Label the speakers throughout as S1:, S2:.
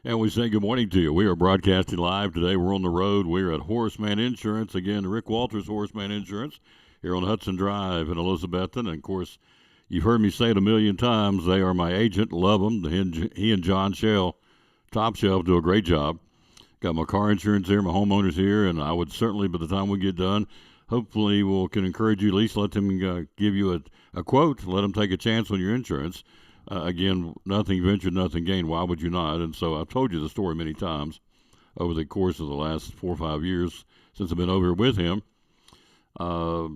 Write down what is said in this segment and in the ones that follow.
S1: And we say good morning to you. We are broadcasting live today. We're on the road. We're at Horseman Insurance. Again, Rick Walters, Horseman Insurance, here on Hudson Drive in Elizabethton. And, of course, you've heard me say it a million times. They are my agent. Love them. He and John Shell, Top Shelf, do a great job. Got my car insurance here, my homeowners here, and I would certainly, by the time we get done, hopefully can encourage you at least let them give you a quote. Let them take a chance on your insurance. Again, nothing ventured, nothing gained. Why would you not? And so I've told you the story many times over the course of the last 4 or 5 years since I've been over here with him.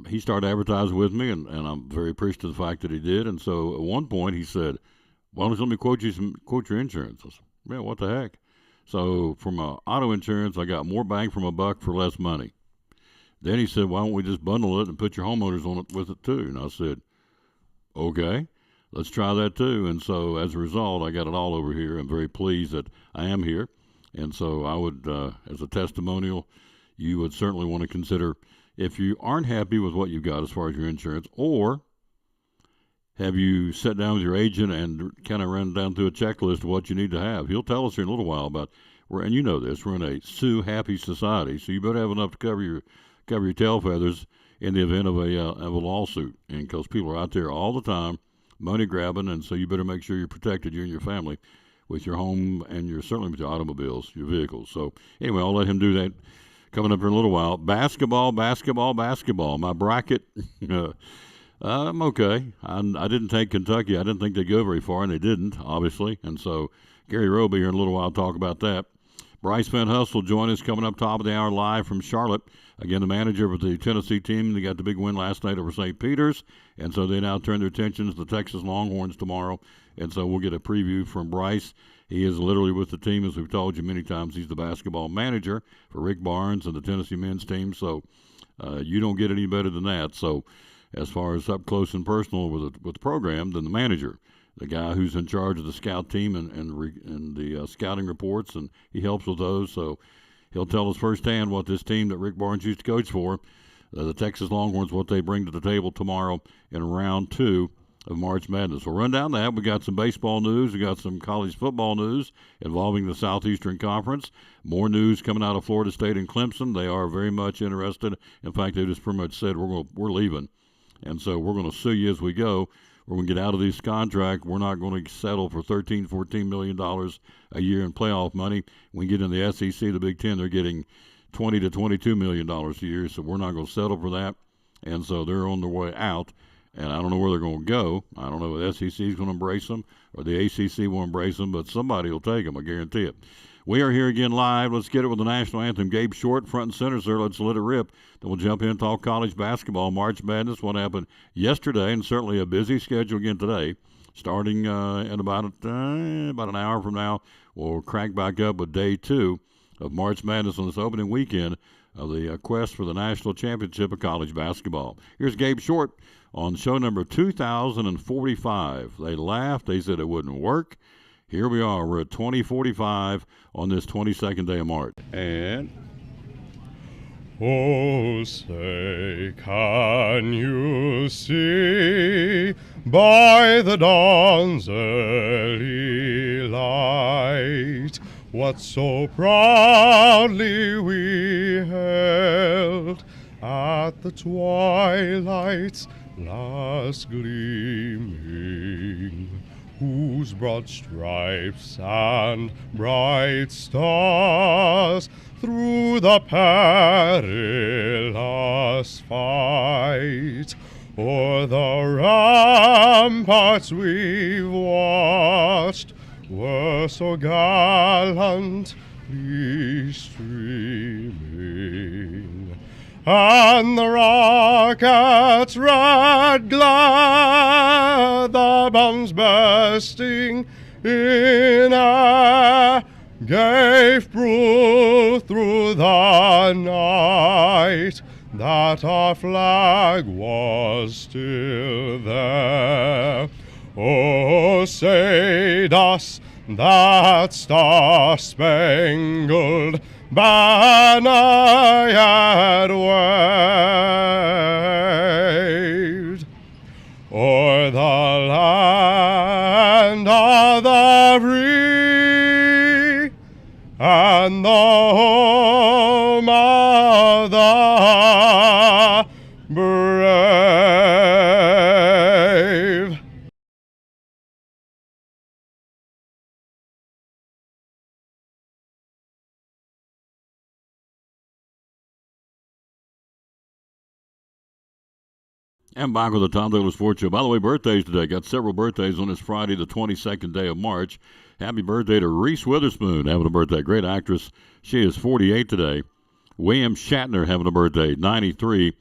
S1: He started advertising with me, and I'm very appreciative of the fact that he did. And so at one point he said, "Why don't you let me quote your insurance?" I said, "Yeah, what the heck?" So for my auto insurance, I got more bang for my buck for less money. Then he said, "Why don't we just bundle it and put your homeowners on it with it too?" And I said, "Okay. Let's try that too." And so as a result, I got it all over here. I'm very pleased that I am here. And so I would, as a testimonial, you would certainly want to consider if you aren't happy with what you've got as far as your insurance, or have you sat down with your agent and kind of run down through a checklist of what you need to have. He'll tell us here in a little while about, and you know this, we're in a sue-happy society, so you better have enough to cover your tail feathers in the event of a lawsuit. And because people are out there all the time, money grabbing, and so you better make sure you're protected, you and your family, with your home and certainly with your automobiles, your vehicles. So anyway, I'll let him do that coming up in a little while. Basketball. My bracket, I'm okay. I didn't take Kentucky. I didn't think they'd go very far, and they didn't, obviously. And so Gary Rowe will be here in a little while to talk about that. Bryce Van Huss will join us coming up top of the hour live from Charlotte. Again, the manager of the Tennessee team. They got the big win last night over St. Peter's, and so they now turn their attention to the Texas Longhorns tomorrow. And so we'll get a preview from Bryce. He is literally with the team, as we've told you many times. He's the basketball manager for Rick Barnes and the Tennessee men's team. So you don't get any better than that. So as far as up close and personal with the program, than the manager, the guy who's in charge of the scout team and the scouting reports, and he helps with those. So he'll tell us firsthand what this team that Rick Barnes used to coach for, the Texas Longhorns, what they bring to the table tomorrow in round 2 of March Madness. We'll run down that. We got some baseball news. We got some college football news involving the Southeastern Conference. More news coming out of Florida State and Clemson. They are very much interested. In fact, they just pretty much said we're leaving, and so we're going to sue you as we go. We're going to get out of this contract. We're not going to settle for $13-14 million a year in playoff money. When we get in the SEC, the Big Ten, they're getting $20 to $22 million a year, so we're not going to settle for that. And so they're on their way out, and I don't know where they're going to go. I don't know if the SEC is going to embrace them or the ACC will embrace them, but somebody will take them, I guarantee it. We are here again live. Let's get it with the national anthem. Gabe Short, front and center, sir. Let's let it rip. Then we'll jump in and talk college basketball. March Madness, what happened yesterday, and certainly a busy schedule again today. Starting in about an hour from now, we'll crank back up with day 2 of March Madness on this opening weekend of the quest for the national championship of college basketball. Here's Gabe Short on show number 2045. They laughed. They said it wouldn't work. Here we are. We're at 2045 on this 22nd day of March. And
S2: oh, say, can you see by the dawn's early light what so proudly we held at the twilight's last gleaming, whose broad stripes and bright stars through the perilous fight o'er the ramparts we've watched were so gallantly streaming, and the rocket's red glare, the bombs bursting in air, gave proof through the night that our flag was still there. Oh, say does that star-spangled banner yet waved o'er the land of the free
S1: And back with the Tom Douglas Sports Show. By the way, birthdays today. Got several birthdays on this Friday, the 22nd day of March. Happy birthday to Reese Witherspoon, having a birthday. Great actress. She is 48 today. William Shatner having a birthday, 93.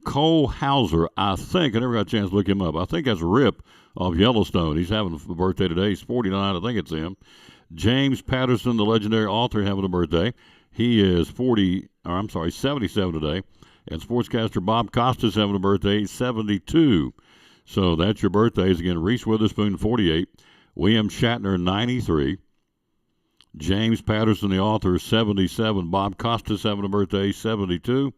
S1: Cole Hauser, I never got a chance to look him up. I think that's Rip of Yellowstone. He's having a birthday today. He's 49. I think it's him. James Patterson, the legendary author, having a birthday. He is 77 today. And sportscaster Bob Costas having a birthday. He's 72. So that's your birthdays. Again, Reese Witherspoon, 48. William Shatner, 93. James Patterson, the author, 77. Bob Costas having a birthday, 72.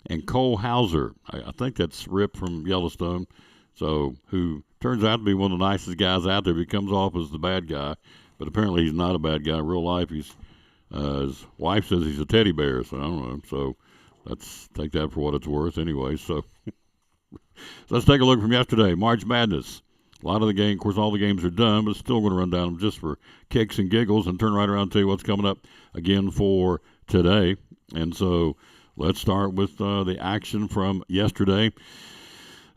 S1: And Cole Hauser, I think that's Rip from Yellowstone, so who turns out to be one of the nicest guys out there. He comes off as the bad guy, but apparently he's not a bad guy in real life. His wife says he's a teddy bear, so I don't know. So let's take that for what it's worth anyway. So let's take a look from yesterday. March Madness. A lot of the game, of course, all the games are done, but still going to run down them just for kicks and giggles and turn right around and tell you what's coming up again for today. And so let's start with the action from yesterday.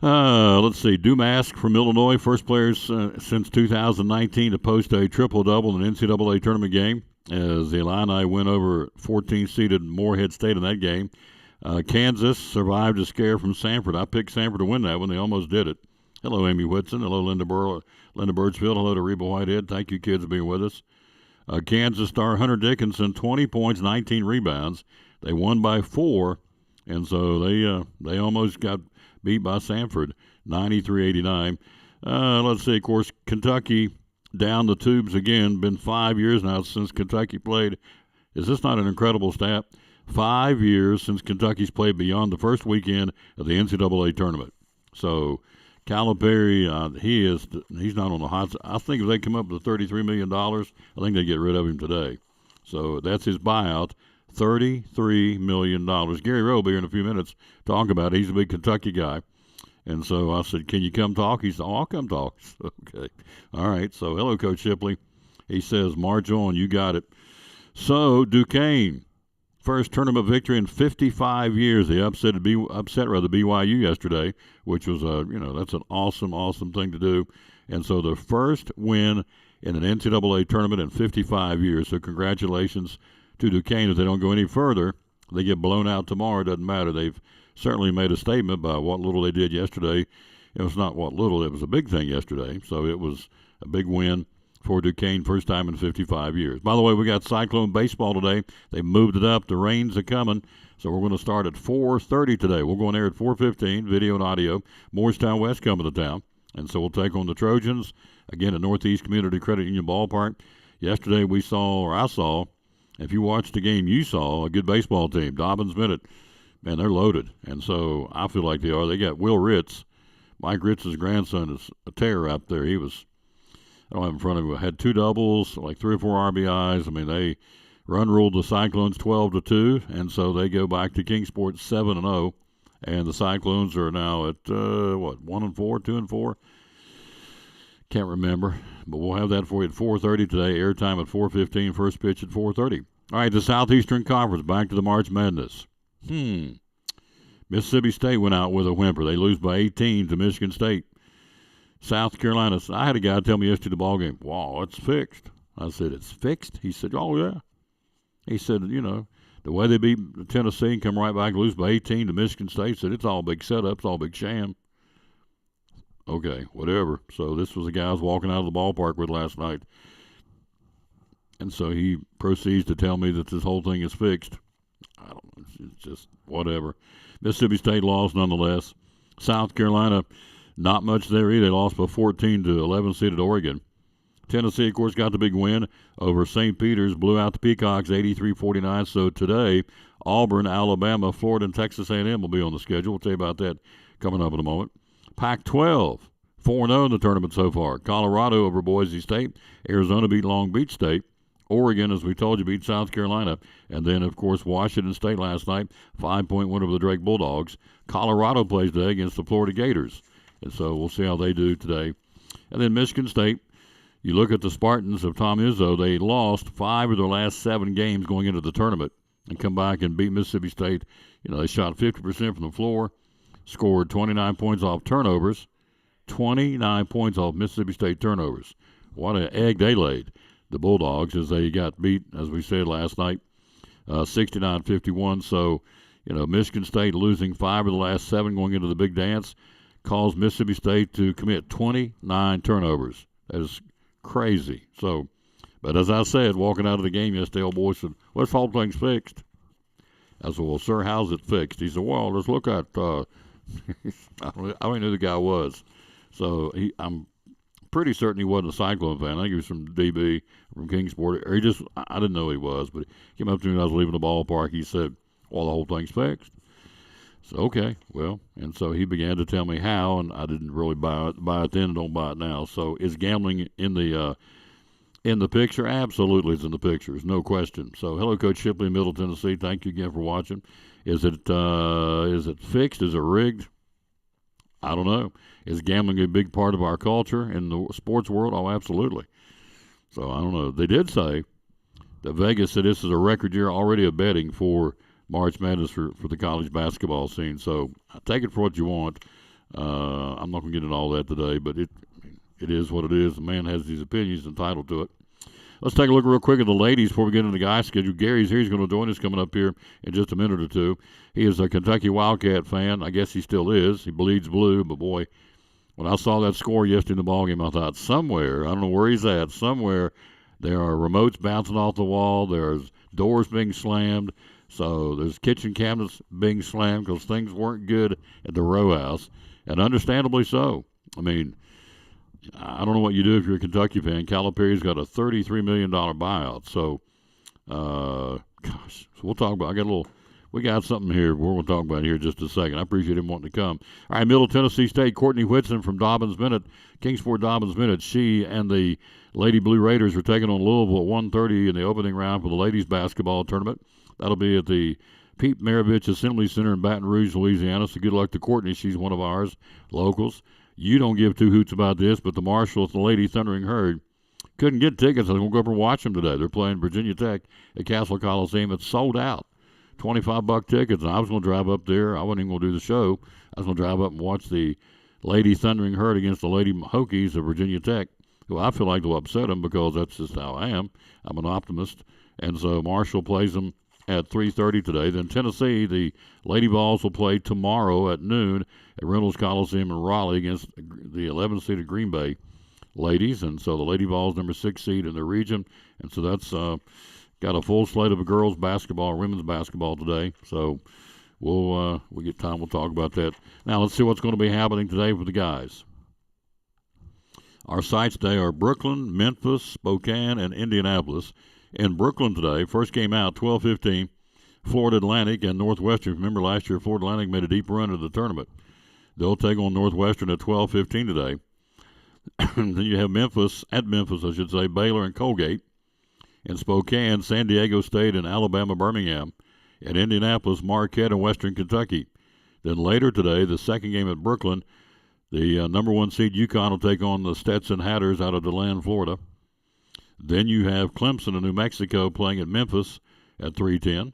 S1: Let's see. Dumask from Illinois, first players since 2019 to post a triple-double in an NCAA tournament game as the Illini win over 14-seeded Morehead State in that game. Kansas survived a scare from Samford. I picked Samford to win that one. They almost did it. Hello, Amy Whitson. Hello, Linda Birdsfield. Hello to Reba Whitehead. Thank you, kids, for being with us. Kansas star Hunter Dickinson, 20 points, 19 rebounds. They won by 4, and so they almost got beat by Samford, 93-89. Let's see, of course, Kentucky down the tubes again. Been 5 years now since Kentucky played. Is this not an incredible stat? 5 years since Kentucky's played beyond the first weekend of the NCAA tournament. So Calipari, he's not on the hot side. I think if they come up with $33 million, I think they get rid of him today. So that's his buyout, $33 million. Gary Rowe will be here in a few minutes talking about it. He's a big Kentucky guy. And so I said, can you come talk? He said, I'll come talk. Okay. All right. So hello, Coach Shipley. He says, march on. You got it. So Duquesne, first tournament victory in 55 years. They upset BYU yesterday, which was that's an awesome thing to do. And so the first win in an NCAA tournament in 55 years. So congratulations to Duquesne. If they don't go any further, they get blown out tomorrow. It doesn't matter. They've certainly made a statement by what little they did yesterday. It was not what little. It was a big thing yesterday. So it was a big win for Duquesne, first time in 55 years. By the way, we got Cyclone baseball today. They moved it up. The rains are coming, so we're going to start at 4:30 today. We'll go on air at 4:15, video and audio. Morristown West coming to town, and so we'll take on the Trojans, again at Northeast Community Credit Union Ballpark. Yesterday I saw, if you watched the game, you saw a good baseball team. Dobbins Minute, man, they're loaded, and so I feel like they are. They got Will Ritz. Mike Ritz's grandson is a terror out there. I don't have in front of him. Had 2 doubles, like 3 or 4 RBIs. I mean, they run-ruled the Cyclones 12-2, and so they go back to Kingsport 7-0. And the Cyclones are now at, 1-4, 2-4? Can't remember. But we'll have that for you at 4:30 today. Airtime at 4:15, first pitch at 4:30. All right, the Southeastern Conference, back to the March Madness. Mississippi State went out with a whimper. They lose by 18 to Michigan State. South Carolina, I had a guy tell me yesterday the ball game, wow, it's fixed. I said, it's fixed? He said, oh, yeah. He said, the way they beat Tennessee and come right back, lose by 18 to Michigan State, said it's all big setup, it's all big sham. Okay, whatever. So this was the guy I was walking out of the ballpark with last night. And so he proceeds to tell me that this whole thing is fixed. I don't know. It's just whatever. Mississippi State lost nonetheless. South Carolina, not much there either. They lost by 14 to 11-seeded Oregon. Tennessee, of course, got the big win over St. Peter's, blew out the Peacocks 83-49. So today, Auburn, Alabama, Florida, and Texas A&M will be on the schedule. We'll tell you about that coming up in a moment. Pac-12, 4-0 in the tournament so far. Colorado over Boise State. Arizona beat Long Beach State. Oregon, as we told you, beat South Carolina. And then, of course, Washington State last night, 5-point win over the Drake Bulldogs. Colorado plays today against the Florida Gators. And so we'll see how they do today. And then Michigan State, you look at the Spartans of Tom Izzo, they lost 5 of their last 7 games going into the tournament and come back and beat Mississippi State. They shot 50% from the floor. scored 29 points off turnovers. 29 points off Mississippi State turnovers. What an egg they laid, the Bulldogs, as they got beat, as we said last night, 69-51. So, Michigan State losing 5 of the last 7 going into the big dance caused Mississippi State to commit 29 turnovers. That is crazy. So, but as I said, walking out of the game yesterday, old boy said, "What's whole thing's fixed?" I said, "Well, sir, how's it fixed?" He said, "Well, let's look at." I don't even know who the guy was. So I'm pretty certain he wasn't a Cyclone fan. I think he was from DB, from Kingsport. Or I didn't know who he was, but he came up to me when I was leaving the ballpark. He said, "Well, the whole thing's fixed." So, okay, well, and so he began to tell me how, and I didn't really buy it then and don't buy it now. So is gambling in the picture? Absolutely, it's in the picture. There's no question. So hello, Coach Shipley, Middle Tennessee. Thank you again for watching. Is it fixed? Is it rigged? I don't know. Is gambling a big part of our culture in the sports world? Oh, absolutely. So I don't know. They did say that Vegas said this is a record year already of betting for March Madness for the college basketball scene. So take it for what you want. I'm not going to get into all that today, but it is what it is. The man has these opinions, entitled to it. Let's take a look real quick at the ladies before we get into the guys' schedule. Gary's here. He's going to join us coming up here in just a minute or two. He is a Kentucky Wildcat fan. I guess he still is. He bleeds blue, but boy, when I saw that score yesterday in the ballgame, I thought somewhere, I don't know where he's at, somewhere there are remotes bouncing off the wall. There's doors being slammed. So there's kitchen cabinets being slammed because things weren't good at the row house, and understandably so. I mean, I don't know what you do if you're a Kentucky fan. Calipari's got a $33 million buyout. So, so we'll talk about. We got something here we're going to talk about here in just a second. I appreciate him wanting to come. All right, Middle Tennessee State, Courtney Whitson from Dobbins Minute, Kingsport Dobbins Minute. She and the Lady Blue Raiders are taking on Louisville at 1:30 in the opening round for the ladies basketball tournament. That'll be at the Pete Maravich Assembly Center in Baton Rouge, Louisiana. So good luck to Courtney. She's one of ours, locals. You don't give two hoots about this, but the Marshals, the Lady Thundering Herd, couldn't get tickets. I'm going to go up and watch them today. They're playing Virginia Tech at Castle Coliseum. It's sold out. $25 tickets. And I was going to drive up there. I wasn't even going to do the show. I was going to drive up and watch the Lady Thundering Herd against the Lady Hokies of Virginia Tech, who I feel like will upset them because that's just how I am. I'm an optimist. And so Marshall plays them at 3:30 today. Then Tennessee, the Lady Vols will play tomorrow at noon at Reynolds Coliseum in Raleigh against the 11th-seeded Green Bay ladies. And so the Lady Vols, number 6 seed in the region. And so that's got a full slate of girls basketball, women's basketball today. So we'll get time. We'll talk about that. Now let's see what's going to be happening today for the guys. Our sites today are Brooklyn, Memphis, Spokane, and Indianapolis. In Brooklyn today, first game out, 12:15, Florida Atlantic and Northwestern. Remember last year, Florida Atlantic made a deep run into the tournament. They'll take on Northwestern at 12:15 today. Then you have Memphis, Baylor and Colgate. In Spokane, San Diego State and Alabama Birmingham. In Indianapolis, Marquette and Western Kentucky. Then later today, the second game at Brooklyn, the number 1 seed UConn will take on the Stetson Hatters out of DeLand, Florida. Then you have Clemson and New Mexico playing at Memphis at 3:10.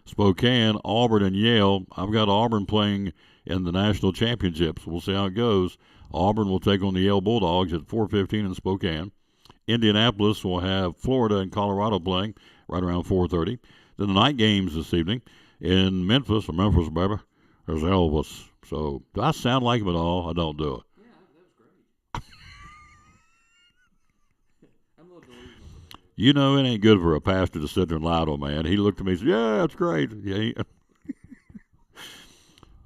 S1: Spokane, Auburn, and Yale. I've got Auburn playing in the national championships. We'll see how it goes. Auburn will take on the Yale Bulldogs at 4:15 in Spokane. Indianapolis will have Florida and Colorado playing right around 4:30. Then the night games this evening in Memphis, baby, there's Elvis. So do I sound like him at all? I don't do it.
S3: Yeah, that was great. I'm a little delusional.
S1: You know, it ain't good for a pastor to sit there and lie to a man. He looked at me and said, "Yeah, that's great." Yeah.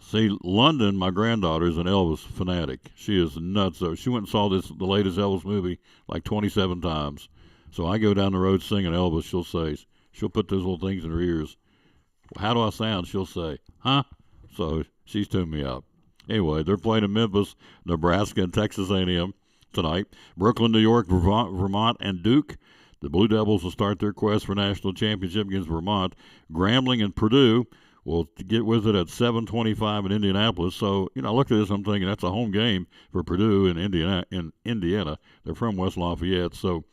S1: See, London, my granddaughter, is an Elvis fanatic. She is nuts. Though. She went and saw the latest Elvis movie like 27 times. So I go down the road singing Elvis. She'll put those little things in her ears. How do I sound? She'll say, "Huh?" So she's tuned me out. Anyway, they're playing in Memphis, Nebraska, and Texas A&M tonight. Brooklyn, New York, Vermont, and Duke. The Blue Devils will start their quest for national championship against Vermont. Grambling and Purdue will get with it at 7:25 in Indianapolis. So, I looked at this, I'm thinking that's a home game for Purdue in Indiana. They're from West Lafayette, so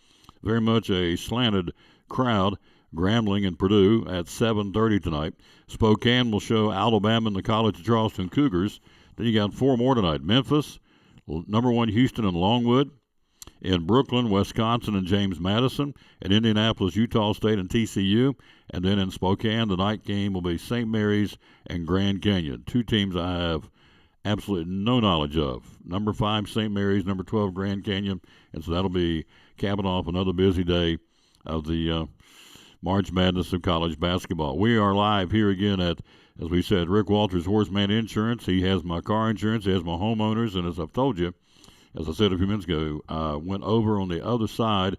S1: very much a slanted crowd. Grambling and Purdue at 7:30 tonight. Spokane will show Alabama and the College of Charleston Cougars Then you got 4 more tonight. Memphis, number 1 Houston and Longwood. In Brooklyn, Wisconsin and James Madison. In Indianapolis, Utah State and TCU. And then in Spokane, the night game will be St. Mary's and Grand Canyon. 2 teams I have absolutely no knowledge of. Number 5, St. Mary's. Number 12, Grand Canyon. And so that'll be capping off another busy day of the March Madness of college basketball. We are live here again at, as we said, Rick Walters Horseman Insurance. He has my car insurance. He has my homeowners. And as I've told you, as I said a few minutes ago, I went over on the other side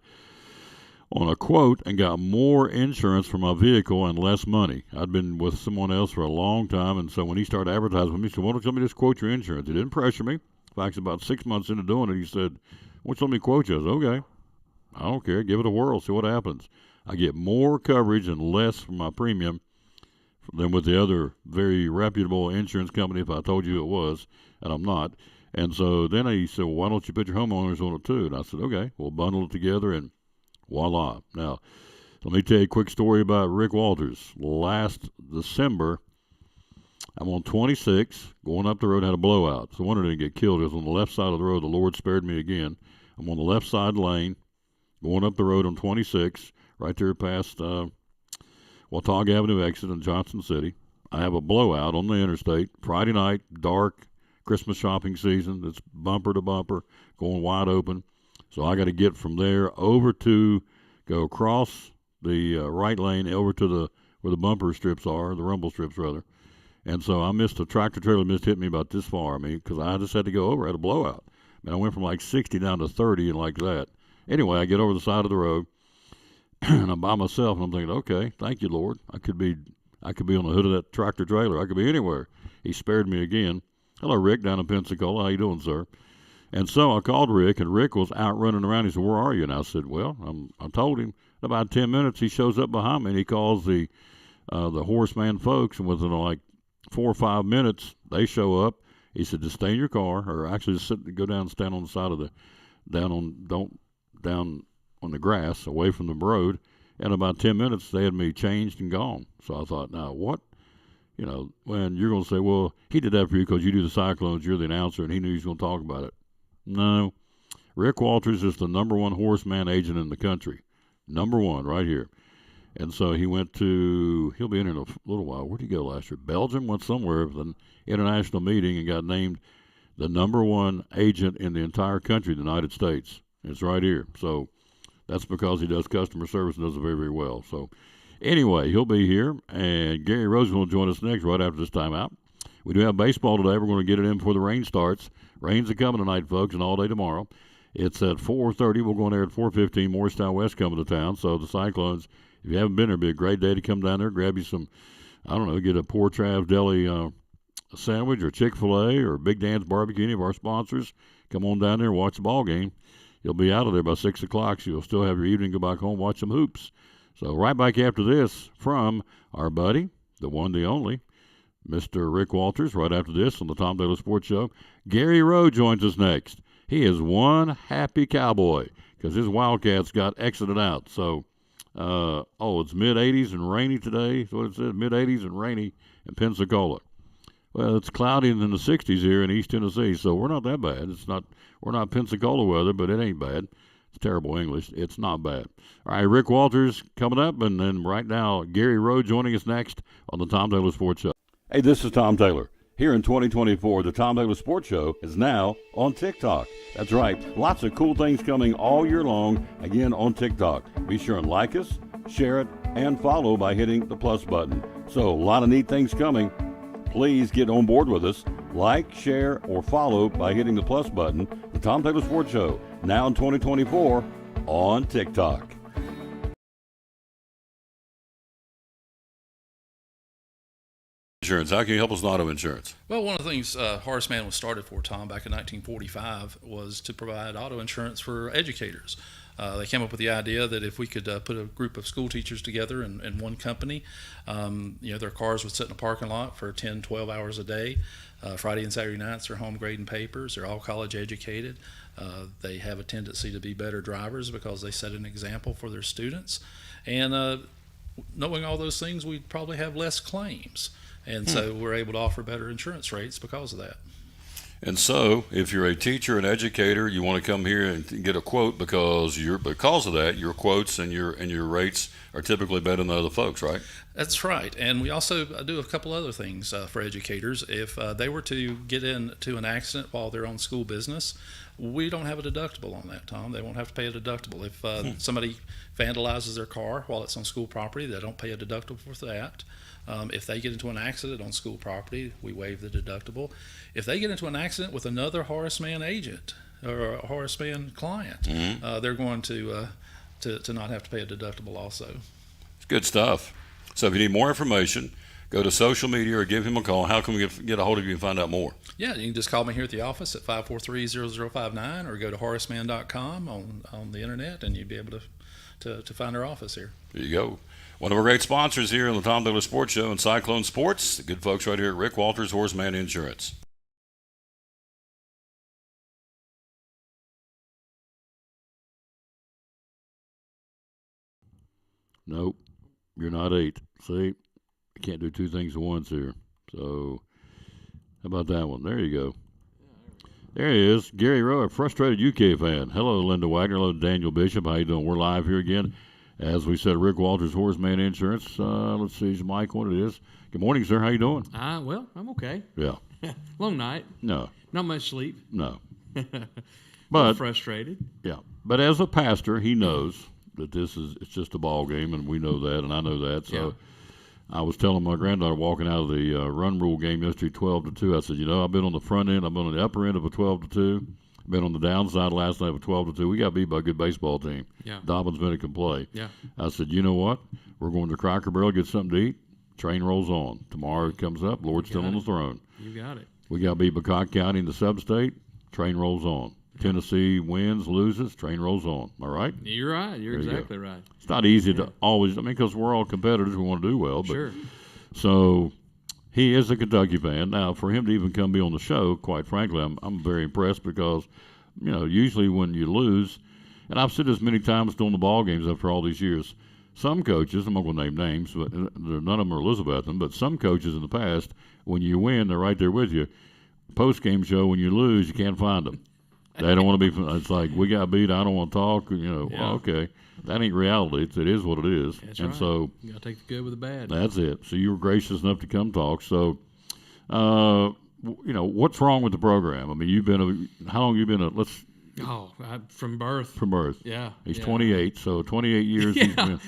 S1: on a quote and got more insurance for my vehicle and less money. I'd been with someone else for a long time, and so when he started advertising with me, he said, why don't you let me just quote your insurance? He didn't pressure me. In fact, about 6 months into doing it, he said, why don't you let me quote you? I said, okay. I don't care. Give it a whirl. See what happens. I get more coverage and less for my premium than with the other very reputable insurance company if I told you it was, and I'm not. And so then he said, well, why don't you put your homeowners on it too? And I said, okay, we'll bundle it together and voila. Now, let me tell you a quick story about Rick Walters. Last December, I'm on 26, going up the road, had a blowout. So I wonder I didn't get killed. It was on the left side of the road. The Lord spared me again. I'm on the left side lane, going up the road on 26, right there past Watauga Avenue exit in Johnson City. I have a blowout on the interstate. Friday night, dark, Christmas shopping season. It's bumper to bumper, going wide open. So I got to get from there over to go across the right lane over to where the bumper strips are, the rumble strips rather. And so I missed a tractor trailer hit me about this far. I mean, because I just had to go over. I had a blowout. I mean, I went from like 60 down to 30 and like that. Anyway, I get over the side of the road and I'm by myself and I'm thinking, okay, thank you, Lord. I could be on the hood of that tractor trailer. I could be anywhere. He spared me again. Hello, Rick, down in Pensacola. How you doing, sir? And so I called Rick, and Rick was out running around. He said, where are you? And I said, well, I told him. In about 10 minutes, he shows up behind me, and he calls the Horseman folks, and within like 4 or 5 minutes, they show up. He said, just stay in your car, or actually just go down and stand on the side of down on the grass, away from the road. And about 10 minutes, they had me changed and gone. So I thought, now what? You know, when you're going to say, well, he did that for you because you do the Cyclones, you're the announcer, and he knew he was going to talk about it. No. Rick Walters is the number 1 horseman agent in the country. Number 1 right here. And so he'll be in a little while. Where'd he go last year? Belgium, went somewhere with an international meeting and got named the number 1 agent in the entire country, the United States. It's right here. So that's because he does customer service and does it very, very well. So anyway, he'll be here, and Gary Rose will join us next right after this timeout. We do have baseball today. We're going to get it in before the rain starts. Rain's coming tonight, folks, and all day tomorrow. It's at 4:30. We'll go on there at 4:15. Morristown West coming to town. So the Cyclones, if you haven't been there, it'd be a great day to come down there, grab you some, I don't know, get a Poor Trav Deli sandwich or Chick-fil-A or Big Dan's Barbecue, any of our sponsors. Come on down there and watch the ball game. You'll be out of there by 6 o'clock, so you'll still have your evening, go back home, watch some hoops. So right back after this from our buddy, the one, the only, Mr. Rick Walters, right after this on the Tom Taylor Sports Show. Gary Rowe joins us next. He is one happy cowboy because his Wildcats got exited out. So, it's mid-80s and rainy today. That's what it says, mid-80s and rainy in Pensacola. Well, it's cloudy in the 60s here in East Tennessee, so we're not that bad. We're not Pensacola weather, but it ain't bad. It's terrible English. It's not bad. All right, Rick Walters coming up, and then right now, Gary Rowe joining us next on the Tom Taylor Sports Show. Hey, this is Tom Taylor. Here in 2024, the Tom Taylor Sports Show is now on TikTok. That's right. Lots of cool things coming all year long, again on TikTok. Be sure and like us, share it, and follow by hitting the plus button. So, a lot of neat things coming. Please get on board with us. Like, share, or follow by hitting the plus button. The Tom Taylor Sports Show, now in 2024, on TikTok. Insurance. How can you help us with auto insurance?
S4: Well, one of the things Horace Mann was started for, Tom, back in 1945 was to provide auto insurance for educators. They came up with the idea that if we could put a group of school teachers together in one company, their cars would sit in a parking lot for 10, 12 hours a day. Friday and Saturday nights, they're home grading papers. They're all college educated. They have a tendency to be better drivers because they set an example for their students. And knowing all those things, we'd probably have less claims. And so we're able to offer better insurance rates because of that.
S1: And so, if you're a teacher, an educator, you want to come here and get a quote because of that, your quotes and your rates are typically better than other folks, right?
S4: That's right. And we also do a couple other things for educators. If they were to get into an accident while they're on school business, we don't have a deductible on that, Tom. They won't have to pay a deductible. If somebody vandalizes their car while it's on school property, they don't pay a deductible for that. If they get into an accident on school property, we waive the deductible. If they get into an accident with another Horace Mann agent or a Horace Mann client, they're going to not have to pay a deductible also.
S1: It's good stuff. So if you need more information, go to social media or give him a call. How can we get a hold of you and find out more?
S4: Yeah, you can just call me here at the office at 543-0059 or go to horacemann.com on the internet, and you'd be able to find our office here.
S1: There you go. One of our great sponsors here on the Tom Douglas Sports Show and Cyclone Sports, the good folks right here at Rick Walters Horseman Insurance. Nope, you're not 8. See, you can't do 2 things at once here. So, how about that one? There you go. There he is, Gary Rowe, a frustrated UK fan. Hello, Linda Wagner. Hello, Daniel Bishop. How you doing? We're live here again. As we said, Rick Walters, Horseman Insurance. Let's see, is Mike what it is? Good morning, sir. How you doing?
S5: Well, I'm okay.
S1: Yeah.
S5: Long night.
S1: No.
S5: Not much sleep.
S1: No.
S5: But
S1: But
S5: frustrated.
S1: yeah. But as a pastor, he knows that it's just a ball game, and we know that, and I know that. So I was telling my granddaughter walking out of the run rule game yesterday, 12-2. I said, I've been on the front end, I've been on the upper end of a 12-2. Been on the downside last night of a 12-2. We got beat by a good baseball team.
S5: Yeah.
S1: Dobbins Bennett can play.
S5: Yeah.
S1: I said, you know what? We're going to Cracker Barrel, get something to eat. Train rolls on. Tomorrow it comes up. Lord's still on the throne.
S5: You got it.
S1: We got beat by Cobb County in the sub-state. Train rolls on. Tennessee wins, loses. Train rolls on. All right?
S5: You're right. You're
S1: There you
S5: exactly right.
S1: It's not easy to always, because we're all competitors. We want to do well. But
S5: Sure.
S1: So he is a Kentucky fan. Now, for him to even come be on the show, quite frankly, I'm very impressed because, usually when you lose, and I've said this many times during the ball games after all these years, some coaches, I'm not going to name names, but none of them are Elizabethan, but some coaches in the past, when you win, they're right there with you. Post-game show, when you lose, you can't find them. They don't want to be, it's like, we got beat, I don't want to talk, well, okay. That ain't reality. It is what it is.
S5: That's
S1: and
S5: right.
S1: so
S5: You got to take the good with the bad.
S1: that's it. So you were gracious enough to come talk. So, what's wrong with the program? I mean, how long you been
S5: From birth.
S1: from birth?
S5: Yeah.
S1: He's
S5: yeah.
S1: 28, so 28 years. He's
S5: Yeah.
S1: been,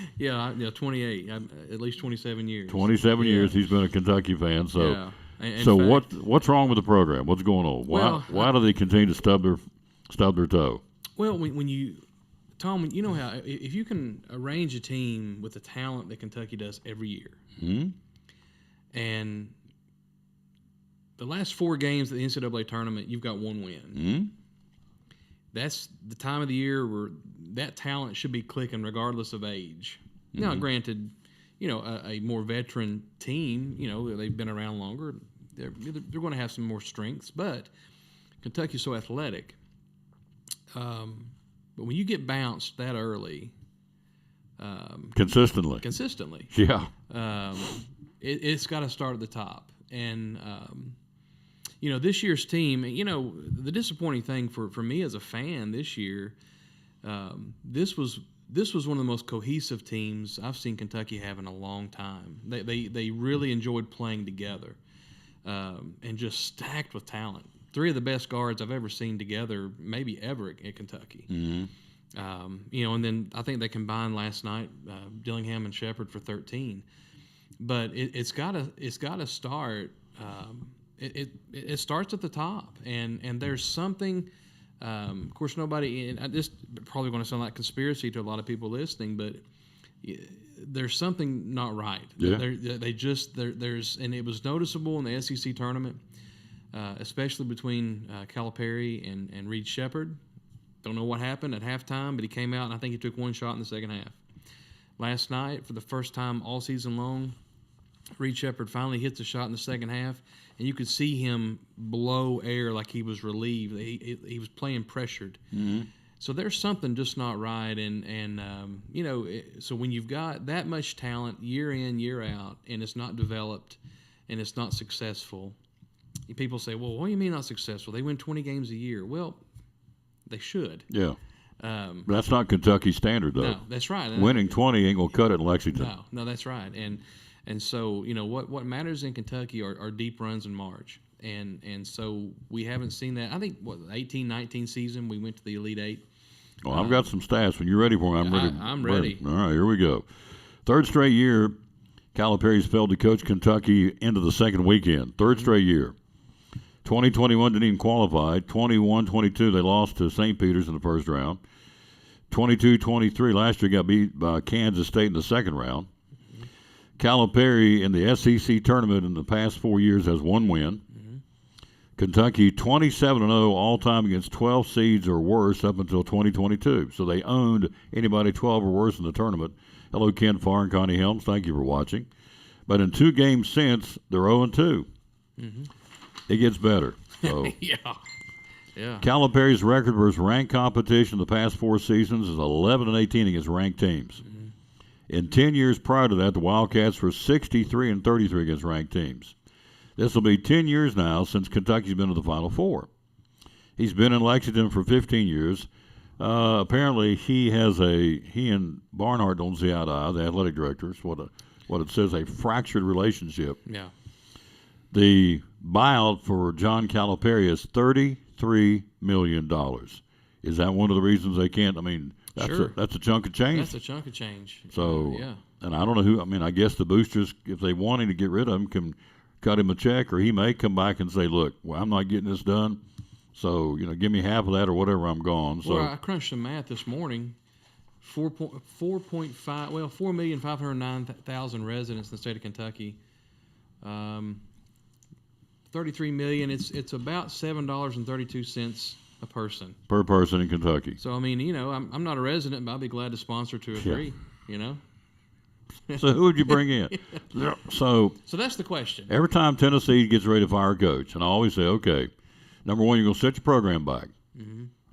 S5: Yeah. 28. At least 27 years.
S1: 27
S5: Yeah.
S1: years he's been a Kentucky fan. So,
S5: Yeah. In
S1: so
S5: fact,
S1: what's wrong with the program? What's going on? Why do they continue to stub their toe?
S5: Well, when you, Tom, you know how if you can arrange a team with the talent that Kentucky does every year, and the last 4 games of the NCAA tournament, you've got 1 win. That's the time of the year where that talent should be clicking regardless of age. Now, granted, a more veteran team, they've been around longer, they're going to have some more strengths, but Kentucky's so athletic. But when you get bounced that early,
S1: Consistently. Yeah.
S5: it's got to start at the top. And this year's team, the disappointing thing for me as a fan this year, this was one of the most cohesive teams I've seen Kentucky have in a long time. They really enjoyed playing together, and just stacked with talent. 3 of the best guards I've ever seen together, maybe ever at Kentucky. And then I think they combined last night, Dillingham and Shepard for 13. But it's got to start. It starts at the top, and there's something. Of course, nobody. And this probably going to sound like conspiracy to a lot of people listening, but there's something not right.
S1: Yeah.
S5: There's and it was noticeable in the SEC tournament, especially between Calipari and Reed Shepherd. Don't know what happened at halftime, but he came out and I think he took 1 shot in the second half. Last night, for the first time all season long, Reed Shepherd finally hits a shot in the second half, and you could see him blow air like he was relieved. He was playing pressured. So there's something just not right, so when you've got that much talent year in, year out, and it's not developed, and it's not successful, people say, well, what do you mean not successful? They win 20 games a year. Well, they should.
S1: Yeah. That's not Kentucky standard, though.
S5: No, that's right.
S1: Winning 20 ain't going to cut it in Lexington.
S5: No, that's right. And so, what matters in Kentucky are deep runs in March. And so we haven't seen that. I think, 18-19 season, we went to the Elite Eight.
S1: Well, I've got some stats. When you're ready for them, I'm ready.
S5: I'm ready.
S1: All right, here we go. Third straight year, Calipari's failed to coach Kentucky into the second weekend. Third straight year. 2021 didn't even qualify. 21-22, they lost to St. Peter's in the first round. 22-23, last year got beat by Kansas State in the second round. Calipari in the SEC tournament in the past 4 years has one win. Kentucky 27-0 all-time against 12 seeds or worse up until 2022. So they owned anybody 12 or worse in the tournament. Hello, Ken Farr and Connie Helms. Thank you for watching. But in 2 games since, they're 0-2. It gets better. So
S5: Yeah.
S1: Calipari's record versus ranked competition the past 4 seasons is 11-18 against ranked teams. In 10 years prior to that, the Wildcats were 63-33 against ranked teams. This will be 10 years now since Kentucky's been to the Final Four. He's been in Lexington for 15 years. Apparently, he and Barnhart don't see eye to eye, the athletic directors. What it says, a fractured relationship.
S5: Yeah.
S1: The buyout for John Calipari is $33 million. Is that one of the reasons they can't? I mean,
S5: Sure.
S1: that's a chunk of change.
S5: That's a chunk of change.
S1: So,
S5: yeah.
S1: And I don't know who. I mean, I guess the boosters, if they wanted to get rid of him, can cut him a check, or he may come back and say, "Look, well, I'm not getting this done, so give me half of that or whatever. I'm gone." So
S5: Well, I crunched some math this morning. 4,509,000 residents in the state of Kentucky. 33 million. It's about $7.32 a person.
S1: per person in Kentucky.
S5: So I mean, I'm not a resident, but I'll be glad to sponsor 2 or 3.
S1: So who would you bring in? So
S5: So that's the question.
S1: every time Tennessee gets ready to fire a coach, and I always say, okay, number one, you're going to set your program back.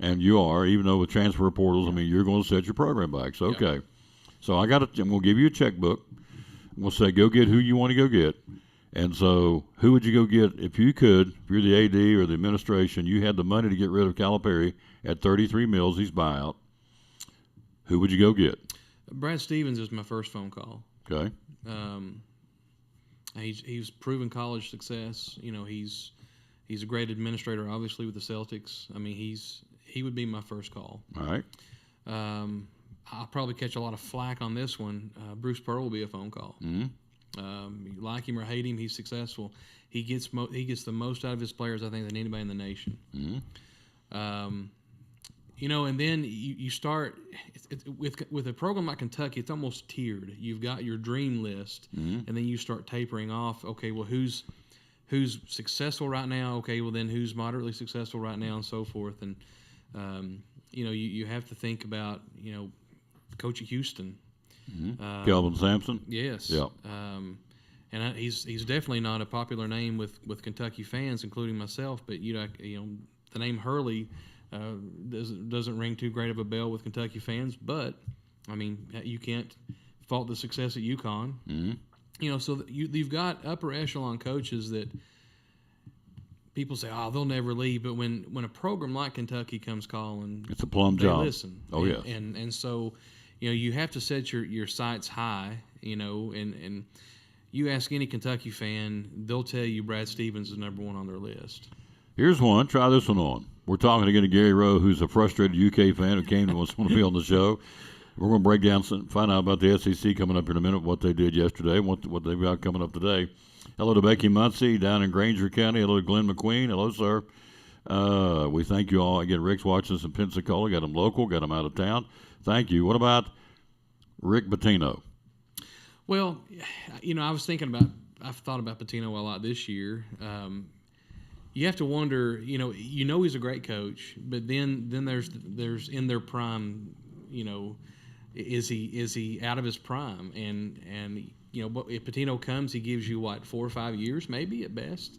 S1: And you are, even though with transfer portals, I mean, you're going to set your program back. So, okay. So I'm going to give you a checkbook. We'll say, go get who you want to go get. And so who would you go get if you could, if you're the AD or the administration, you had the money to get rid of Calipari at $33 million, he's buyout. Who would you go get?
S5: Brad Stevens is my first phone call.
S1: Okay.
S5: He's proven college success. He's a great administrator, obviously, with the Celtics. I mean, he would be my first call.
S1: All right.
S5: I'll probably catch a lot of flack on this one. Bruce Pearl will be a phone call. You like him or hate him, he's successful. He gets the most out of his players, I think, than anybody in the nation. And then you start with a program like Kentucky. It's almost tiered. You've got your dream list, and then you start tapering off. Okay, well, who's successful right now? Okay, well then who's moderately successful right now, and so forth. And you have to think about Coach at Houston.
S1: Kelvin Sampson.
S5: Yes.
S1: Yeah.
S5: And he's definitely not a popular name with Kentucky fans, including myself. But the name Hurley doesn't ring too great of a bell with Kentucky fans. But I mean, you can't fault the success at UConn. So you've got upper echelon coaches that people say, "Oh, they'll never leave." But when a program like Kentucky comes calling,
S1: It's a plum
S5: they
S1: job.
S5: listen.
S1: Oh,
S5: and,
S1: yes.
S5: And so, you have to set your sights high. And you ask any Kentucky fan, they'll tell you Brad Stevens is number 1 on their list.
S1: Here's one. Try this one on. We're talking again to Gary Rowe, who's a frustrated UK fan who came and wants to be on the show. We're going to break down find out about the SEC coming up in a minute, what they did yesterday, and what they've got coming up today. Hello to Becky Muncie down in Granger County. Hello to Glenn McQueen. Hello, sir. We thank you all. Again, Rick's watching us in Pensacola. Got him local, got him out of town. Thank you. What about Rick Pitino?
S5: Well, I've thought about Pitino a lot this year. You have to wonder, he's a great coach, but then there's in their prime, is he out of his prime? And if Pitino comes, he gives you 4 or 5 years, maybe at best.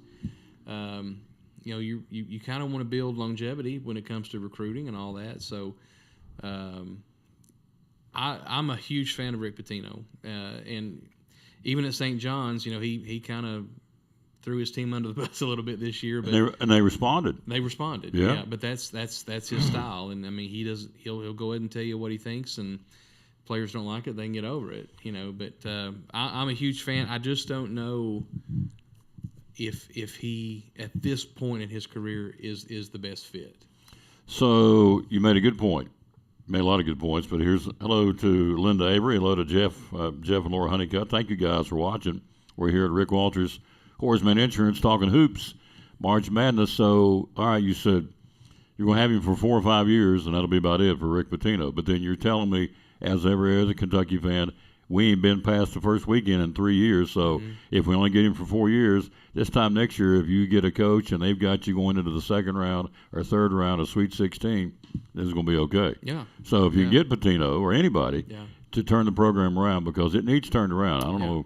S5: You kind of want to build longevity when it comes to recruiting and all that. So, I'm a huge fan of Rick Pitino, and even at St. John's, he kind of threw his team under the bus a little bit this year, but
S1: And they responded.
S5: they responded.
S1: Yeah.
S5: But that's his style, and I mean he'll go ahead and tell you what he thinks, and players don't like it, they can get over it, But I'm a huge fan. I just don't know if he at this point in his career is the best fit.
S1: So you made a good point. Made a lot of good points, but here's hello to Linda Avery, hello to Jeff and Laura Honeycutt. Thank you guys for watching. We're here at Rick Walters Horseman Insurance talking hoops, March Madness. So, all right, you said you're going to have him for 4 or 5 years, and that'll be about it for Rick Pitino. But then you're telling me, as a Kentucky fan, we ain't been past the first weekend in 3 years. So if we only get him for 4 years, this time next year, if you get a coach and they've got you going into the second round or third round of Sweet 16, this is going to be okay.
S5: Yeah.
S1: So if you can get Pitino or anybody
S5: Yeah.
S1: to turn the program around, because it needs turned around. I don't know.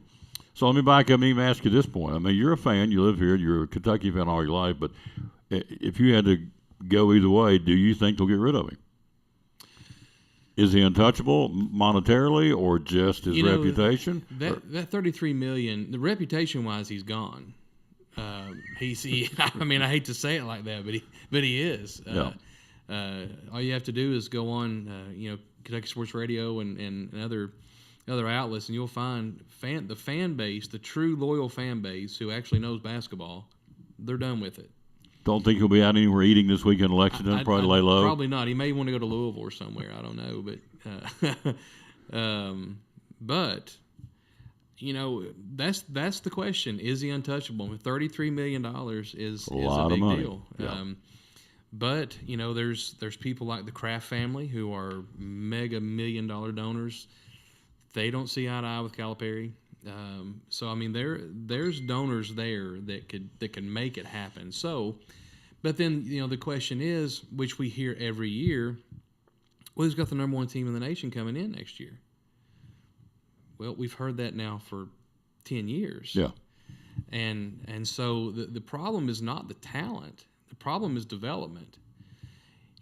S1: So let me back up and even ask you this point. I mean, you're a fan. You live here. You're a Kentucky fan all your life. But if you had to go either way, do you think they'll get rid of him? Is he untouchable monetarily or just his reputation?
S5: That $33 million, the reputation wise, he's gone. I mean, I hate to say it like that, but he is. All you have to do is go on, Kentucky Sports Radio and other outlets, and you'll find the fan base, the true loyal fan base who actually knows basketball. They're done with it.
S1: Don't think he'll be out anywhere eating this weekend in Lexington. Probably lay low.
S5: Probably not. He may want to go to Louisville or somewhere. I don't know, but that's the question. Is he untouchable? $33 million is a big
S1: money.
S5: Deal.
S1: Yeah.
S5: But there's people like the Kraft family who are mega $1 million donors. They don't see eye to eye with Calipari. So I mean, there's donors there that can make it happen. So, but then the question is, which we hear every year, well, who's got the number one team in the nation coming in next year? Well, we've heard that now for 10 years.
S1: Yeah.
S5: And so the problem is not the talent. The problem is development.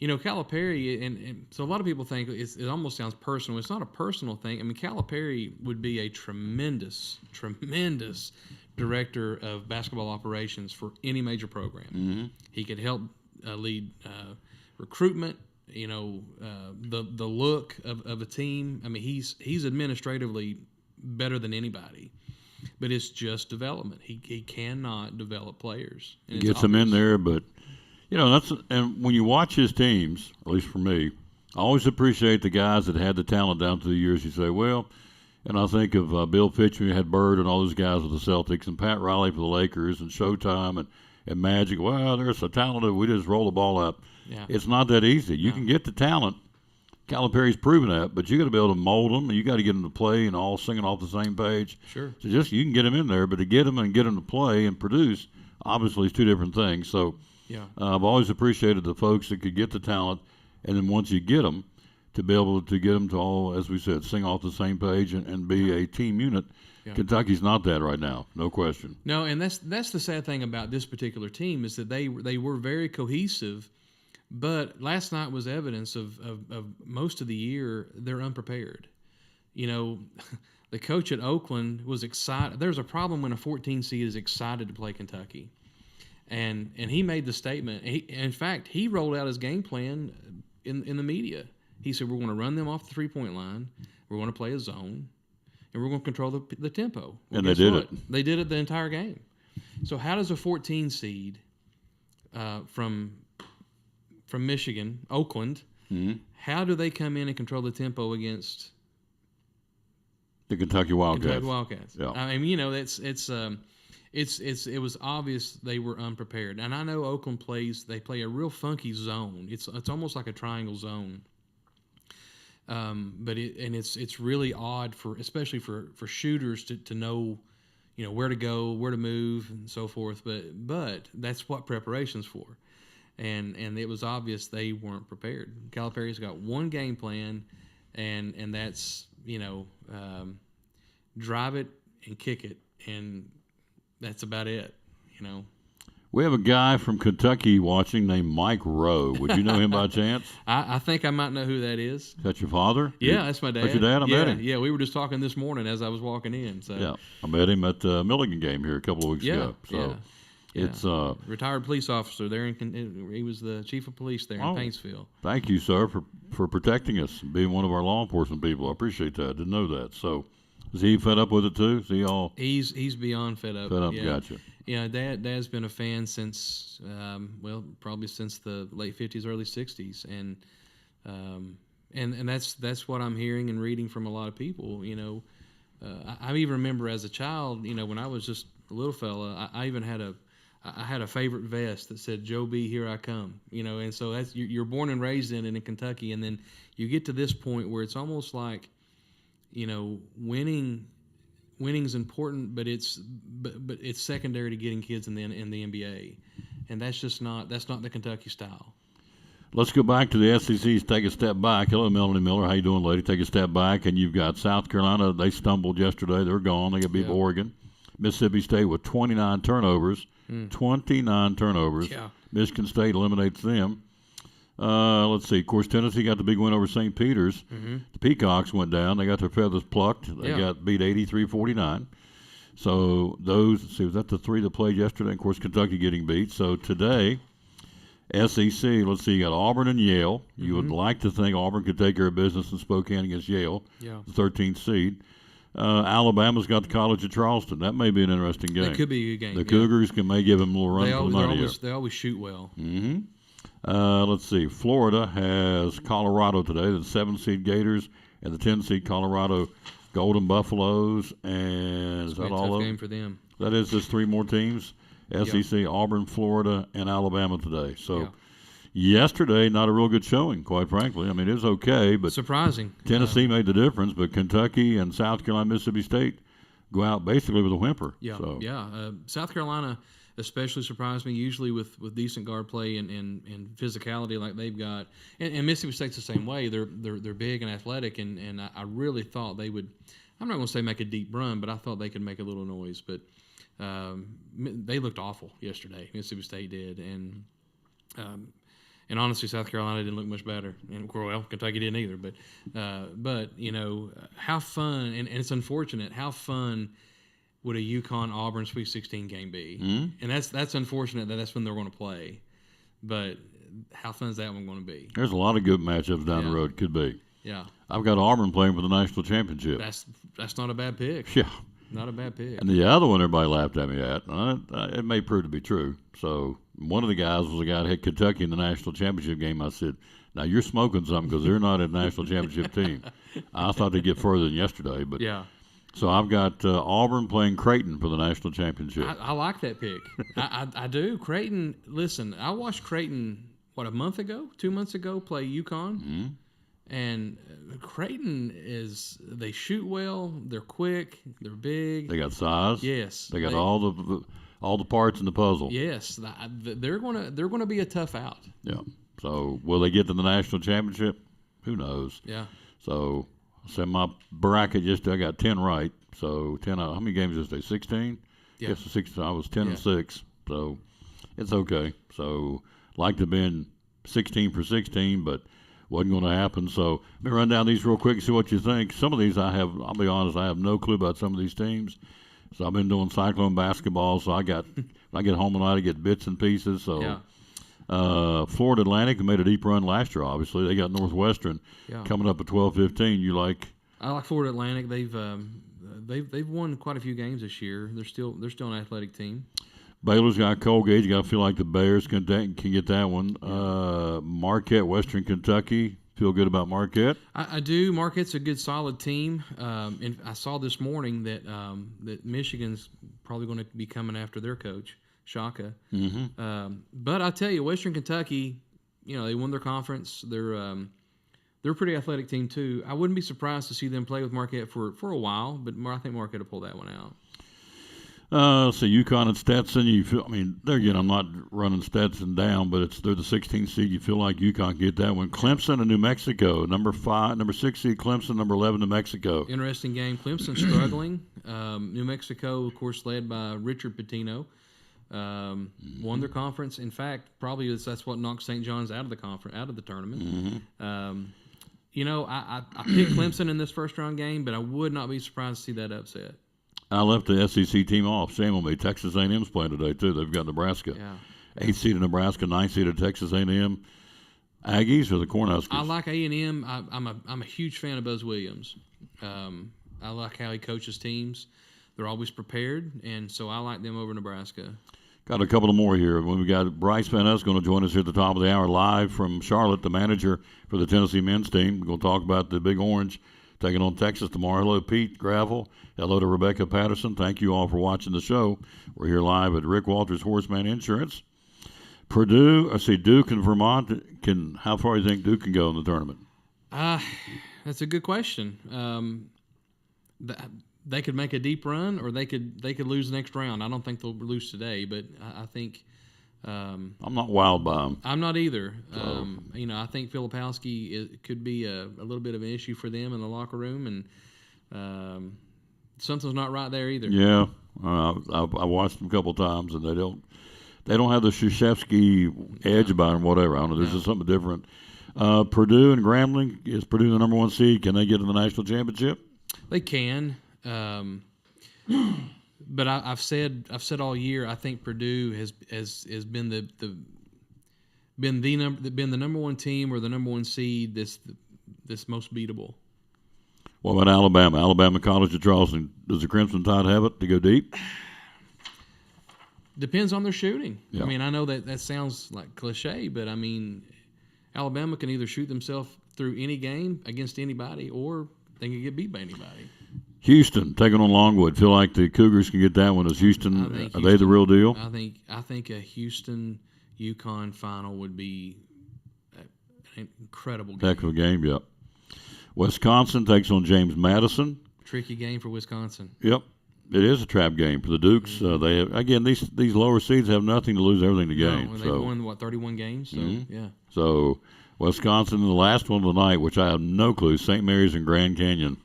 S5: Calipari, and so a lot of people think it almost sounds personal. It's not a personal thing. I mean, Calipari would be a tremendous director of basketball operations for any major program.
S1: Mm-hmm.
S5: He could help lead recruitment, the look of a team. I mean, he's administratively better than anybody. But it's just development. He cannot develop players.
S1: He gets them in there, but and when you watch his teams, at least for me, I always appreciate the guys that had the talent down through the years. You say, well, and I think of Bill Fitchman, you had Bird and all those guys with the Celtics, and Pat Riley for the Lakers, and Showtime and Magic. Well, they're so talented, we just roll the ball up.
S5: Yeah.
S1: It's not that easy. You can get the talent. Calipari's proven that, but you got to be able to mold them, and you got to get them to play and all singing off the same page.
S5: Sure.
S1: So you can get them in there, but to get them and get them to play and produce, obviously, is two different things. So.
S5: Yeah.
S1: I've always appreciated the folks that could get the talent, and then once you get them, to be able to get them to all, as we said, sing off the same page and be a team unit. Yeah. Kentucky's not that right now, no question.
S5: No, and that's the sad thing about this particular team is that they were very cohesive, but last night was evidence of most of the year they're unprepared. The coach at Oakland was excited. There's a problem when a 14 seed is excited to play Kentucky. And he made the statement. In fact, he rolled out his game plan in the media. He said, we're going to run them off the three-point line. We're going to play a zone. And we're going to control the tempo. Well,
S1: and they did it.
S5: They did it the entire game. So how does a 14 seed from Michigan, Oakland, how do they come in and control the tempo against
S1: the Kentucky Wildcats?
S5: Kentucky Wildcats.
S1: Yeah.
S5: I mean, it was obvious they were unprepared. And I know Oakland they play a real funky zone. It's almost like a triangle zone. But it's really odd especially for shooters to know, where to go, where to move, and so forth. But that's what preparation's for. And it was obvious they weren't prepared. Calipari's got one game plan, and that's drive it and kick it, and that's about it.
S1: We have a guy from Kentucky watching named Mike Rowe. Would you know him by chance?
S5: I think I might know who that is.
S1: Is that your father?
S5: Yeah, that's my dad.
S1: That's your dad? I
S5: yeah,
S1: met him.
S5: Yeah, we were just talking this morning as I was walking in. So
S1: Yeah, I met him at the Milligan game here a couple of weeks
S5: yeah,
S1: ago. So
S5: yeah. Yeah.
S1: it's
S5: retired police officer there. He was the chief of police there in
S1: Oh.
S5: Paintsville.
S1: thank you, sir, for protecting us and being one of our law enforcement people. I appreciate that. Didn't know that. So is he fed up with it too? Is he all
S5: He's beyond fed up.
S1: fed up?
S5: Yeah.
S1: Gotcha.
S5: Yeah, Dad's been a fan since probably since the late '50s, early '60s, and that's what I'm hearing and reading from a lot of people. You know, I even remember as a child, you know, when I was just a little fella, I even had a favorite vest that said "Joe B, here I come." You know, and so that's you're born and raised in Kentucky, and then you get to this point where it's almost like, you know, winning's important, but it's secondary to getting kids in the NBA, and that's not the Kentucky style.
S1: Let's go back to the SECs. Take a step back. Hello, Melanie Miller. How you doing, lady? Take a step back, and you've got South Carolina. They stumbled yesterday. They're gone. They got beat by Oregon. Mississippi State with 29 turnovers. 29 turnovers.
S5: Yeah.
S1: Michigan State eliminates them. Let's see. Of course, Tennessee got the big win over St. Peter's. The Peacocks went down. They got their feathers plucked. They got beat 83-49. So those, was that the three that played yesterday? And of course, Kentucky getting beat. So today, SEC, let's see, you got Auburn and Yale. You would like to think Auburn could take care of business in Spokane against Yale, the 13th seed. Alabama's got the College of Charleston. That may be an may game.
S5: That could be a good game.
S1: The Cougars may give them a little run for the money here.
S5: They always shoot well.
S1: Let's see. Florida has Colorado today. The 7-seed Gators and the 10-seed Colorado Golden Buffaloes. And is that all
S5: tough
S1: of
S5: game
S1: them?
S5: for them.
S1: That is just three more teams. SEC, Auburn, Florida, and Alabama today. So yesterday, not a real good showing, quite frankly. I mean, it was okay, but
S5: Surprising.
S1: Tennessee made the difference. But Kentucky and South Carolina, Mississippi State go out basically with a whimper.
S5: Yeah,
S1: So,
S5: South Carolina especially surprised me. Usually with decent guard play and physicality like they've got, and Mississippi State's the same way. They're big and athletic, and I really thought they would. I'm not going to say make a deep run, but I thought they could make a little noise. But they looked awful yesterday. Mississippi State did, and honestly, South Carolina didn't look much better. And well, Kentucky didn't either. But you know how fun, and it's unfortunate how fun would a UConn Auburn Sweet 16 game be? And that's unfortunate that's when they're going to play. But how fun is that one going to be?
S1: there's a lot of good matchups down the road. Could be.
S5: Yeah,
S1: I've got Auburn playing for the national championship.
S5: that's not a bad pick.
S1: Yeah.
S5: Not a bad pick.
S1: And the other one everybody laughed at me at, it may prove to be true. So one of the guys was a guy that hit Kentucky in the national championship game. I said, now you're smoking something because they're not a national championship team. I thought they'd get further than yesterday. But
S5: yeah.
S1: So I've got Auburn playing Creighton for the national championship.
S5: I like that pick. I do. Creighton, listen, I watched Creighton, 2 months ago, play UConn. And Creighton they shoot well, they're quick, they're big.
S1: They got size.
S5: Yes.
S1: They got all the parts in the puzzle.
S5: Yes. They're gonna be a tough out.
S1: Yeah. So will they get to the national championship? Who knows?
S5: Yeah.
S1: So my bracket I got 10 right. So 10 how many games is this? 16?
S5: Yeah.
S1: Yes, 16. I was 10 and 6. So it's okay. So like to have been 16 for 16, but wasn't going to happen. So let me run down these real quick and see what you think. Some of these I'll be honest, I have no clue about some of these teams. So I've been doing Cyclone basketball. So when I get home tonight, I get bits and pieces. So Florida Atlantic made a deep run last year, obviously. They got Northwestern coming up at 12-15. You like?
S5: I like Florida Atlantic. They've won quite a few games this year. They're still an athletic team.
S1: Baylor's got Colgate. You got to feel like the Bears can get that one. Marquette, Western Kentucky. Feel good about Marquette?
S5: I do. Marquette's a good, solid team. And I saw this morning that Michigan's probably going to be coming after their coach, Shaka. But I tell you, Western Kentucky, they won their conference. They're a pretty athletic team too. I wouldn't be surprised to see them play with Marquette for a while, but I think Marquette will pull that one out.
S1: So UConn and Stetson, there again, I'm not running Stetson down, but they're the 16th seed. You feel like UConn can get that one. Clemson and New Mexico, number 6 seed Clemson, number 11 New Mexico.
S5: Interesting game. Clemson struggling. New Mexico, of course, led by Richard Pitino. won their conference. In fact, probably that's what knocked St. John's out of the conference, out of the tournament. You know, I picked Clemson in this first round game, but I would not be surprised to see that upset.
S1: I left the SEC team off. Shame on me. Texas A&M's playing today too. They've got Nebraska.
S5: Yeah.
S1: 8th seed of Nebraska, 9th seed of Texas A&M. Aggies or the Cornhuskers?
S5: I like A&M. I'm a huge fan of Buzz Williams. I like how he coaches teams. They're always prepared, and so I like them over Nebraska.
S1: Got a couple of more here. When we got Bryce Van Ness going to join us here at the top of the hour live from Charlotte, the manager for the Tennessee men's team. We're going to talk about the Big Orange taking on Texas tomorrow. Hello, Pete Gravel. Hello to Rebecca Patterson. Thank you all for watching the show. We're here live at Rick Walters Horseman Insurance. Purdue, I see Duke and Vermont. How far do you think Duke can go in the tournament?
S5: That's a good question. They could make a deep run, or they could lose the next round. I don't think they'll lose today, but I think
S1: I'm not wild by them.
S5: I'm not either. You know, I think Filipowski could be a little bit of an issue for them in the locker room, and something's not right there either.
S1: Yeah, I watched them a couple times, and they don't have the Krzyzewski edge about them. Whatever, I don't know. There's just something different. Purdue and Grambling, is Purdue the number 1 seed? Can they get to the national championship?
S5: They can. But I've said all year, I think Purdue has been the number 1 team or the number 1 seed this most beatable.
S1: What about Alabama? Alabama College of Charleston. Does the Crimson Tide have it to go deep?
S5: Depends on their shooting.
S1: Yeah.
S5: I mean, I know that sounds like cliche, but I mean, Alabama can either shoot themselves through any game against anybody, or they can get beat by anybody.
S1: Houston taking on Longwood. Feel like the Cougars can get that one. Is Houston? Are they the real deal?
S5: I think a Houston UConn final would be an incredible game.
S1: Heck of a game. Yep. Wisconsin takes on James Madison.
S5: Tricky game for Wisconsin.
S1: Yep. It is a trap game for the Dukes. They have, again, these lower seeds have nothing to lose, everything to gain.
S5: No, they've won 31 games. So yeah.
S1: So Wisconsin in the last one of the night, which I have no clue. St. Mary's and Grand Canyon.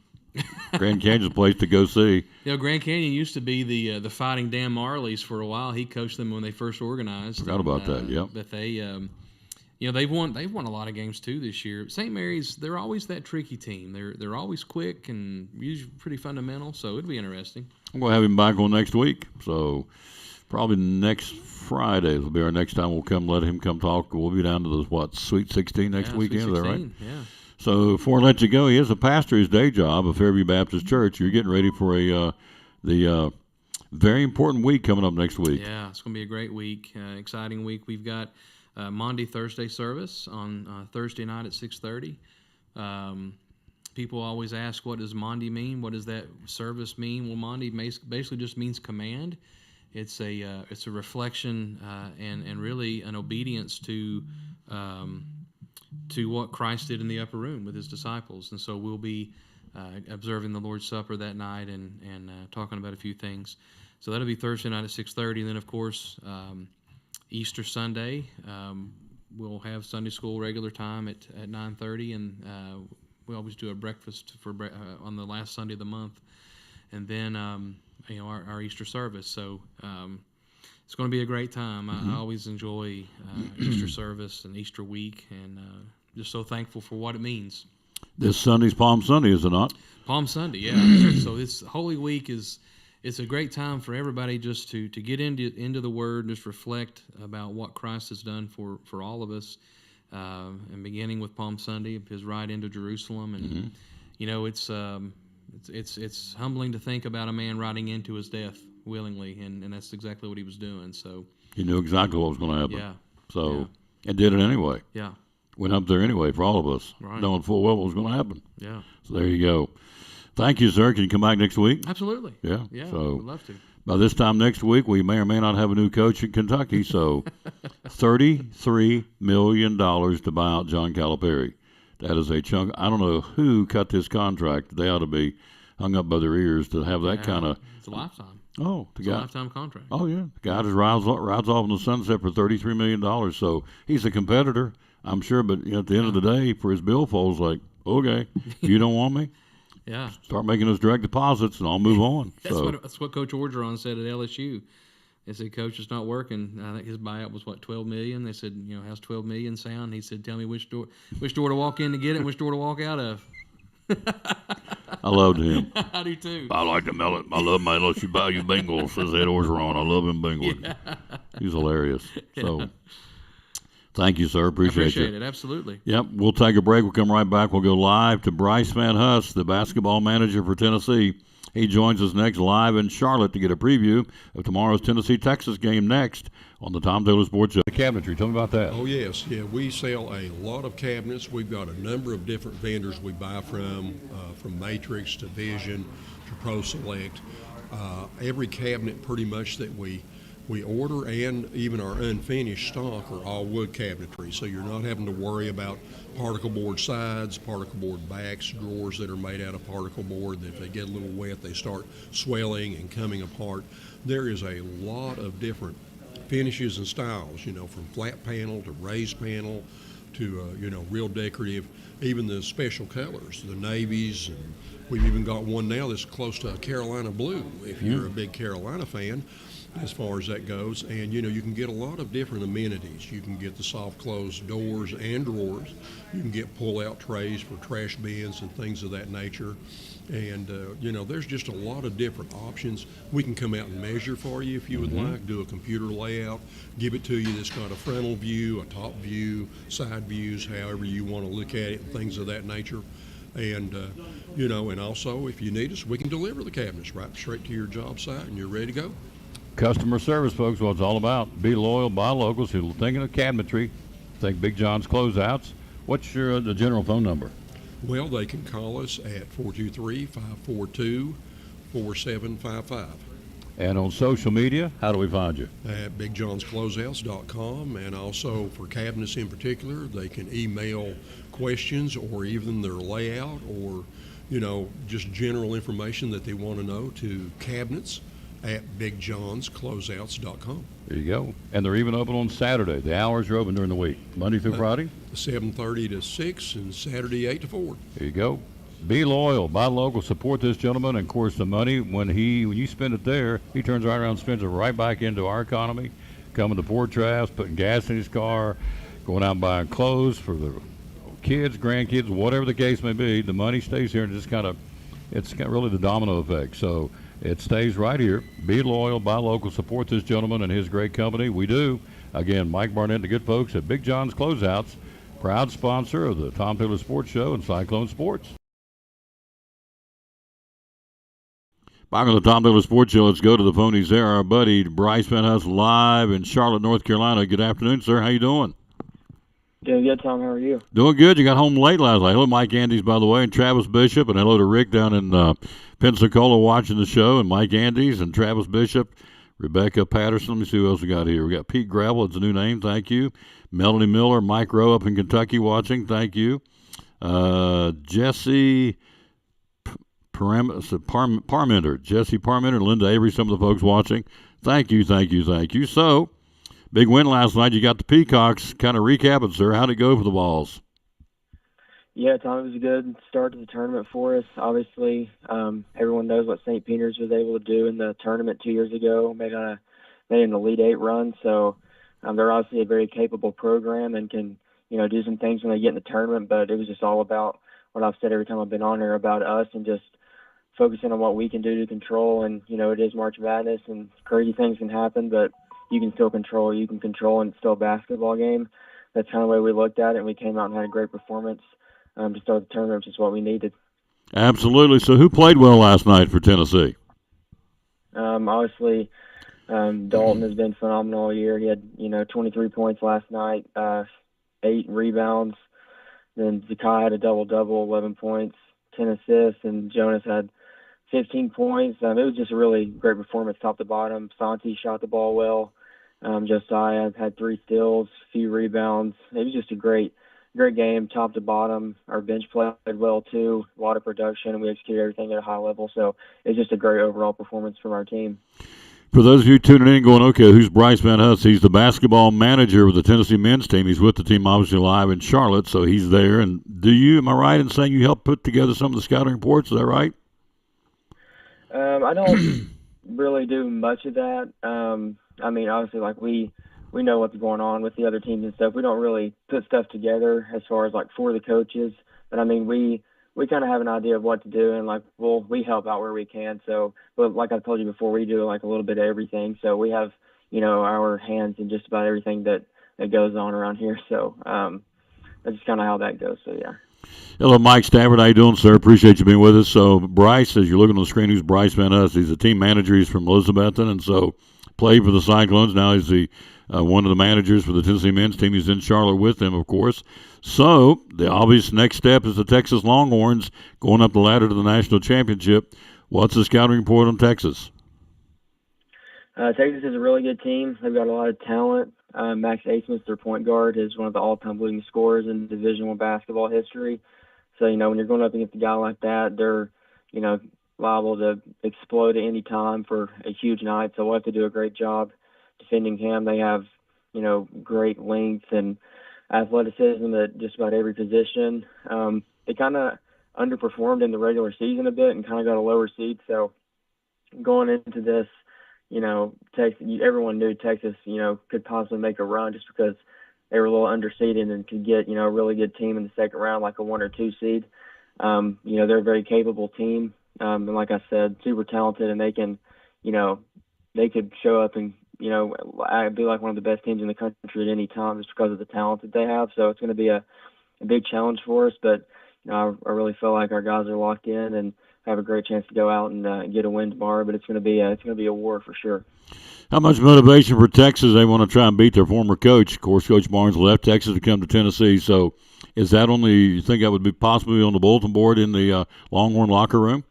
S1: Grand Canyon's a place to go see.
S5: You know, Grand Canyon used to be the Fighting Dan Marleys for a while. He coached them when they first organized.
S1: Forgot about that. Yep.
S5: But they, you know, they've won a lot of games too this year. St. Mary's, they're always that tricky team. They're always quick and usually pretty fundamental. So it'd be interesting.
S1: I'm going to have him back on next week. So probably next Friday will be our next time. We'll let him come talk. We'll be down to the Sweet 16 next weekend.
S5: Sweet 16,
S1: is that right?
S5: Yeah.
S1: So before I let you go, he is a pastor, his day job of Fairview Baptist Church. You're getting ready for the very important week coming up next week.
S5: Yeah, it's going to be a great week, exciting week. We've got Maundy Thursday service on Thursday night at 6:30. People always ask, what does Maundy mean? What does that service mean? Well, Maundy basically just means command. It's a reflection and really an obedience to what Christ did in the upper room with his disciples. And so we'll be observing the Lord's Supper that night and talking about a few things. So that'll be Thursday night at 6:30. And then, of course, Easter Sunday, we'll have Sunday school regular time at 9:30. And we always do a breakfast on the last Sunday of the month. And then, our Easter service. So it's going to be a great time. I always enjoy Easter service and Easter week, and just so thankful for what it means.
S1: This Sunday's Palm Sunday, is it not?
S5: Palm Sunday, yeah. So this Holy Week it's a great time for everybody just to get into the Word, and just reflect about what Christ has done for all of us, and beginning with Palm Sunday, his ride into Jerusalem, and it's humbling to think about a man riding into his death willingly, and that's exactly what he was doing. So
S1: he knew exactly what was going to happen.
S5: Yeah.
S1: So and did it anyway.
S5: Yeah.
S1: Went up there anyway for all of us,
S5: right,
S1: knowing full well what was going to happen.
S5: Yeah.
S1: So there you go. Thank you, sir. Can you come back next week?
S5: Absolutely.
S1: Yeah.
S5: Yeah.
S1: So
S5: Would love to.
S1: by this time next week, we may or may not have a new coach in Kentucky. So $33 million to buy out John Calipari. That is a chunk. I don't know who cut this contract. They ought to be hung up by their ears to have that kind of.
S5: It's a lifetime.
S1: Oh,
S5: It's a lifetime contract.
S1: Oh yeah, the guy just rides off in the sunset for $33 million. So he's a competitor, I'm sure. But at the end of the day, for his billfold's like, okay, you don't want me,
S5: Yeah.
S1: start making those direct deposits, and I'll move on.
S5: That's what Coach Orgeron said at LSU. They said, "Coach, it's not working." I think his buyout was what, $12 million. They said, "How's $12 million sound?" He said, "Tell me which door to walk in to get it, and which door to walk out of."
S1: I loved him.
S5: I do too.
S1: I like to melon. I love my LSU Bayou Bengals. Says Ed Orgeron. I love him Bengals. He's hilarious. So, thank you, sir. Appreciate
S5: it. Absolutely.
S1: Yep. We'll take a break. We'll come right back. We'll go live to Bryce Van Huss, the basketball manager for Tennessee. He joins us next live in Charlotte to get a preview of tomorrow's Tennessee-Texas game next on the Tom Taylor Sports Show. Cabinetry. Tell me about that.
S6: Oh, yes. Yeah, we sell a lot of cabinets. We've got a number of different vendors we buy from Matrix to Vision to Pro Select. Every cabinet pretty much that we order, and even our unfinished stock, are all wood cabinetry. So you're not having to worry about particle board sides, particle board backs, drawers that are made out of particle board that if they get a little wet, they start swelling and coming apart. There is a lot of different finishes and styles, from flat panel to raised panel to, real decorative, even the special colors, the navies, and we've even got one now that's close to a Carolina blue, if you're a big Carolina fan, as far as that goes. And, you can get a lot of different amenities. You can get the soft close doors and drawers. You can get pull-out trays for trash bins and things of that nature. And, there's just a lot of different options. We can come out and measure for you if you would like, do a computer layout, give it to you that's got a frontal view, a top view, side views, however you want to look at it, and things of that nature. And, and also if you need us, we can deliver the cabinets right straight to your job site and you're ready to go.
S1: Customer service, folks, what it's all about. Be loyal, buy locals who are thinking of cabinetry. Think Big John's Closeouts. What's the general phone number?
S6: Well, they can call us at 423-542-4755.
S1: And on social media, how do we find you?
S6: At BigJohn'sCloseouts.com, and also for cabinets in particular, they can email questions or even their layout or, just general information that they want to know to cabinets at BigJohn'sCloseouts.com.
S1: There you go. And they're even open on Saturday. The hours are open during the week, Monday through Friday?
S6: 7:30 to 6 and Saturday 8 to 4.
S1: There you go. Be loyal, buy local, support this gentleman, and of course the money, when you spend it there, he turns right around and spends it right back into our economy, coming to Port Trask, putting gas in his car, going out and buying clothes for the kids, grandkids, whatever the case may be. The money stays here and it's got really the domino effect. So it stays right here. Be loyal, buy local, support this gentleman and his great company. We do. Again, Mike Barnett, the good folks at Big John's Closeouts, proud sponsor of the Tom Taylor Sports Show and Cyclone Sports. Back on the Tom Taylor Sports Show, let's go to the phone. He's there, our buddy Bryce Van Huss, live in Charlotte, North Carolina. Good afternoon, sir. How you doing?
S7: Doing good, Tom. How are you?
S1: Doing good. You got home late last night. Hello, Mike Andes, by the way, and Travis Bishop, and hello to Rick down in Pensacola watching the show, and Mike Andes and Travis Bishop, Rebecca Patterson. Let me see who else we got here. We got Pete Gravel. It's a new name. Thank you. Melanie Miller, Mike Rowe up in Kentucky watching. Thank you. Jesse Parmenter, Jesse Parmenter, Linda Avery, some of the folks watching. Thank you. So, big win last night. You got the Peacocks. Kind of recap it, sir. How'd it go for the Vols?
S7: Yeah, Tom, it was a good start to the tournament for us. Obviously, everyone knows what St. Peter's was able to do in the tournament 2 years ago, made an Elite Eight run. So they're obviously a very capable program and can, do some things when they get in the tournament. But it was just all about what I've said every time I've been on here about us and just focusing on what we can do to control. And, it is March Madness and crazy things can happen, but you can still control. You can control and it's still a basketball game. That's kind of the way we looked at it, and we came out and had a great performance to start the tournament, which is what we needed.
S1: Absolutely. So who played well last night for Tennessee?
S7: Obviously, Dalton has been phenomenal all year. He had, 23 points last night, 8 rebounds. Then Zakai had a double-double, 11 points, 10 assists, and Jonas had 15 points. It was just a really great performance top to bottom. Santi shot the ball well. Josiah had 3 steals, a few rebounds. It was just a great game top to bottom. Our bench played well too, a lot of production, and we executed everything at a high level. So it's just a great overall performance from our team.
S1: For those of you tuning in going, okay, who's Bryce Van Huss? He's the basketball manager with the Tennessee men's team. He's with the team obviously live in Charlotte, so he's there. And am I right in saying you helped put together some of the scouting reports? Is that right?
S7: I don't really do much of that. I mean, obviously, like we know what's going on with the other teams and stuff. We don't really put stuff together as far as like for the coaches, but I mean, we kind of have an idea of what to do, and like we help out where we can. So, but like I told you before, we do like a little bit of everything. So we have our hands in just about everything that goes on around here. So that's just kind of how that goes. So yeah.
S1: Hello, Mike Stafford. How you doing, sir? Appreciate you being with us. So Bryce, as you're looking on the screen, who's Bryce Van Us? He's a team manager. He's from Elizabethton, and so played for the Cyclones. Now he's the one of the managers for the Tennessee men's team. He's in Charlotte with them, of course. So the obvious next step is the Texas Longhorns going up the ladder to the national championship. What's the scouting report on Texas?
S7: Texas is a really good team. They've got a lot of talent. Max Asmus, their point guard, is one of the all-time leading scorers in Division I basketball history. So, when you're going up against a guy like that, they're, liable to explode at any time for a huge night. So we'll have to do a great job defending him. They have, great length and athleticism at just about every position. They kind of underperformed in the regular season a bit and kind of got a lower seed. So going into this, Texas, everyone knew Texas, could possibly make a run just because they were a little underseeded and could get, a really good team in the second round, like a 1 or 2 seed. They're a very capable team. And like I said, super talented, and they can, they could show up and, I'd be like one of the best teams in the country at any time just because of the talent that they have. So it's going to be a big challenge for us, but I really feel like our guys are locked in and have a great chance to go out and get a win tomorrow. But it's going to be a war for sure.
S1: How much motivation for Texas? They want to try and beat their former coach. Of course, Coach Barnes left Texas to come to Tennessee. So, is that on the? You think that would be possibly on the bulletin board in the Longhorn locker room?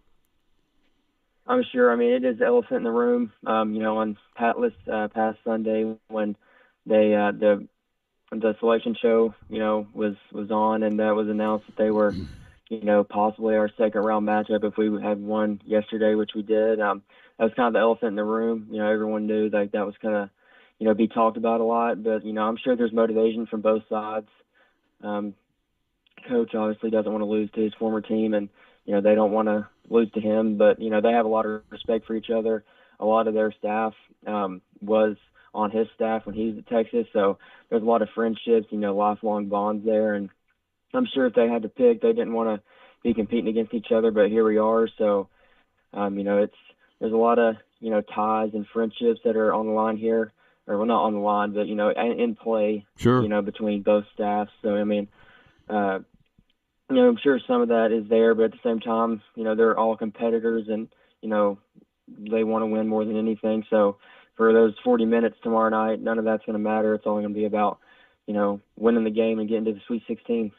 S7: I'm sure. I mean, it is the elephant in the room. On past Sunday when they the selection show, was on, and that was announced that they were, possibly our second round matchup if we had won yesterday, which we did. That was kind of the elephant in the room. Everyone knew that was going to, be talked about a lot. But I'm sure there's motivation from both sides. Coach obviously doesn't want to lose to his former team, and they don't want to lose to him. But they have a lot of respect for each other. A lot of their staff was on his staff when he was at Texas, so there's a lot of friendships, lifelong bonds there. And I'm sure if they had to pick, they didn't want to be competing against each other, but here we are. So, there's a lot of, ties and friendships that are on the line here, or well, not on the line, but, in play,
S1: Sure.
S7: Between both staffs. So, I'm sure some of that is there, but at the same time, they're all competitors and, they want to win more than anything. So for those 40 minutes tomorrow night, none of that's going to matter. It's only going to be about, winning the game and getting to the Sweet 16.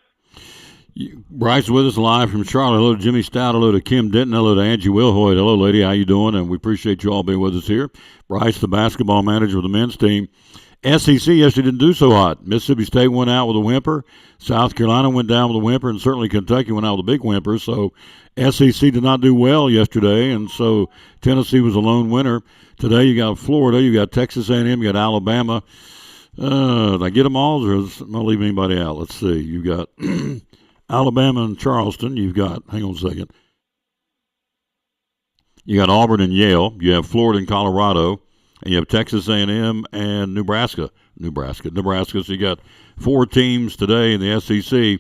S1: Bryce with us live from Charlotte. Hello to Jimmy Stout. Hello to Kim Denton. Hello to Angie Wilhoit. Hello, lady. How you doing? And we appreciate you all being with us here. Bryce, the basketball manager of the men's team. SEC yesterday didn't do so hot. Mississippi State went out with a whimper. South Carolina went down with a whimper, and certainly Kentucky went out with a big whimper. So SEC did not do well yesterday, and so Tennessee was a lone winner. Today you got Florida, you got Texas A&M, you got Alabama. Did I get them all, or am I going to leave anybody out? Let's see. You got Alabama and Charleston. You've got, hang on a second. You got Auburn and Yale. You have Florida and Colorado. And you have Texas A&M and Nebraska. So you got 4 teams today in the SEC.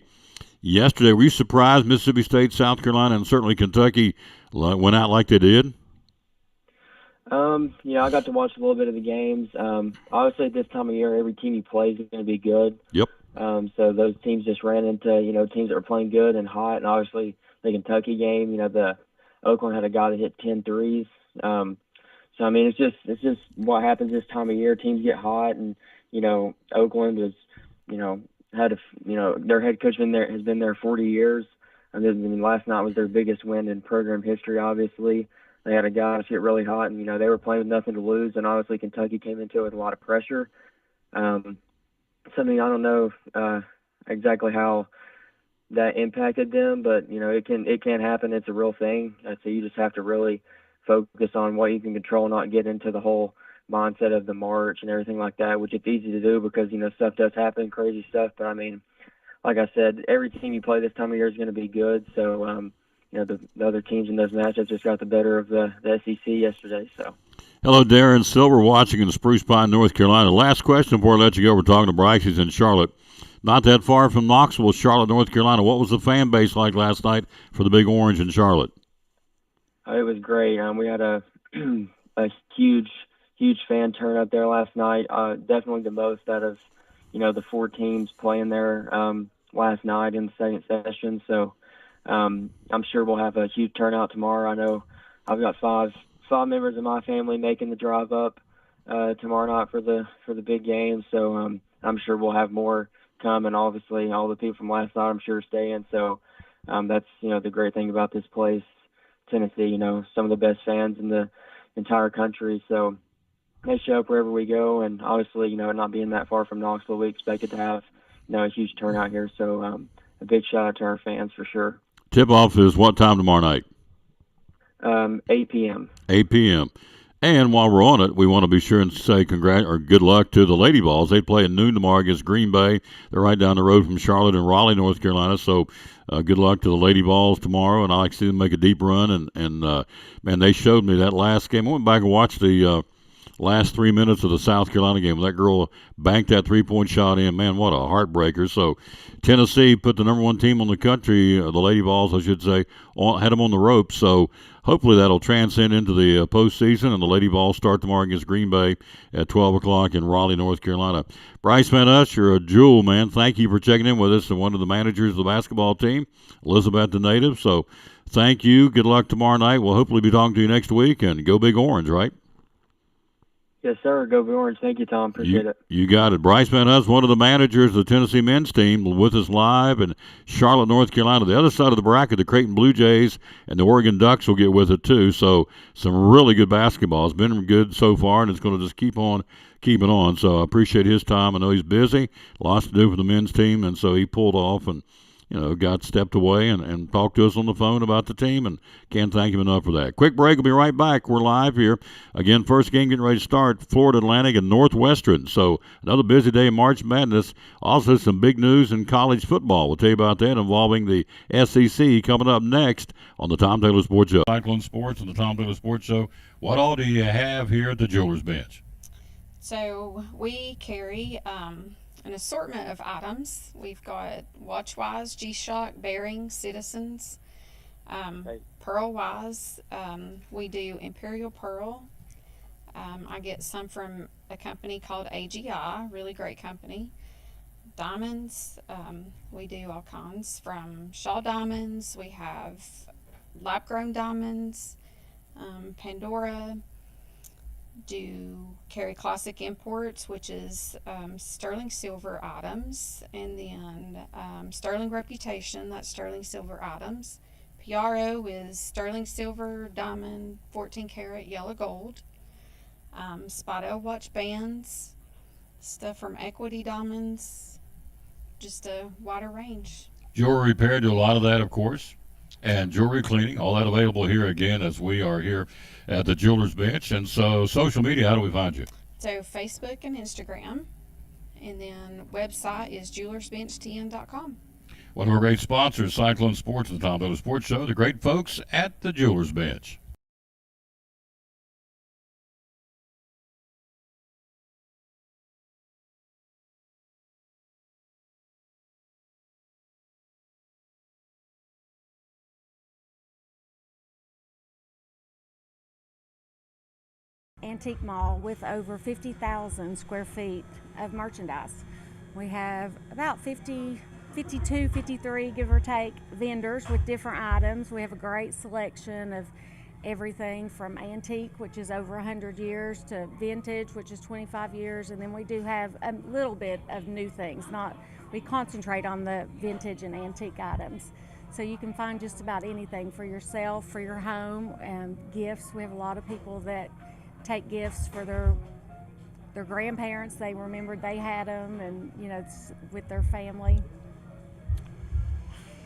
S1: Yesterday, were you surprised Mississippi State, South Carolina, and certainly Kentucky went out like they did?
S7: I got to watch a little bit of the games. Obviously, at this time of year, every team you play is going to be good.
S1: Yep.
S7: So those teams just ran into, teams that were playing good and hot. And obviously, the Kentucky game, the Oakland had a guy that hit 10 threes. So, I mean, it's just what happens this time of year. Teams get hot, and, Oakland was, their head coach has been there 40 years. And last night was their biggest win in program history, obviously. They had a guy hit really hot, and, they were playing with nothing to lose. And obviously Kentucky came into it with a lot of pressure. Something I don't know exactly how that impacted them, but, it can happen. It's a real thing. So you just have to really focus on what you can control, not get into the whole mindset of the march and everything like that, which it's easy to do because, stuff does happen, crazy stuff. But, I mean, like I said, every team you play this time of year is going to be good. So, the other teams in those matchups just got the better of the SEC yesterday. So.
S1: Hello, Darren Silver, watching in Spruce Pine, North Carolina. Last question before I let you go. We're talking to Bryce. He's in Charlotte. Not that far from Knoxville, Charlotte, North Carolina. What was the fan base like last night for the Big Orange in Charlotte?
S7: It was great. We had a a huge fan turnout there last night. Definitely the most out of the 4 teams playing there last night in the second session. So I'm sure we'll have a huge turnout tomorrow. I know I've got five members of my family making the drive up tomorrow night for the big game. So I'm sure we'll have more come, and obviously all the people from last night I'm sure staying. So that's the great thing about this place, Tennessee. Some of the best fans in the entire country. So they show up wherever we go, and obviously not being that far from Knoxville, we expected to have a huge turnout here. So a big shout out to our fans for sure.
S1: Tip off is what time tomorrow night?
S7: 8 p.m.
S1: 8 p.m. And while we're on it, we want to be sure and say good luck to the Lady Vols. They play at noon tomorrow against Green Bay. They're right down the road from Charlotte and Raleigh, North Carolina. So good luck to the Lady Vols tomorrow, and I like to see them make a deep run. And man, they showed me that last game. I went back and watched the last 3 minutes of the South Carolina game. That girl banked that three-point shot in. Man, what a heartbreaker. So Tennessee put the number 1 team on the country, the Lady Vols, I should say, had them on the ropes. So hopefully that'll transcend into the postseason, and the Lady Vols start tomorrow against Green Bay at 12 o'clock in Raleigh, North Carolina. Bryce Van Us, you're a jewel, man. Thank you for checking in with us and one of the managers of the basketball team, Elizabeth the native. So thank you. Good luck tomorrow night. We'll hopefully be talking to you next week, and go Big Orange, right?
S7: Yes, sir. Go Big Orange. Thank you, Tom. Appreciate it.
S1: You got it. Bryce Van Us, one of the managers of the Tennessee men's team, with us live in Charlotte, North Carolina. The other side of the bracket, the Creighton Blue Jays and the Oregon Ducks will get with it too. So some really good basketball. It's been good so far, and it's going to just keep on keeping on. So I appreciate his time. I know he's busy, lots to do for the men's team, and so he pulled off and got stepped away and talked to us on the phone about the team, and can't thank him enough for that. Quick break. We'll be right back. We're live here. Again, first game getting ready to start, Florida Atlantic and Northwestern. So another busy day in March Madness. Also some big news in college football. We'll tell you about that involving the SEC coming up next on the Tom Taylor Sports Show. Cyclone Sports and the Tom Taylor Sports Show. What all do you have here at the Jewelers Bench?
S8: So we carry an assortment of items. We've got Watchwise, G-Shock, Bearing, Citizens, Pearl-Wise. We do Imperial Pearl. I get some from a company called AGI, really great company. Diamonds, we do all kinds from Shaw Diamonds. We have lab-grown diamonds, Pandora. Do carry classic imports, which is sterling silver items, and then sterling reputation, that's sterling silver items. Piaro is sterling silver, diamond, 14 karat yellow gold. Spotto watch bands, stuff from Equity Diamonds, just a wider range.
S1: Jewelry repair, do a lot of that, of course, and jewelry cleaning, all that available here again as we are here at the Jewelers Bench. And so social media, how do we find you?
S8: So Facebook and Instagram, and then website is jewelersbench10.com.
S1: One of our great sponsors, Cyclone Sports and the Tom Taylor Sports Show, the great folks at the Jewelers Bench.
S9: Antique mall with over 50,000 square feet of merchandise. We have about 52, 53, give or take, vendors with different items. We have a great selection of everything from antique, which is over 100 years, to vintage, which is 25 years, and then we do have a little bit of new things. We concentrate on the vintage and antique items. So you can find just about anything for yourself, for your home, and gifts. We have a lot of people that take gifts for their grandparents. They remembered they had them, and with their family.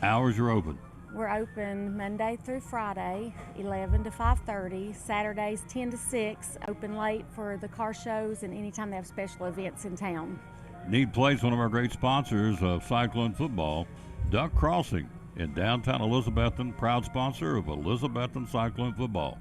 S1: Hours are open.
S9: We're open Monday through Friday, 11 to 5:30. Saturdays 10 to 6. Open late for the car shows and anytime they have special events in town.
S1: Need Place, one of our great sponsors of Cyclone Football, Duck Crossing in downtown Elizabethton, proud sponsor of Elizabethton Cyclone Football.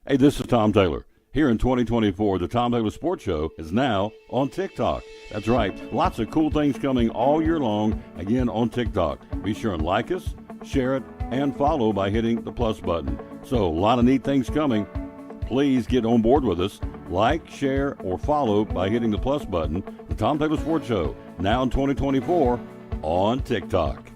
S1: Hey, this is Tom Taylor. Here in 2024, the Tom Taylor Sports Show is now on TikTok. That's right. Lots of cool things coming all year long, again on TikTok. Be sure and like us, share it, and follow by hitting the plus button. So, a lot of neat things coming. Please get on board with us. Like, share, or follow by hitting the plus button. The Tom Taylor Sports Show, now in 2024, on TikTok.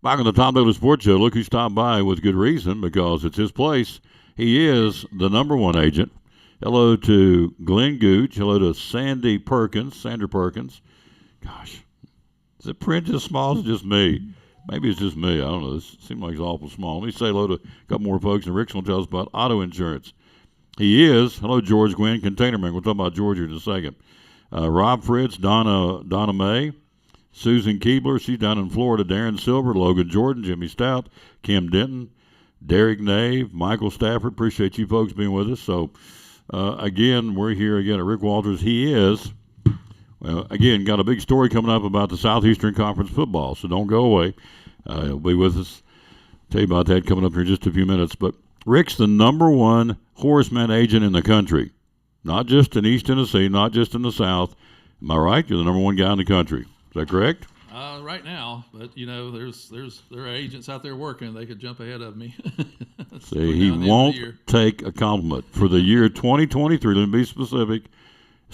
S1: Back on the Tom Taylor Sports Show, look who stopped by with good reason, because it's his place. He is the number one agent. Hello to Glenn Gooch. Hello to Sandra Perkins. Gosh, is it print as small as just me? Maybe it's just me. I don't know. This seems like it's awful small. Let me say hello to a couple more folks, and Rick's going to tell us about auto insurance. He is. Hello, George Gwynn, Containerman. We'll talk about George here in a second. Rob Fritz, Donna May. Susan Keebler, she's down in Florida. Darren Silver, Logan Jordan, Jimmy Stout, Kim Denton, Derek Nave, Michael Stafford. Appreciate you folks being with us. So, again, we're here again at Rick Walters. He is, again, got a big story coming up about the Southeastern Conference football, so don't go away. He'll be with us. Tell you about that coming up here in just a few minutes. But Rick's the number one horseman agent in the country, not just in East Tennessee, not just in the South. Am I right? You're the number one guy in the country. Is that correct?
S4: Right now, but there are agents out there working. They could jump ahead of me.
S1: See, he won't take a compliment for the year 2023. Let me be specific.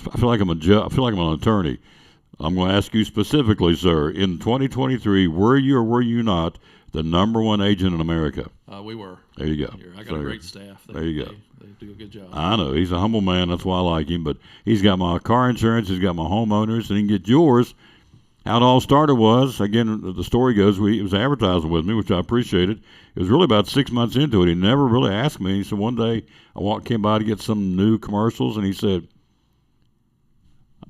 S1: I feel like I'm an attorney. I'm going to ask you specifically, sir. In 2023, were you or were you not the number one agent in America?
S4: We were.
S1: There you go.
S4: I got a great staff.
S1: There you go.
S4: They do a good job.
S1: I know. He's a humble man. That's why I like him. But he's got my car insurance. He's got my homeowners, and he can get yours. How it all started was, again, the story goes, he was advertising with me, which I appreciated. It was really about 6 months into it. He never really asked me. He said, one day came by to get some new commercials, and he said,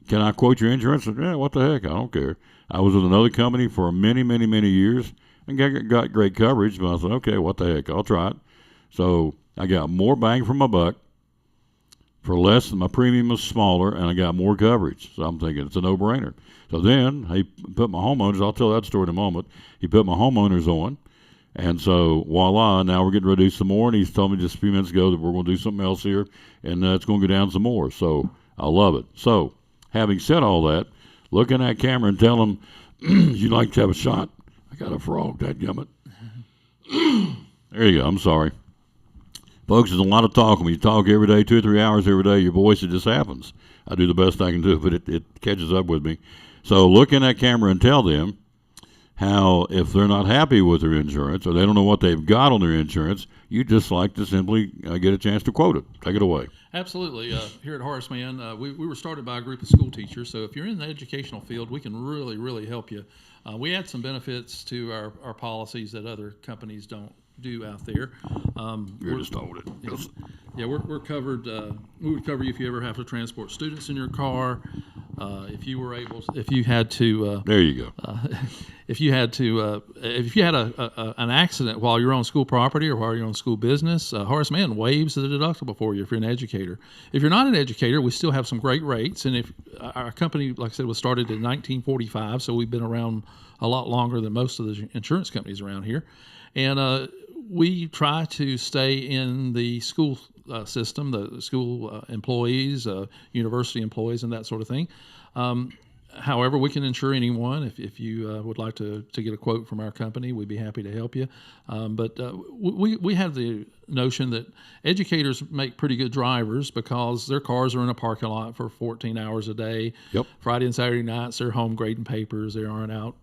S1: can I quote your insurance? I said, yeah, what the heck? I don't care. I was with another company for many, many, many years and got great coverage, but I said, okay, what the heck? I'll try it. So I got more bang for my buck for less, and my premium was smaller, and I got more coverage. So I'm thinking it's a no-brainer. So then he put my homeowners, I'll tell that story in a moment. He put my homeowners on, and so voila, now we're getting ready to do some more, and he's told me just a few minutes ago that we're going to do something else here, and it's going to go down some more. So I love it. So having said all that, look in that camera and tell him you'd like to have a shot. I got a frog, dadgummit. There you go. I'm sorry. Folks, there's a lot of talking. When you talk every day, 2 or 3 hours every day, your voice, it just happens. I do the best I can do, but it catches up with me. So look in that camera and tell them how, if they're not happy with their insurance or they don't know what they've got on their insurance, you just like to simply get a chance to quote it. Take it away.
S4: Absolutely. Here at Horace Mann, we were started by a group of school teachers. So if you're in the educational field, we can really, really help you. We add some benefits to our policies that other companies don't do out there.
S1: You're just told it.
S4: Yeah, we're covered. We would cover you if you ever have to transport students in your car. If you had to.
S1: There you go.
S4: If you had an accident while you're on school property or while you're on school business, Horace Mann waives the deductible for you if you're an educator. If you're not an educator, we still have some great rates. And if our company, like I said, was started in 1945, so we've been around a lot longer than most of the insurance companies around here. And we try to stay in the school system, the school employees, university employees, and that sort of thing. However, we can insure anyone. If you would like to get a quote from our company, we'd be happy to help you. But we have the notion that educators make pretty good drivers because their cars are in a parking lot for 14 hours a day.
S1: Yep.
S4: Friday and Saturday nights, they're home grading papers. They aren't out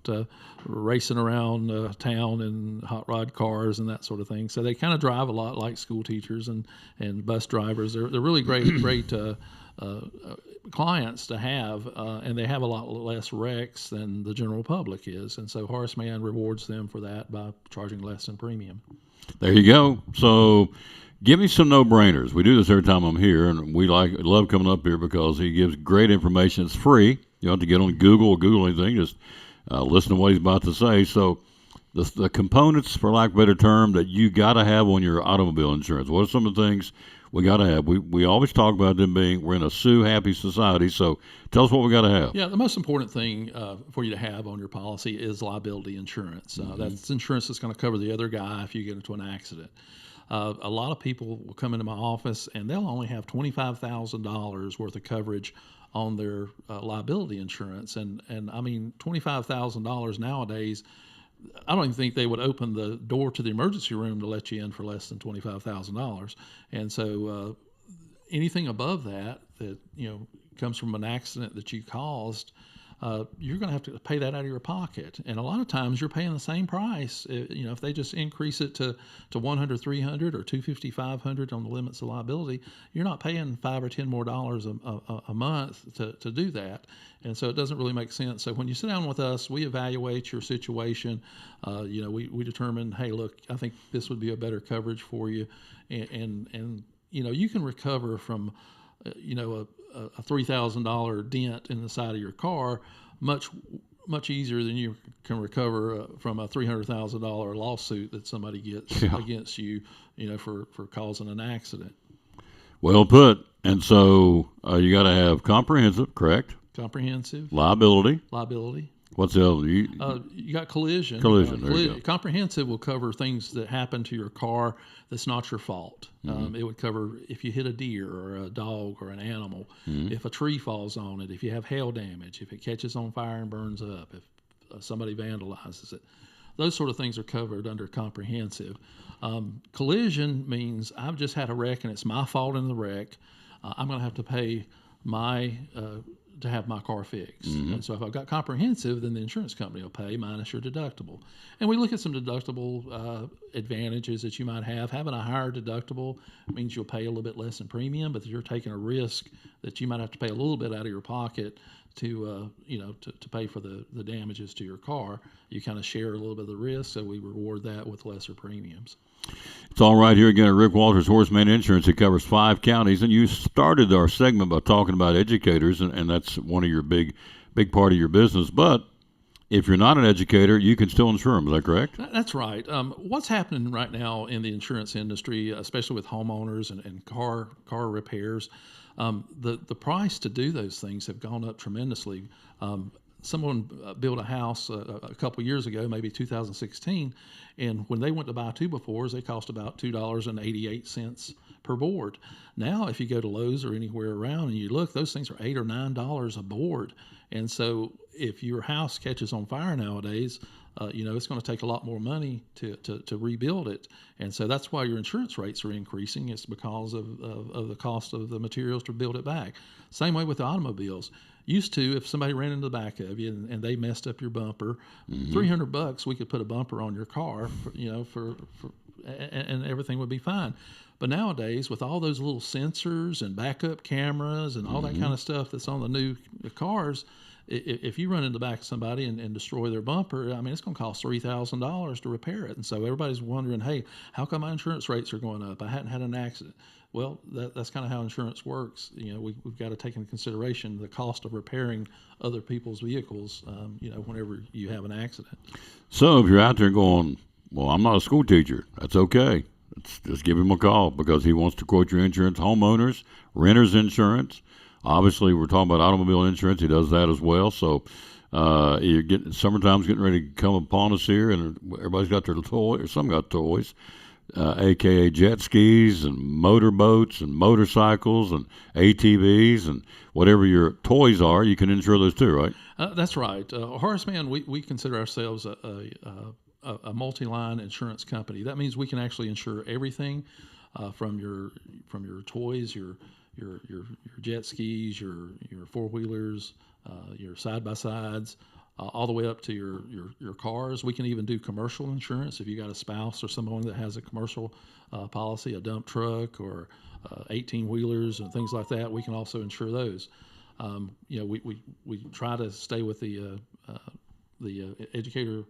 S4: racing around town in hot rod cars and that sort of thing. So they kind of drive a lot like school teachers and bus drivers. They're really great clients to have, and they have a lot less wrecks than the general public is. And so Horace Mann rewards them for that by charging less in premium.
S1: There you go. So give me some no-brainers. We do this every time I'm here, and we love coming up here because he gives great information. It's free. You don't have to get on Google or Google anything. Just listen to what he's about to say. So the components, for lack of a better term, that you got to have on your automobile insurance. What are some of the things we got to have? We always talk about them being, we're in a sue-happy society, so tell us what we got to have.
S10: Yeah, the most important thing for you to have on your policy is liability insurance. That's insurance that's going to cover the other guy if you get into an accident. A lot of people will come into my office and they'll only have $25,000 worth of coverage on their liability insurance. And I mean, $25,000 nowadays, I don't even think they would open the door to the emergency room to let you in for less than $25,000. And so anything above that comes from an accident that you caused, you're going to have to pay that out of your pocket. And a lot of times you're paying the same price. If they just increase it to $100, $300 or $250, $500 on the limits of liability, you're not paying $5 or $10 more a month to do that. And so it doesn't really make sense. So when you sit down with us, we evaluate your situation. We determine, hey, look, I think this would be a better coverage for you. And you can recover from, a $3,000 dent in the side of your car much easier than you can recover from a $300,000 lawsuit that somebody gets against you, for causing an accident.
S1: Well put. And so you got to have comprehensive, correct?
S10: Comprehensive.
S1: Liability. What's the other?
S10: You got collision.
S1: Collision. There you go.
S10: Comprehensive will cover things that happen to your car that's not your fault. It would cover if you hit a deer or a dog or an animal, if a tree falls on it, if you have hail damage, if it catches on fire and burns up, if somebody vandalizes it. Those sort of things are covered under comprehensive. Collision means I've just had a wreck and it's my fault in the wreck. I'm going to have to pay to have my car fixed. And so if I've got comprehensive, then the insurance company will pay minus your deductible. And we look at some deductible advantages that you might have. Having a higher deductible means you'll pay a little bit less in premium, but you're taking a risk that you might have to pay a little bit out of your pocket to pay for the damages to your car. You kind of share a little bit of the risk, so we reward that with lesser premiums.
S1: It's all right here again at Rick Walters Horseman Insurance. It covers 5 counties, and you started our segment by talking about educators, and that's one of your big part of your business. But if you're not an educator, you can still insure them. Is that correct?
S10: That's right. What's happening right now in the insurance industry, especially with homeowners and car repairs, the price to do those things have gone up tremendously. Someone built a house a couple years ago, maybe 2016, and when they went to buy 2x4s, they cost about $2.88 per board. Now, if you go to Lowe's or anywhere around and you look, those things are $8 or $9 a board. And so if your house catches on fire nowadays, it's going to take a lot more money to rebuild it. And so that's why your insurance rates are increasing. It's because of the cost of the materials to build it back. Same way with the automobiles. Used to, if somebody ran into the back of you and they messed up your bumper, $300 we could put a bumper on your car, and everything would be fine. But nowadays, with all those little sensors and backup cameras and all that kind of stuff that's on the new cars, if you run in the back of somebody and destroy their bumper, I mean, it's going to cost $3,000 to repair it. And so everybody's wondering, hey, how come my insurance rates are going up? I hadn't had an accident. Well, that's kind of how insurance works. We've got to take into consideration the cost of repairing other people's vehicles, whenever you have an accident.
S1: So if you're out there going, well, I'm not a school teacher, that's okay. Just give him a call because he wants to quote your insurance, homeowners, renters insurance. Obviously, we're talking about automobile insurance. He does that as well. So summertime's getting ready to come upon us here, and everybody's got their toys, or some got toys. AKA jet skis and motorboats and motorcycles and ATVs and whatever your toys are, you can insure those too, right?
S10: That's right. Horace Mann, we consider ourselves a multi-line insurance company. That means we can actually insure everything from your toys, your jet skis, your four-wheelers, your side-by-sides, all the way up to your cars. We can even do commercial insurance if you got a spouse or someone that has a commercial policy, a dump truck or 18-wheelers and things like that. We can also insure those. We try to stay with the educator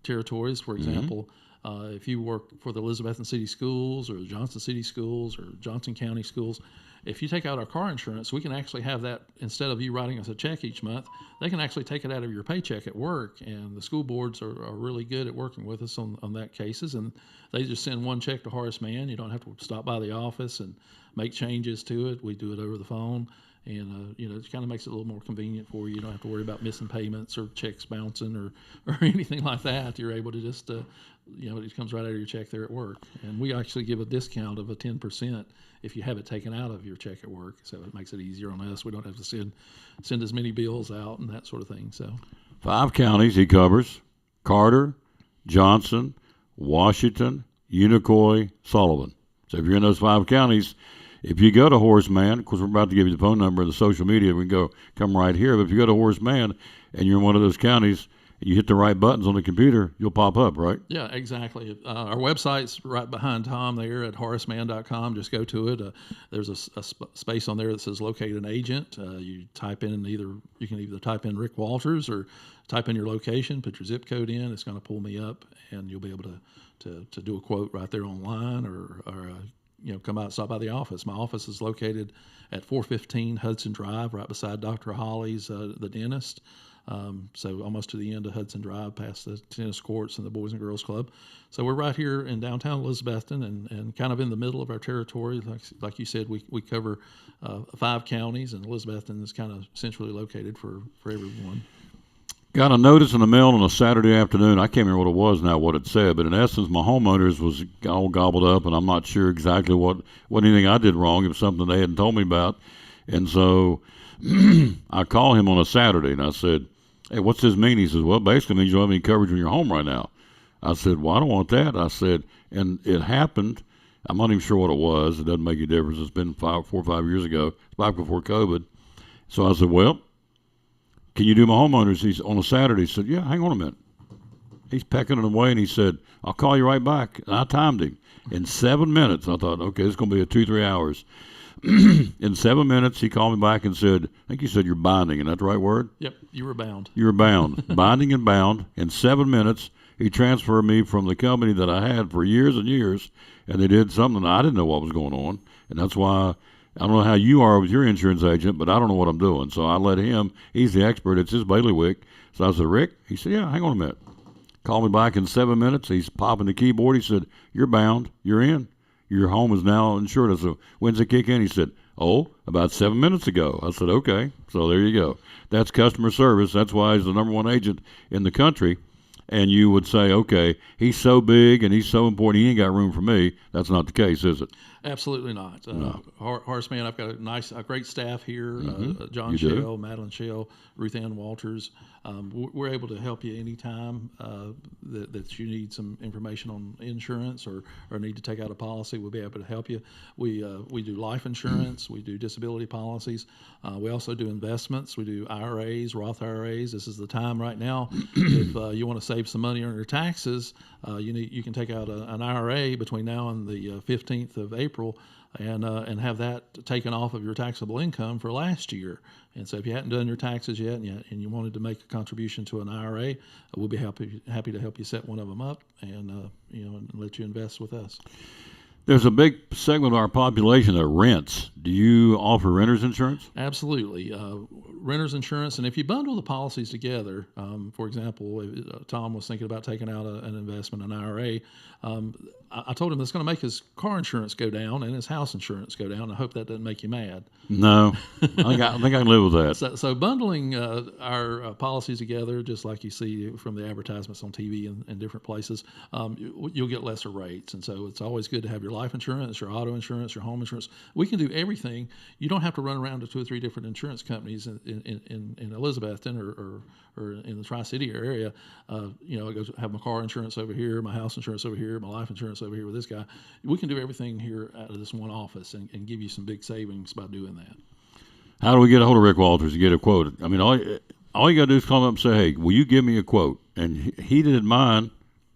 S10: territories, for example. If you work for the Elizabethton City Schools or the Johnson City Schools or Johnson County Schools, if you take out our car insurance, we can actually have that, instead of you writing us a check each month, they can actually take it out of your paycheck at work. And the school boards are really good at working with us on that cases. And they just send one check to Horace Mann. You don't have to stop by the office and make changes to it. We do it over the phone. And, it kind of makes it a little more convenient for you. You don't have to worry about missing payments or checks bouncing or anything like that. You're able to just, it comes right out of your check there at work. And we actually give a discount of a 10% if you have it taken out of your check at work. So it makes it easier on us. We don't have to send as many bills out and that sort of thing. So
S1: 5 counties he covers: Carter, Johnson, Washington, Unicoi, Sullivan. So if you're in those 5 counties, if you go to Horace Mann, of course, we're about to give you the phone number and the social media. We can come right here. But if you go to Horace Mann and you're in one of those counties and you hit the right buttons on the computer, you'll pop up, right?
S10: Yeah, exactly. Our website's right behind Tom there at horacemann.com. Just go to it. There's a space on there that says locate an agent. You type in you can either type in Rick Walters or type in your location, put your zip code in. It's going to pull me up, and you'll be able to do a quote right there online or come out, stop by the office. My office is located at 415 Hudson Drive, right beside Dr. Holly's, the dentist. So almost to the end of Hudson Drive, past the tennis courts and the Boys and Girls Club. So we're right here in downtown Elizabethton and kind of in the middle of our territory. Like you said, we cover 5 counties, and Elizabethton is kind of centrally located for everyone.
S1: Got a notice in the mail on a Saturday afternoon. I can't remember what it was now, what it said, but in essence, my homeowners was all gobbled up, and I'm not sure exactly what anything I did wrong. It was something they hadn't told me about. And so I called him on a Saturday, and I said, hey, what's this mean? He says, well, basically means you don't have any coverage in your home right now. I said, well, I don't want that. I said, and it happened. I'm not even sure what it was. It doesn't make any difference. It's been 4 or 5 years ago, back before COVID. So I said, well, can you do my homeowners? He's on a Saturday. He said, yeah, hang on a minute. He's pecking it away, and he said, I'll call you right back. And I timed him in 7 minutes. I thought, okay, this is going to be 2-3 hours. In 7 minutes, he called me back and said, I think you said you're binding. Is that the right word?
S10: Yep, you were bound.
S1: You were bound. Binding and bound. In 7 minutes, he transferred me from the company that I had for years and years, and they did something I didn't know what was going on. And that's why I don't know how you are with your insurance agent, but I don't know what I'm doing. So I let him. He's the expert. It's his bailiwick. So I said, Rick? He said, yeah, hang on a minute. Called me back in 7 minutes. He's popping the keyboard. He said, you're bound. You're in. Your home is now insured. I said, when's it kick in? He said, about 7 minutes ago. I said, okay. So there you go. That's customer service. That's why he's the number 1 agent in the country. And you would say, okay, he's so big and he's so important, he ain't got room for me. That's not the case, is it?
S10: Absolutely not.
S1: No.
S10: Horace Mann, I've got a great staff here. John
S1: You do?
S10: Shell, Madeline Shell, Ruth Ann Walters. We're able to help you anytime that you need some information on insurance or need to take out a policy. We'll be able to help you. We do life insurance. We do disability policies. We also do investments. We do IRAs, Roth IRAs. This is the time right now. If you want to save some money on your taxes, you can take out an IRA between now and the 15th of April and have that taken off of your taxable income for last year. And so if you hadn't done your taxes yet and you wanted to make a contribution to an IRA, we'll be happy to help you set one of them up and let you invest with us.
S1: There's a big segment of our population that rents. Do you offer renter's insurance?
S10: Absolutely. Renter's insurance, and if you bundle the policies together, for example, Tom was thinking about taking out an investment, an IRA. I told him that's going to make his car insurance go down and his house insurance go down. I hope that doesn't make you mad.
S1: No, I think I can live with that.
S10: So bundling our policies together, just like you see from the advertisements on TV and different places, you'll get lesser rates. And so it's always good to have your life insurance, your auto insurance, your home insurance. We can do everything. You don't have to run around to 2 or 3 different insurance companies in Elizabethton or in the Tri-City area. I go have my car insurance over here, my house insurance over here, my life insurance over here with this guy. We can do everything here out of this one office and give you some big savings by doing that.
S1: How do we get a hold of Rick Walters to get a quote? I mean, all you got to do is call him up and say, hey, will you give me a quote? And he didn't mind.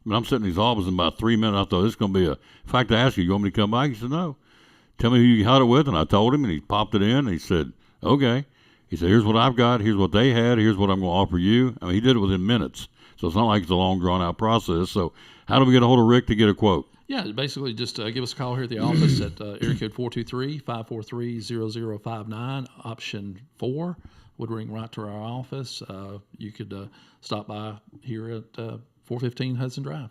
S1: I mean, I'm sitting in his office in about 3 minutes. I thought this is going to be in fact, I asked you want me to come back? He said, no. Tell me who you had it with. And I told him, and he popped it in. And he said, okay. He said, here's what I've got, here's what they had, here's what I'm going to offer you. I mean, he did it within minutes. So it's not like it's a long, drawn-out process. So how do we get a hold of Rick to get a quote?
S10: Yeah, basically just give us a call here at the office at area code 423-543-0059, option 4 would ring right to our office. You could stop by here at 415 Hudson Drive.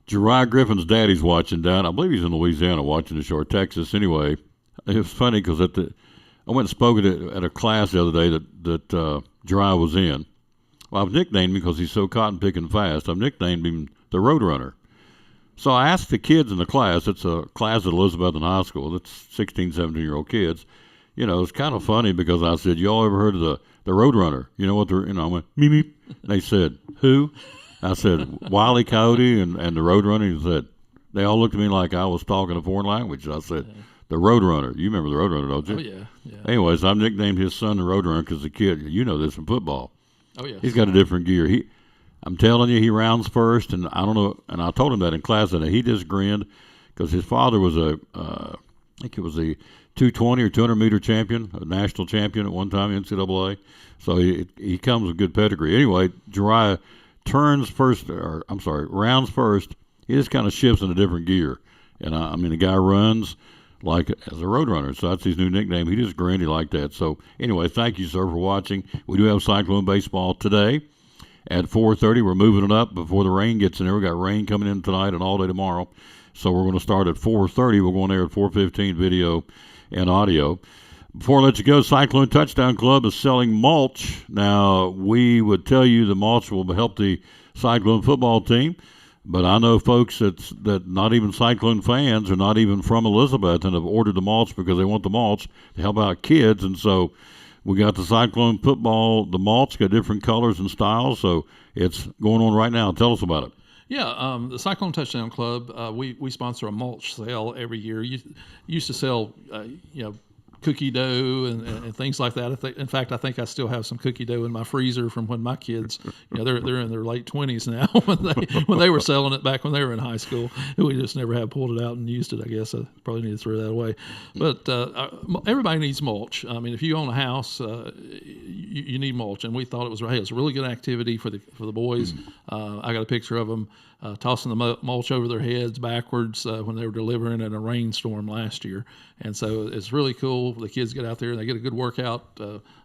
S1: Jeriah Griffin's daddy's watching down. I believe he's in Louisiana watching the show, or Texas anyway. It was funny because I went and spoke at a class the other day that Jeriah was in. Well, I've nicknamed him because he's so cotton-picking fast. I've nicknamed him the Roadrunner. So I asked the kids in the class, it's a class at Elizabethton High School, it's 16, 17-year-old kids. You know, it's kind of funny because I said, y'all ever heard of the Roadrunner? You know what I went, meep, meep. They said, who? I said, Wile E. Coyote and the Roadrunner. He said, they all looked at me like I was talking a foreign language. I said, the Roadrunner. You remember the Roadrunner, don't you?
S10: Oh, yeah.
S1: Anyways, I've nicknamed his son the Roadrunner because the kid, you know this from football.
S10: Oh, yeah.
S1: He's got a different gear. I'm telling you, he rounds first, and I don't know. And I told him that in class, and he just grinned because his father was I think it was a 220 or 200 meter champion, a national champion at one time, NCAA. So he comes with good pedigree. Anyway, Jeriah rounds first. He just kind of shifts in a different gear, and I mean the guy runs like as a Roadrunner. So that's his new nickname. He just grinned. He liked that. So anyway, thank you, sir, for watching. We do have Cyclone baseball today. At 4:30, we're moving it up before the rain gets in there. We got rain coming in tonight and all day tomorrow. So we're going to start at 4:30. We're going there at 4:15, video and audio. Before I let you go, Cyclone Touchdown Club is selling mulch. Now, we would tell you the mulch will help the Cyclone football team, but I know folks that not even Cyclone fans or not even from Elizabethton have ordered the mulch because they want the mulch to help out kids, and so we got the Cyclone football, the mulch, got different colors and styles, so it's going on right now. Tell us about it.
S10: Yeah, the Cyclone Touchdown Club, we sponsor a mulch sale every year. Used to sell, cookie dough and things like that. In fact, I think I still have some cookie dough in my freezer from when my kids, they're in their late 20s now when they were selling it back when they were in high school. We just never have pulled it out and used it. I guess I probably need to throw that away. But everybody needs mulch. I mean, if you own a house, you need mulch, and we thought it was a really good activity for the boys. I got a picture of them tossing the mulch over their heads backwards when they were delivering in a rainstorm last year. And so it's really cool. The kids get out there and they get a good workout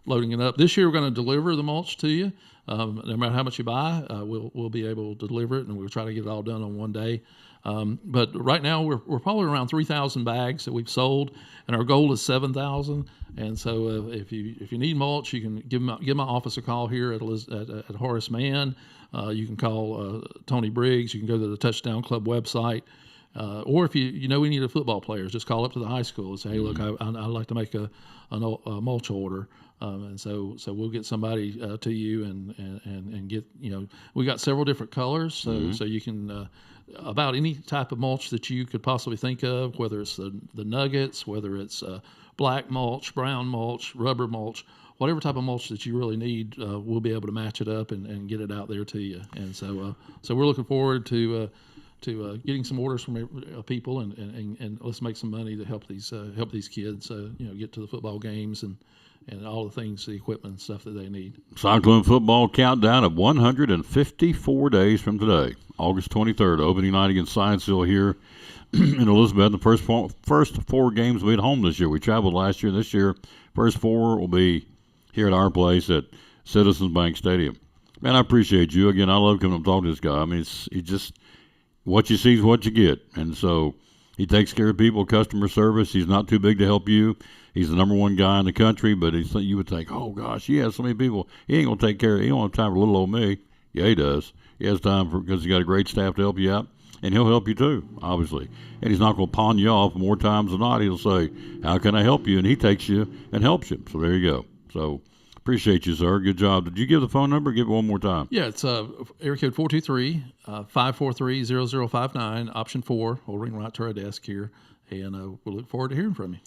S10: loading it up. This year we're going to deliver the mulch to you. No matter how much you buy, we'll be able to deliver it, and we'll try to get it all done on one day. But right now we're probably around 3,000 bags that we've sold, and our goal is 7,000. And so if you need mulch, you can give my office a call here at Horace Mann. You can call Tony Briggs. You can go to the Touchdown Club website. Or if we need a football player, just call up to the high school and say, hey, look, I'd like to make a mulch order. And so we'll get somebody to you and get, we got several different colors. So you can, about any type of mulch that you could possibly think of, whether it's the nuggets, whether it's black mulch, brown mulch, rubber mulch, whatever type of mulch that you really need, we'll be able to match it up and get it out there to you. And so we're looking forward to getting some orders from people and let's make some money to help these kids get to the football games and all the things, the equipment and stuff that they need.
S1: Cyclone football countdown of 154 days from today, August 23rd, opening night against Scienceville here in Elizabeth. The first four games will be at home this year. We traveled last year. This year, first four will be here at our place at Citizens Bank Stadium. Man, I appreciate you. Again, I love coming up and talking to this guy. I mean, he just, what you see is what you get. And so he takes care of people, customer service. He's not too big to help you. He's the number one guy in the country, but you would think, oh, gosh, he has so many people. He ain't going to take care of, he don't have time for little old me. Yeah, he does. He has time because he's got a great staff to help you out, and he'll help you too, obviously. And he's not going to pawn you off more times than not. He'll say, how can I help you? And he takes you and helps you. So there you go. So appreciate you, sir. Good job. Did you give the phone number? Give it one more time.
S10: Yeah, it's area code 423-543-0059, option 4. We'll ring right to our desk here, and we'll look forward to hearing from you.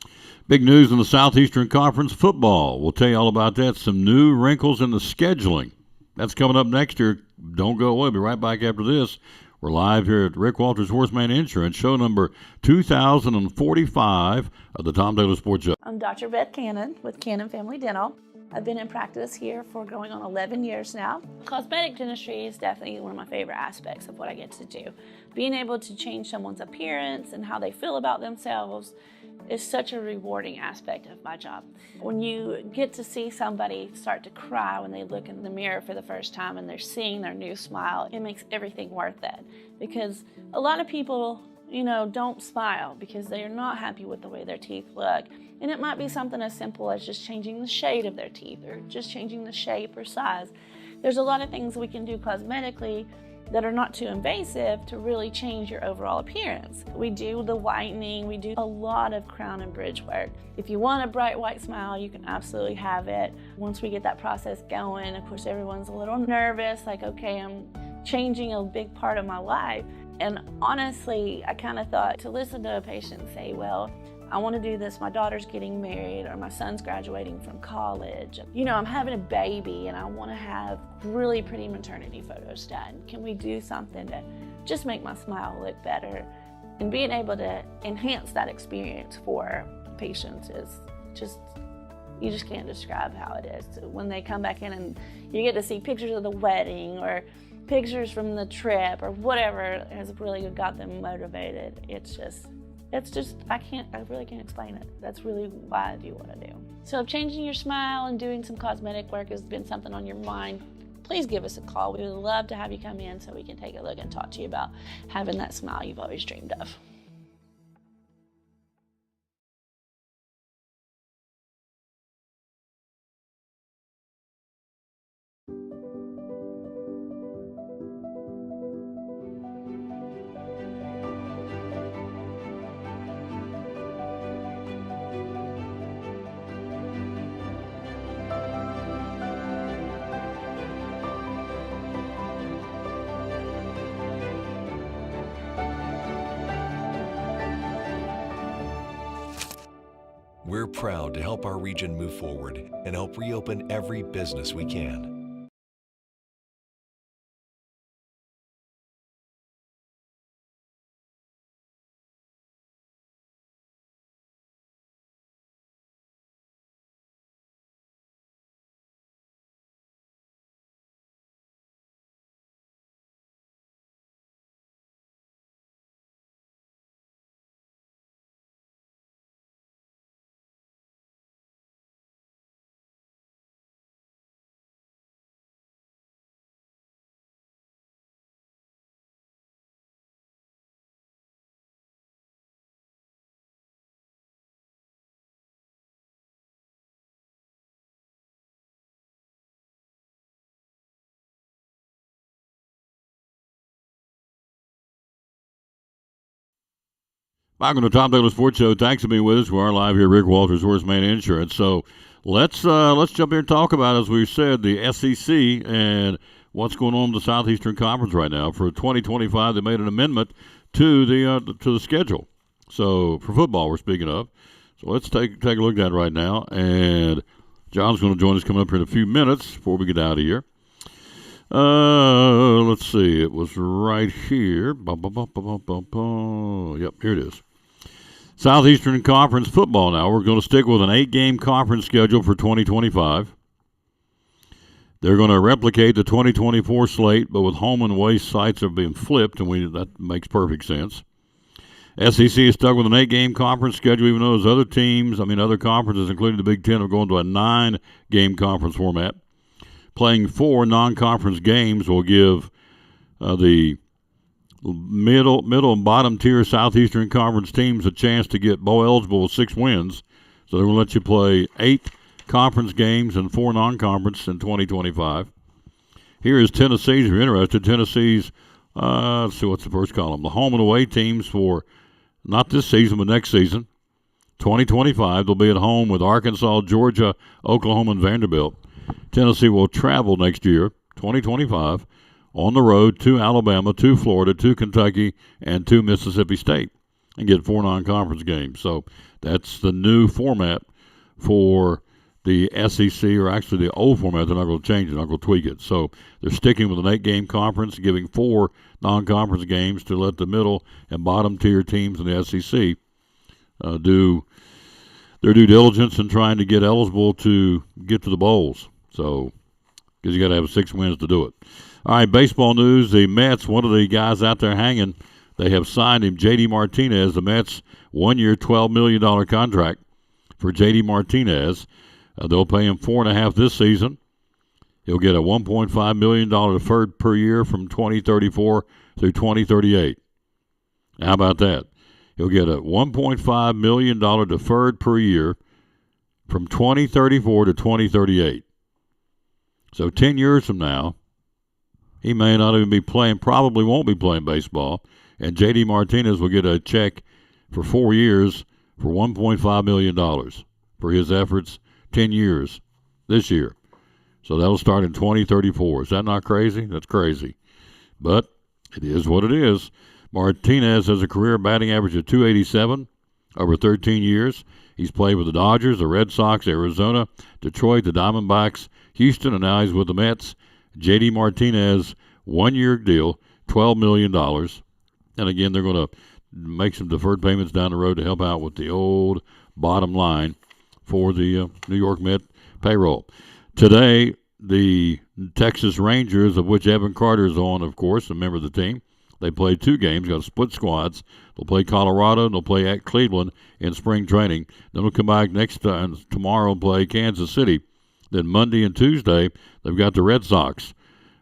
S1: Big news in the Southeastern Conference football. We'll tell you all about that. Some new wrinkles in the scheduling. That's coming up next year. Don't go away. We'll be right back after this. We're live here at Rick Walters Horseman Insurance, show number 2045 of the Tom Taylor Sports Show.
S11: I'm Dr. Beth Cannon with Cannon Family Dental. I've been in practice here for going on 11 years now. Cosmetic dentistry is definitely one of my favorite aspects of what I get to do. Being able to change someone's appearance and how they feel about themselves is such a rewarding aspect of my job. When you get to see somebody start to cry when they look in the mirror for the first time and they're seeing their new smile, it makes everything worth it. Because a lot of people, don't smile because they're not happy with the way their teeth look. And it might be something as simple as just changing the shade of their teeth or just changing the shape or size. There's a lot of things we can do cosmetically that are not too invasive to really change your overall appearance. We do the whitening, we do a lot of crown and bridge work. If you want a bright white smile, you can absolutely have it. Once we get that process going, of course everyone's a little nervous, like, okay, I'm changing a big part of my life. And honestly, I kind of thought to listen to a patient say, well, I want to do this, my daughter's getting married or my son's graduating from college. I'm having a baby and I want to have really pretty maternity photos done. Can we do something to just make my smile look better? And being able to enhance that experience for patients is you just can't describe how it is. So when they come back in and you get to see pictures of the wedding or pictures from the trip or whatever has really got them motivated, it's just I really can't explain it. That's really why I do what I do. So if changing your smile and doing some cosmetic work has been something on your mind, please give us a call. We would love to have you come in so we can take a look and talk to you about having that smile you've always dreamed of.
S12: We're proud to help our region move forward and help reopen every business we can.
S1: Welcome to Tom Douglas Sports Show. Thanks for being with us. We are live here at Rick Walters Horseman Insurance. So let's jump here and talk about, as we said, the SEC and what's going on in the Southeastern Conference right now. For 2025, they made an amendment to the schedule. So for football, we're speaking of. So let's take a look at that right now. And John's going to join us coming up here in a few minutes before we get out of here. Let's see. It was right here. Yep, here it is. Southeastern Conference football now. We're going to stick with an 8-game conference schedule for 2025. They're going to replicate the 2024 slate, but with home and away sites are being flipped, and that makes perfect sense. SEC is stuck with an 8-game conference schedule, even though other conferences, including the Big Ten, are going to a 9-game conference format. Playing 4 non-conference games will give the middle and bottom tier Southeastern Conference teams a chance to get bowl eligible with 6 wins. So they're going to let you play 8 conference games and 4 non-conference in 2025. Here is Tennessee's, if you're interested. Tennessee's, let's see, what's the first column? The home and away teams for not this season, but next season, 2025. They'll be at home with Arkansas, Georgia, Oklahoma, and Vanderbilt. Tennessee will travel next year, 2025, on the road to Alabama, to Florida, to Kentucky, and to Mississippi State, and get 4 non-conference games. So that's the new format for the SEC, or actually the old format. They're not going to change it. They're not going to tweak it. So they're sticking with an 8-game conference, giving 4 non-conference games to let the middle and bottom tier teams in the SEC do their due diligence in trying to get eligible to get to the bowls. So, because you got to have 6 wins to do it. All right, baseball news. The Mets, one of the guys out there hanging, they have signed him, J.D. Martinez. The Mets, 1 year, $12 million contract for J.D. Martinez. They'll pay him $4.5 million this season. He'll get a $1.5 million deferred per year from 2034 through 2038. How about that? He'll get a $1.5 million deferred per year from 2034 to 2038. So 10 years from now, he may not even be playing, probably won't be playing baseball, and J.D. Martinez will get a check for 4 years for $1.5 million for his efforts 10 years this year. So that'll start in 2034. Is that not crazy? That's crazy. But it is what it is. Martinez has a career batting average of .287 over 13 years. He's played with the Dodgers, the Red Sox, Arizona, Detroit, the Diamondbacks, Houston, and now he's with the Mets. J.D. Martinez, 1 year deal, $12 million. And again, they're going to make some deferred payments down the road to help out with the old bottom line for the New York Met payroll. Today, the Texas Rangers, of which Evan Carter is on, of course, a member of the team, they played 2 games, got split squads. They'll play Colorado, and they'll play at Cleveland in spring training. Then we'll come back tomorrow and play Kansas City. Then Monday and Tuesday, they've got the Red Sox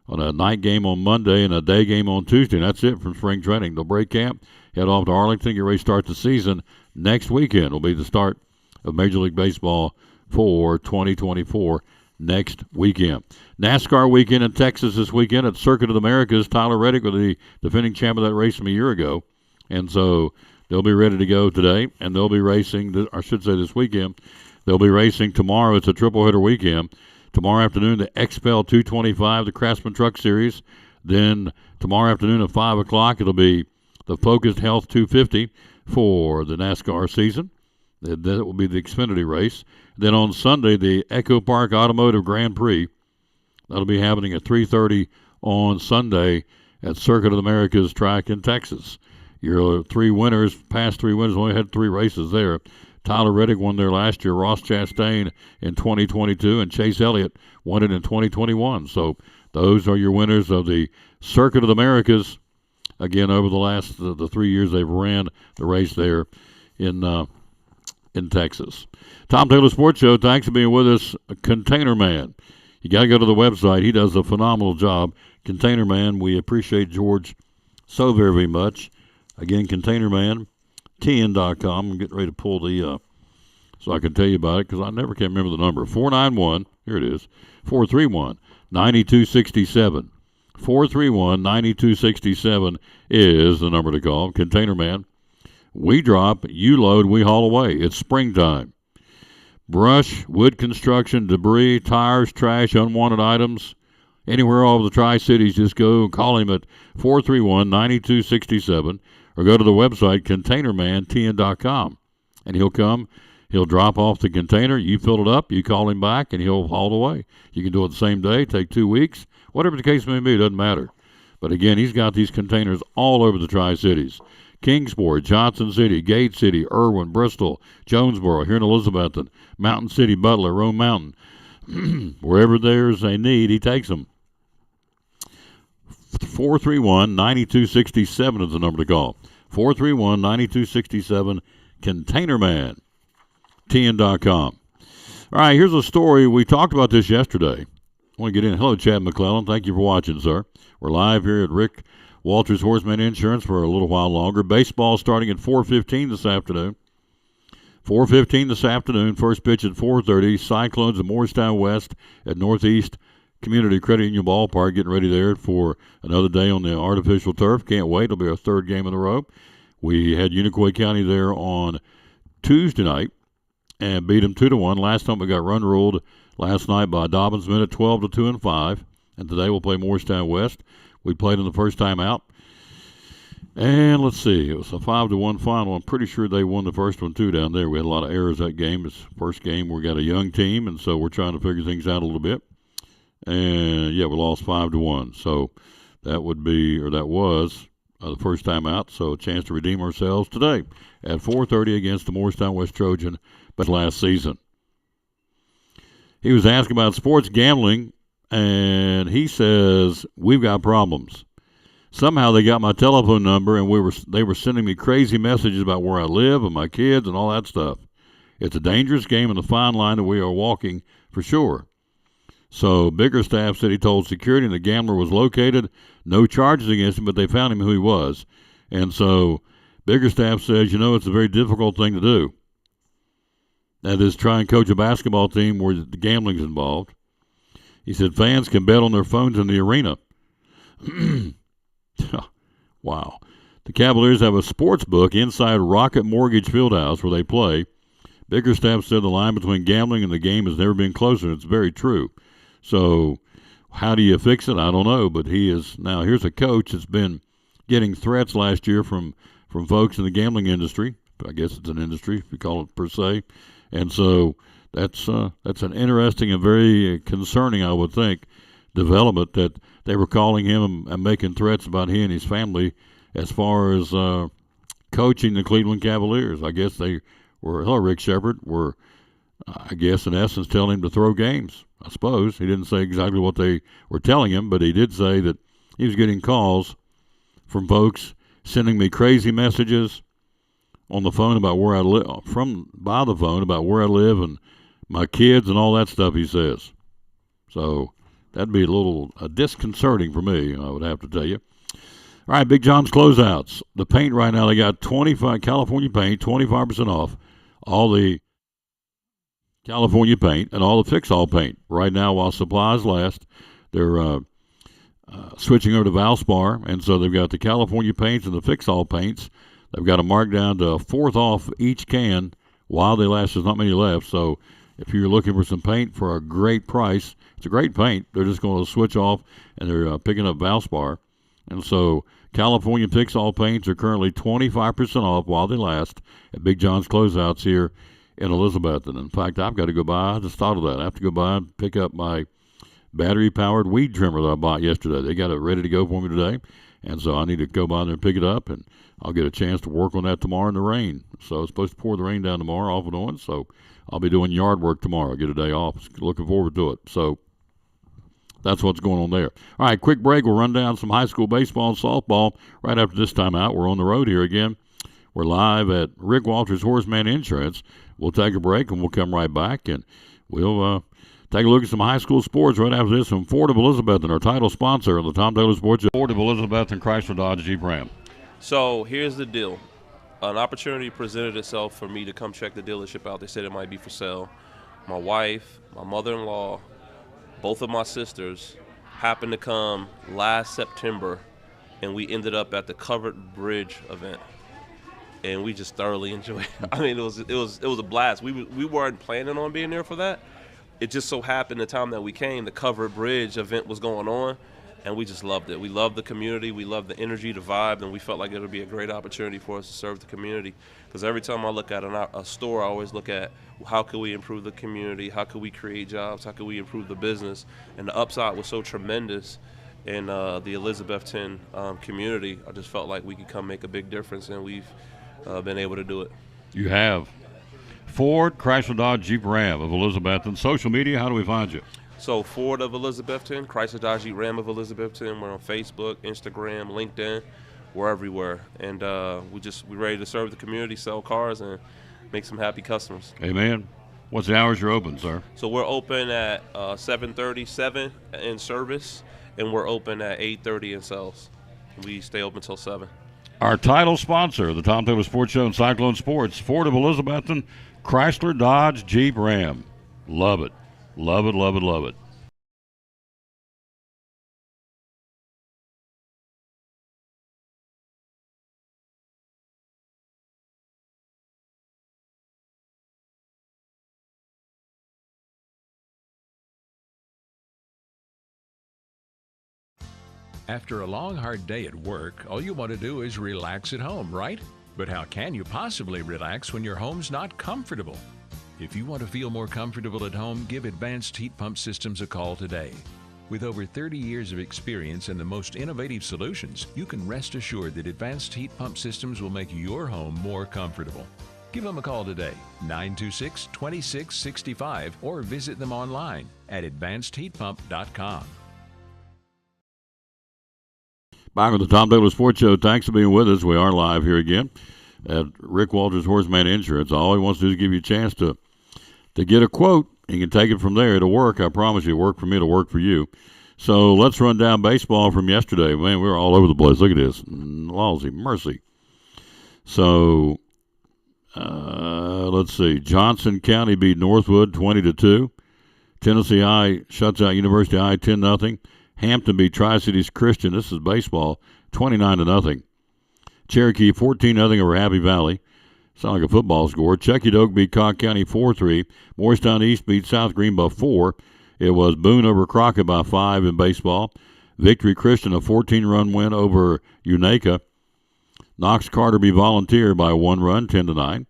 S1: on a night game on Monday and a day game on Tuesday. And that's it from spring training. They'll break camp, head off to Arlington, get ready to start the season. Next weekend will be the start of Major League Baseball for 2024 next weekend. NASCAR weekend in Texas this weekend at Circuit of the Americas. Tyler Reddick was the defending champ of that race from a year ago. And so they'll be ready to go today, and they'll be racing, I should say this weekend. They'll be racing tomorrow. It's a triple header weekend. Tomorrow afternoon, the XPEL 225, the Craftsman Truck Series. Then tomorrow afternoon at 5 o'clock, it'll be the Focused Health 250 for the NASCAR season. That will be the Xfinity race. Then on Sunday, the Echo Park Automotive Grand Prix. That'll be happening at 3:30 on Sunday at Circuit of the Americas track in Texas. Your 3 winners, past 3 winners, only had 3 races there. Tyler Reddick won there last year, Ross Chastain in 2022, and Chase Elliott won it in 2021. So those are your winners of the Circuit of the Americas. Again, over the last the 3 years they've ran the race there in Texas. Tom Taylor Sports Show, thanks for being with us. Container Man. You got to go to the website. He does a phenomenal job. Container Man, we appreciate George so very, very much. Again, ContainerMan.tn.com. I'm getting ready to pull the, so I can tell you about it because I never can remember the number. 491, here it is, 431-9267. 431-9267 is the number to call. Container Man. We drop, you load, we haul away. It's springtime. Brush, wood construction, debris, tires, trash, unwanted items, anywhere all over the Tri-Cities, just go and call him at 431-9267 or go to the website ContainerMan.tn.com. And he'll come, he'll drop off the container, you fill it up, you call him back, and he'll haul it away. You can do it the same day, take 2 weeks, whatever the case may be, it doesn't matter. But again, he's got these containers all over the Tri-Cities. Kingsport, Johnson City, Gate City, Irwin, Bristol, Jonesboro, here in Elizabethton, Mountain City, Butler, Rome Mountain. Wherever there's a need, he takes them. 431-9267 is the number to call. 431-9267, ContainerMan, TN.com. All right, here's a story. We talked about this yesterday. I want to get in. Hello, Chad McClellan. Thank you for watching, sir. We're live here at Rick Walters Horseman Insurance for a little while longer. Baseball starting at 4:15 this afternoon. 4:15 this afternoon. First pitch at 4:30. Cyclones at Morristown West at Northeast Community Credit Union Ballpark. Getting ready there for another day on the artificial turf. Can't wait. It'll be our 3rd game in a row. We had Unicoi County there on Tuesday night and beat them 2-1. Last time we got run ruled last night by Dobbinsman at 12-2 and 5. And today we'll play Morristown West. We played them the first time out. And let's see, it was a 5-1 final. I'm pretty sure they won the first one, too, down there. We had a lot of errors that game. It's the first game. We got a young team, and so we're trying to figure things out a little bit. And, yeah, we lost 5-1. So that would be, or that was, the first time out. So a chance to redeem ourselves today at 4:30 against the Morristown West Trojan but last season. He was asked about sports gambling, and he says, we've got problems. Somehow they got my telephone number, and they were sending me crazy messages about where I live and my kids and all that stuff. It's a dangerous game and a fine line that we are walking for sure. So Biggerstaff said he told security the gambler was located. No charges against him, but they found him who he was. And so Biggerstaff says, it's a very difficult thing to do. That is, try and coach a basketball team where the gambling's involved. He said fans can bet on their phones in the arena. Wow. The Cavaliers have a sports book inside Rocket Mortgage Fieldhouse where they play. Biggerstaff said the line between gambling and the game has never been closer. It's very true. So how do you fix it? I don't know. But he is now. Here's a coach that's been getting threats last year from folks in the gambling industry. I guess it's an industry if you call it per se. And so that's an interesting and very concerning, I would think, development that they were calling him and making threats about he and his family as far as coaching the Cleveland Cavaliers. I guess they were, Rick Shepard, were, I guess, in essence, telling him to throw games, I suppose. He didn't say exactly what they were telling him, but he did say that he was getting calls from folks sending me crazy messages on the phone about where I live, by the phone about where I live and my kids and all that stuff, he says. So that'd be a little disconcerting for me, I would have to tell you. All right, Big John's Closeouts. The paint right now, they got 25 California paint, 25% off all the California paint and all the Fix-All paint. Right now, while supplies last, they're switching over to Valspar, and so they've got the California paints and the Fix-All paints. They've got a mark down to a fourth off each can while they last. There's not many left, so if you're looking for some paint for a great price, it's a great paint. They're just going to switch off, and they're picking up Valspar. And so California Fix-All paints are currently 25% off while they last at Big John's Closeouts here in Elizabethton. In fact, I've got to go by. I just thought of that. I have to go by and pick up my battery-powered weed trimmer that I bought yesterday. They got it ready to go for me today, and so I need to go by there and pick it up, and I'll get a chance to work on that tomorrow in the rain. So it's supposed to pour the rain down tomorrow, off and on, so I'll be doing yard work tomorrow. Get a day off. Looking forward to it. So that's what's going on there. All right, quick break. We'll run down some high school baseball and softball right after this time out. We're on the road here again. We're live at Rick Walters Horseman Insurance. We'll take a break, and we'll come right back, and we'll take a look at some high school sports right after this from Ford of Elizabethton, our title sponsor of the Tom Taylor Sports Show. Ford of Elizabethton, Chrysler, Dodge, Jeep, Ram.
S13: So here's the deal. An opportunity presented itself for me to come check the dealership out. They said it might be for sale. My wife, my mother-in-law, both of my sisters happened to come last September, and we ended up at the Covered Bridge event, and we just thoroughly enjoyed it. I mean, it was a blast. We weren't planning on being there for that. It just so happened the time that we came, the Covered Bridge event was going on, and we just loved it. We loved the community. We loved the energy, the vibe, and we felt like it would be a great opportunity for us to serve the community. Because every time I look at a store, I always look at how could we improve the community, how could we create jobs, how could we improve the business. And the upside was so tremendous in the Elizabethton community. I just felt like we could come make a big difference, and we've been able to do it.
S1: You have. Ford, Chrysler, Dodge, Jeep, Ram of Elizabethton. Social media, how do we find you?
S13: So Ford of Elizabethton, Chrysler, Dodge, Jeep, Ram of Elizabethton. We're on Facebook, Instagram, LinkedIn. We're everywhere. And we're ready to serve the community, sell cars, and make some happy customers.
S1: Amen. What's the hours you're open, sir?
S13: So we're open at 7:37 in service, and we're open at 8:30 in sales. We stay open till 7.
S1: Our title sponsor, the Tom Taylor Sports Show and Cyclone Sports, Ford of Elizabethton, Chrysler, Dodge, Jeep, Ram. Love it. Love it, love it, love it.
S14: After a long, hard day at work, all you want to do is relax at home, right? But how can you possibly relax when your home's not comfortable? If you want to feel more comfortable at home, give Advanced Heat Pump Systems a call today. With over 30 years of experience and the most innovative solutions, you can rest assured that Advanced Heat Pump Systems will make your home more comfortable. Give them a call today, 926-2665, or visit them online at advancedheatpump.com.
S1: Back on the Tom Taylor Sports Show. Thanks for being with us. We are live here again at Rick Walters Horseman Insurance. All he wants to do is give you a chance to get a quote. You can take it from there. It'll work. I promise you. It'll work for me. It'll work for you. So let's run down baseball from yesterday. Man, we were all over the place. Look at this. Lousy mercy. So let's see. Johnson County beat Northwood 20-2. Tennessee I shuts out University I 10-0. Hampton beat Tri-Cities Christian. This is baseball, 29-0. Cherokee 14-0 over Happy Valley. Sound like a football score. Checkatoga beat Cocke County 4-3. Morristown East beat South Green by 4. It was Boone over Crockett by 5 in baseball. Victory Christian, a 14-run win over Unaka. Knox Carter beat Volunteer by 1 run, 10-9.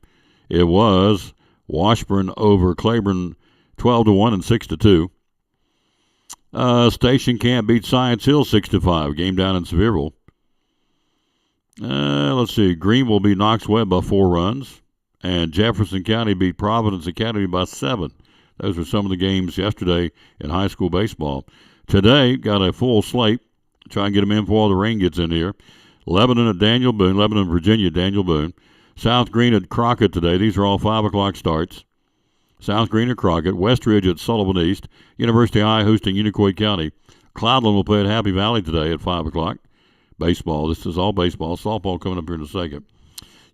S1: It was Washburn over Claiborne 12-1 and 6-2. Station Camp beat Science Hill 6-5. Game down in Sevierville. Let's see. Greenville beat Knox Webb by 4 runs. And Jefferson County beat Providence Academy by 7. Those were some of the games yesterday in high school baseball. Today, got a full slate. Try and get them in before all the rain gets in here. Lebanon at Daniel Boone. Lebanon, Virginia, Daniel Boone. South Green at Crockett today. These are all 5 o'clock starts. South Green at Crockett. Westridge at Sullivan East. University I hosting Unicoi County. Cloudland will play at Happy Valley today at 5 o'clock. Baseball. This is all baseball. Softball coming up here in a second.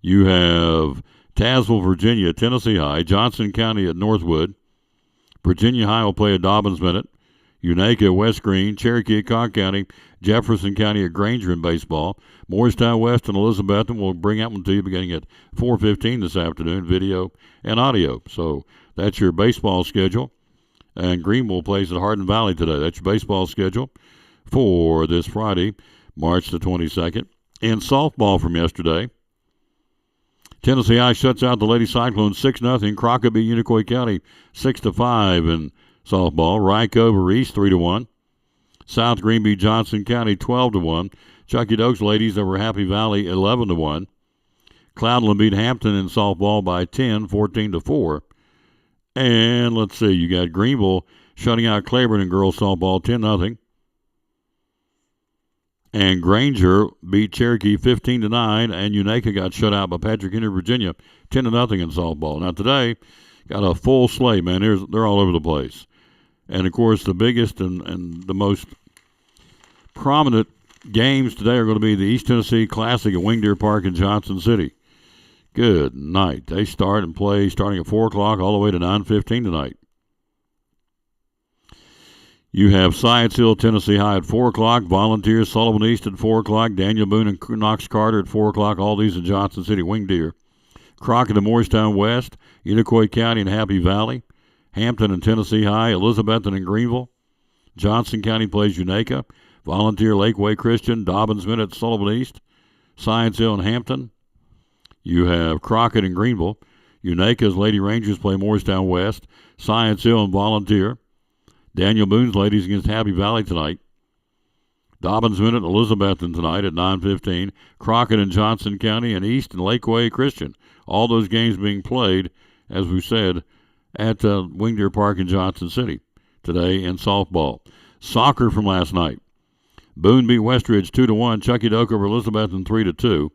S1: You have Tazewell, Virginia, Tennessee High. Johnson County at Northwood. Virginia High will play at Dobbins Bennett. Unaka at West Green. Cherokee at Cocke County. Jefferson County at Granger in baseball. Morristown West and Elizabethton will bring that one to you beginning at 4:15 this afternoon, video and audio. So that's your baseball schedule. And Greenville plays at Hardin Valley today. That's your baseball schedule for this Friday, March the 22nd. In softball from yesterday, Tennessee I shuts out the Lady Cyclones 6-0. Crockett beat Unicoi County 6-5 in softball. Ryke over East 3-1. South Green beat Johnson County 12-1. Chucky Doak's ladies over Happy Valley 11-1. Cloudland beat Hampton in softball by 10, 14-4. And let's see, you got Greenville shutting out Claiborne in girls softball 10-0. And Granger beat Cherokee 15-9, and Unaka got shut out by Patrick Henry, Virginia 10-0 in softball. Now today, got a full slate, man. They're all over the place. And, of course, the biggest and the most prominent games today are going to be the East Tennessee Classic at Wing Deer Park in Johnson City. Good night. They start and play starting at 4 o'clock all the way to 9:15 tonight. You have Science Hill, Tennessee High at 4 o'clock. Volunteers, Sullivan East at 4 o'clock. Daniel Boone and Knox Carter at 4 o'clock. All these in Johnson City, Wing Deer. Crockett and Morristown West. Unicoi County and Happy Valley. Hampton and Tennessee High. Elizabethton and Greenville. Johnson County plays Unaka. Volunteer, Lakeway Christian. Dobbins Bennett, Sullivan East. Science Hill and Hampton. You have Crockett and Greenville. Unaka's Lady Rangers play Morristown West. Science Hill and Volunteer. Daniel Boone's ladies against Happy Valley tonight. Dobbins Bennett and Elizabethton tonight at 9:15. Crockett and Johnson County and East and Lakeway Christian. All those games being played, as we said, at Wing Deer Park in Johnson City today in softball. Soccer from last night. Boone beat Westridge 2-1. Chucky Doak over Elizabethton 3-2.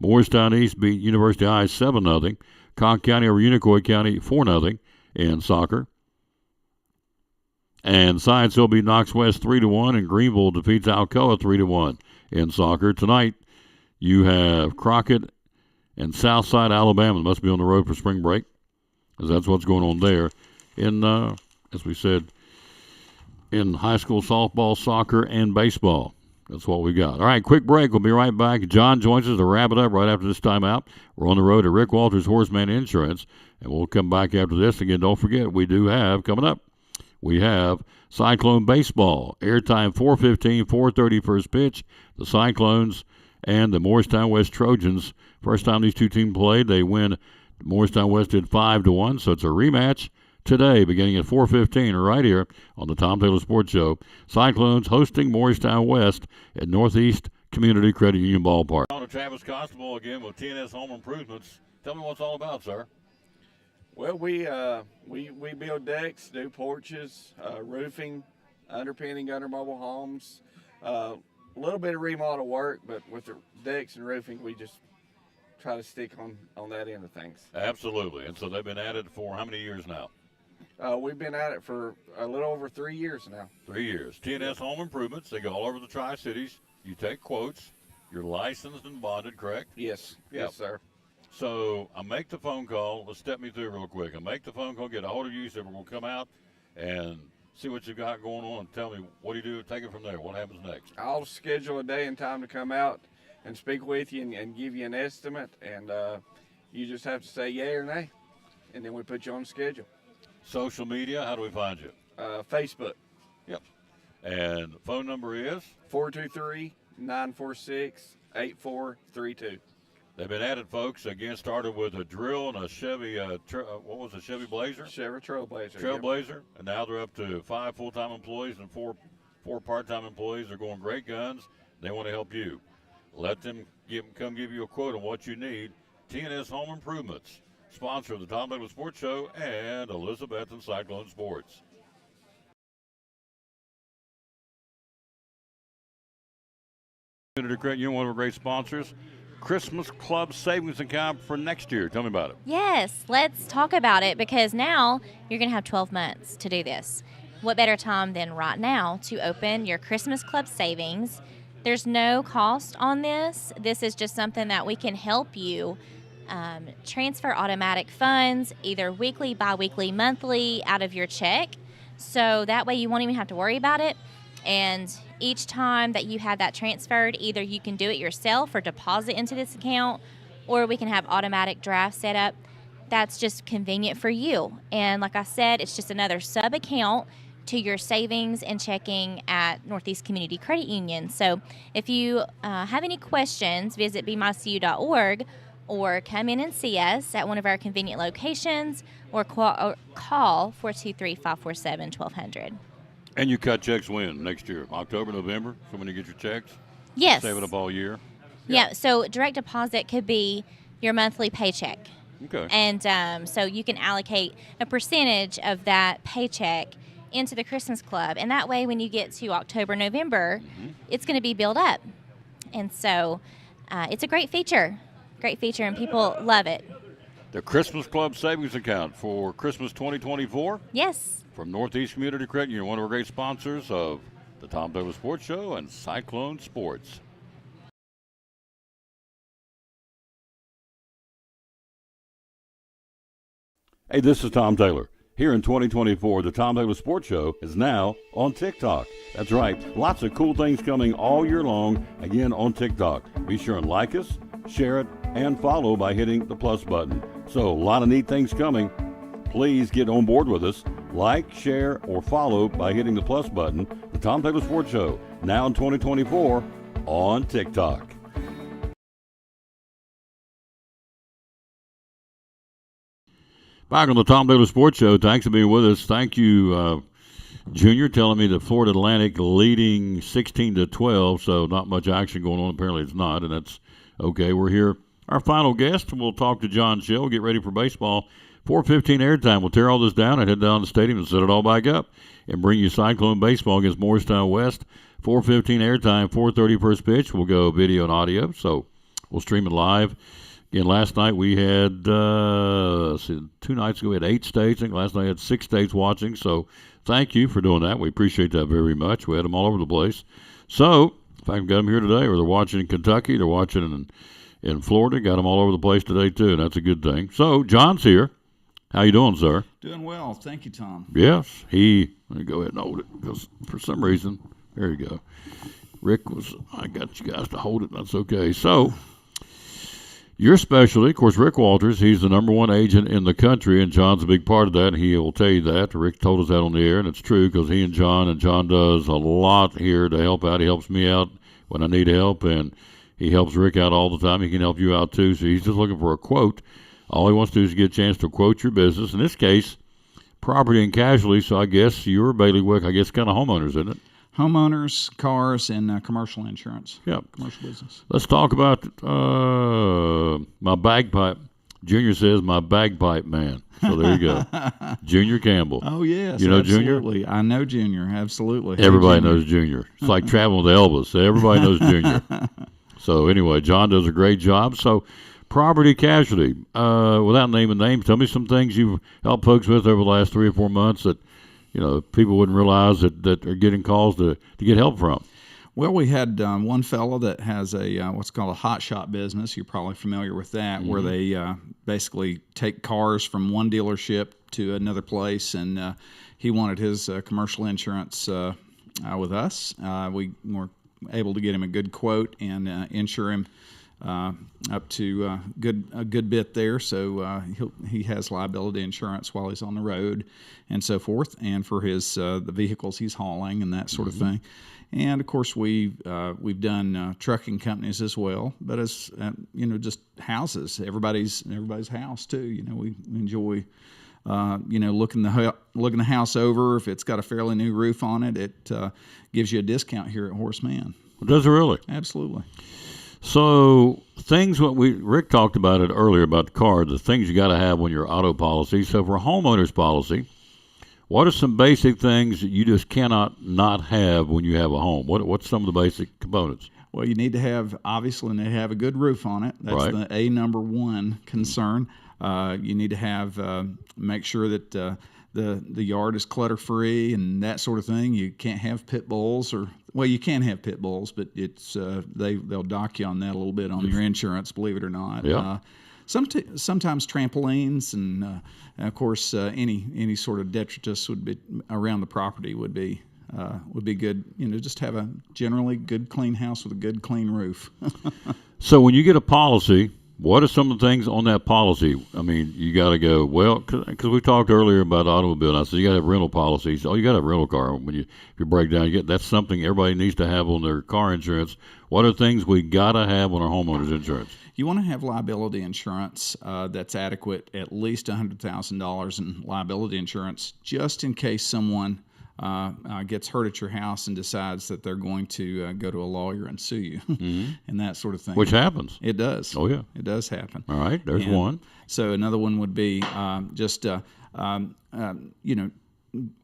S1: Morristown East beat University I 7-0. Cocke County over Unicoi County 4-0 in soccer. And Science Hill beat Knox West 3-1, and Greenville defeats Alcoa 3-1 in soccer. Tonight, you have Crockett and Southside Alabama. Must be on the road for spring break, because that's what's going on there in, as we said, in high school softball, soccer, and baseball. That's what we got. All right, quick break. We'll be right back. John joins us to wrap it up right after this timeout. We're on the road to Rick Walters Horseman Insurance, and we'll come back after this. Again, don't forget, we do have, coming up, we have Cyclone Baseball. Airtime 4:15, 4:30 first pitch. The Cyclones and the Morristown West Trojans. First time these two teams played, they win. Morristown West did 5-1, so it's a rematch today, beginning at 4:15, right here on the Tom Taylor Sports Show. Cyclones hosting Morristown West at Northeast Community Credit Union Ballpark. On to Travis Constable again with TNS Home Improvements. Tell me what it's all about, sir.
S15: Well, we build decks, do porches, roofing, underpinning, under mobile homes, a little bit of remodel work, but with the decks and roofing, we just try to stick on that end of things.
S1: Absolutely. And so they've been at it for how many years now?
S15: We've been at it for a little over 3 years now.
S1: 3 years. TNS Home Improvements. They go all over the Tri-Cities. You take quotes. You're licensed and bonded, correct?
S15: Yes.
S1: Yep.
S15: Yes, sir.
S1: So I make the phone call. Let's step me through real quick. I make the phone call, get a hold of you, say we're going to come out and see what you've got going on, and tell me what do you do, take it from there. What happens next?
S15: I'll schedule a day and time to come out and speak with you and give you an estimate, and you just have to say yay or nay, and then we put you on the schedule.
S1: Social media, how do we find you?
S15: Facebook.
S1: Yep. And the phone number is?
S15: 423-946-8432.
S1: They've been at it, folks. Again, started with a drill and a Chevy, what was it, Chevy Blazer?
S15: Chevy Trailblazer.
S1: Trailblazer. Yep. And now they're up to 5 full-time employees and four part-time employees. They're going great guns. They want to help you. Let them come give you a quote on what you need. TNS Home Improvements, sponsor of the Tom Douglas Sports Show and Elizabeth and Cyclone Sports. Community Credit Union, one of our great sponsors. Christmas Club savings account for next year. Tell me about it.
S16: Yes, let's talk about it, because now you're going to have 12 months to do this. What better time than right now to open your Christmas Club savings? There's no cost on this. This is just something that we can help you transfer automatic funds, either weekly, bi-weekly, monthly, out of your check. So that way you won't even have to worry about it. And each time that you have that transferred, either you can do it yourself or deposit into this account, or we can have automatic draft set up. That's just convenient for you. And like I said, it's just another sub-account to your savings and checking at Northeast Community Credit Union. So if you have any questions, visit bemycu.org or come in and see us at one of our convenient locations, or call 423-547-1200.
S1: And you cut checks when? Next year? October, November? So when you get your checks?
S16: Yes.
S1: Save it up all year?
S16: Yeah, so direct deposit could be your monthly paycheck.
S1: Okay.
S16: And so you can allocate a percentage of that paycheck into the Christmas Club. And that way, when you get to October, November, it's going to be built up. And so it's a great feature, and people love it.
S1: The Christmas Club savings account for Christmas 2024?
S16: Yes.
S1: From Northeast Community Credit Union, one of our great sponsors of the Tom Douglas Sports Show and Cyclone Sports. Hey, this is Tom Taylor. Here in 2024, the Tom Douglas Sports Show is now on TikTok. That's right. Lots of cool things coming all year long, again on TikTok. Be sure and like us, share it, and follow by hitting the plus button. So, a lot of neat things coming. Please get on board with us. Like, share, or follow by hitting the plus button. The Tom Douglas Sports Show, now in 2024, on TikTok. Back on the Tom Douglas Sports Show. Thanks for being with us. Thank you, Junior, telling me that Florida Atlantic leading 16-12, so not much action going on. Apparently it's not, and that's okay. We're here. Our final guest, we'll talk to John Schill, get ready for baseball. 4:15 airtime. We'll tear all this down and head down to the stadium and set it all back up and bring you Cyclone baseball against Morristown West. 4:15 airtime, 4:30 first pitch. We'll go video and audio, so we'll stream it live. Again, last night we had, 2 nights ago we had 8 states. I think last night we had 6 states watching, so thank you for doing that. We appreciate that very much. We had them all over the place. So, in fact, we got them here today, or they're watching in Kentucky, they're watching in Florida, got them all over the place today too, and that's a good thing. So, John's here. How you doing, sir?
S17: Doing well. Thank you, Tom.
S1: Yes. Let me go ahead and hold it, because for some reason, there you go. I got you guys to hold it. That's okay. So, your specialty, of course, Rick Walters, he's the #1 agent in the country, and John's a big part of that, and he will tell you that. Rick told us that on the air, and it's true, because he and John does a lot here to help out. He helps me out when I need help, and he helps Rick out all the time. He can help you out, too, so he's just looking for a quote. All he wants to do is get a chance to quote your business. In this case, property and casualty, so I guess your bailiwick, kind of homeowners, isn't it?
S17: Homeowners, cars, and commercial insurance.
S1: Yeah.
S17: Commercial business.
S1: Let's talk about my bagpipe Junior says my bagpipe man. So there you go. Junior Campbell.
S17: Oh, yes.
S1: You know
S17: absolutely.
S1: Junior?
S17: I know Junior. Absolutely. Hey,
S1: Everybody
S17: Junior.
S1: knows Junior. It's like traveling with Elvis. Everybody knows Junior. So anyway, John does a great job. So property casualty, without naming names, tell me some things you've helped folks with over the last 3 or 4 months that, people wouldn't realize that are getting calls to get help from.
S17: Well, we had one fellow that has a what's called a hot shop business. You're probably familiar with that, where they basically take cars from one dealership to another place, and he wanted his commercial insurance with us. We were able to get him a good quote and insure him up to a good bit there. So he has liability insurance while he's on the road and so forth, and for his the vehicles he's hauling and that sort of thing. And of course, we've done trucking companies as well, but as just houses, everybody's house too. We enjoy looking the house over. If it's got a fairly new roof on it, it gives you a discount here at Horace Mann.
S1: Does it really?
S17: Absolutely.
S1: So things Rick talked about it earlier about the car, the things you got to have when your auto policy. So for a homeowner's policy, what are some basic things that you just cannot not have when you have a home? What's some of the basic components?
S17: Well, you need to have a good roof on it. That's
S1: right.
S17: the number one concern. You need to have make sure that the yard is clutter free and that sort of thing. You can't have pit bulls you can have pit bulls, but it's they'll dock you on that a little bit on your insurance, believe it or not.
S1: Yeah.
S17: Sometimes trampolines and of course any sort of detritus would be around the property would be good. Just have a generally good clean house with a good clean roof.
S1: So when you get a policy, what are some of the things on that policy? I mean, you got to go, because we talked earlier about automobile, and I said you got to have rental policies. Oh, you got to have a rental car. If you break down, that's something everybody needs to have on their car insurance. What are things we got to have on our homeowner's insurance?
S17: You want to have liability insurance that's adequate, at least $100,000 in liability insurance, just in case someone gets hurt at your house and decides that they're going to go to a lawyer and sue you and that sort of thing.
S1: Which happens.
S17: It does.
S1: Oh, yeah.
S17: It does happen.
S1: All right, there's one.
S17: So another one would be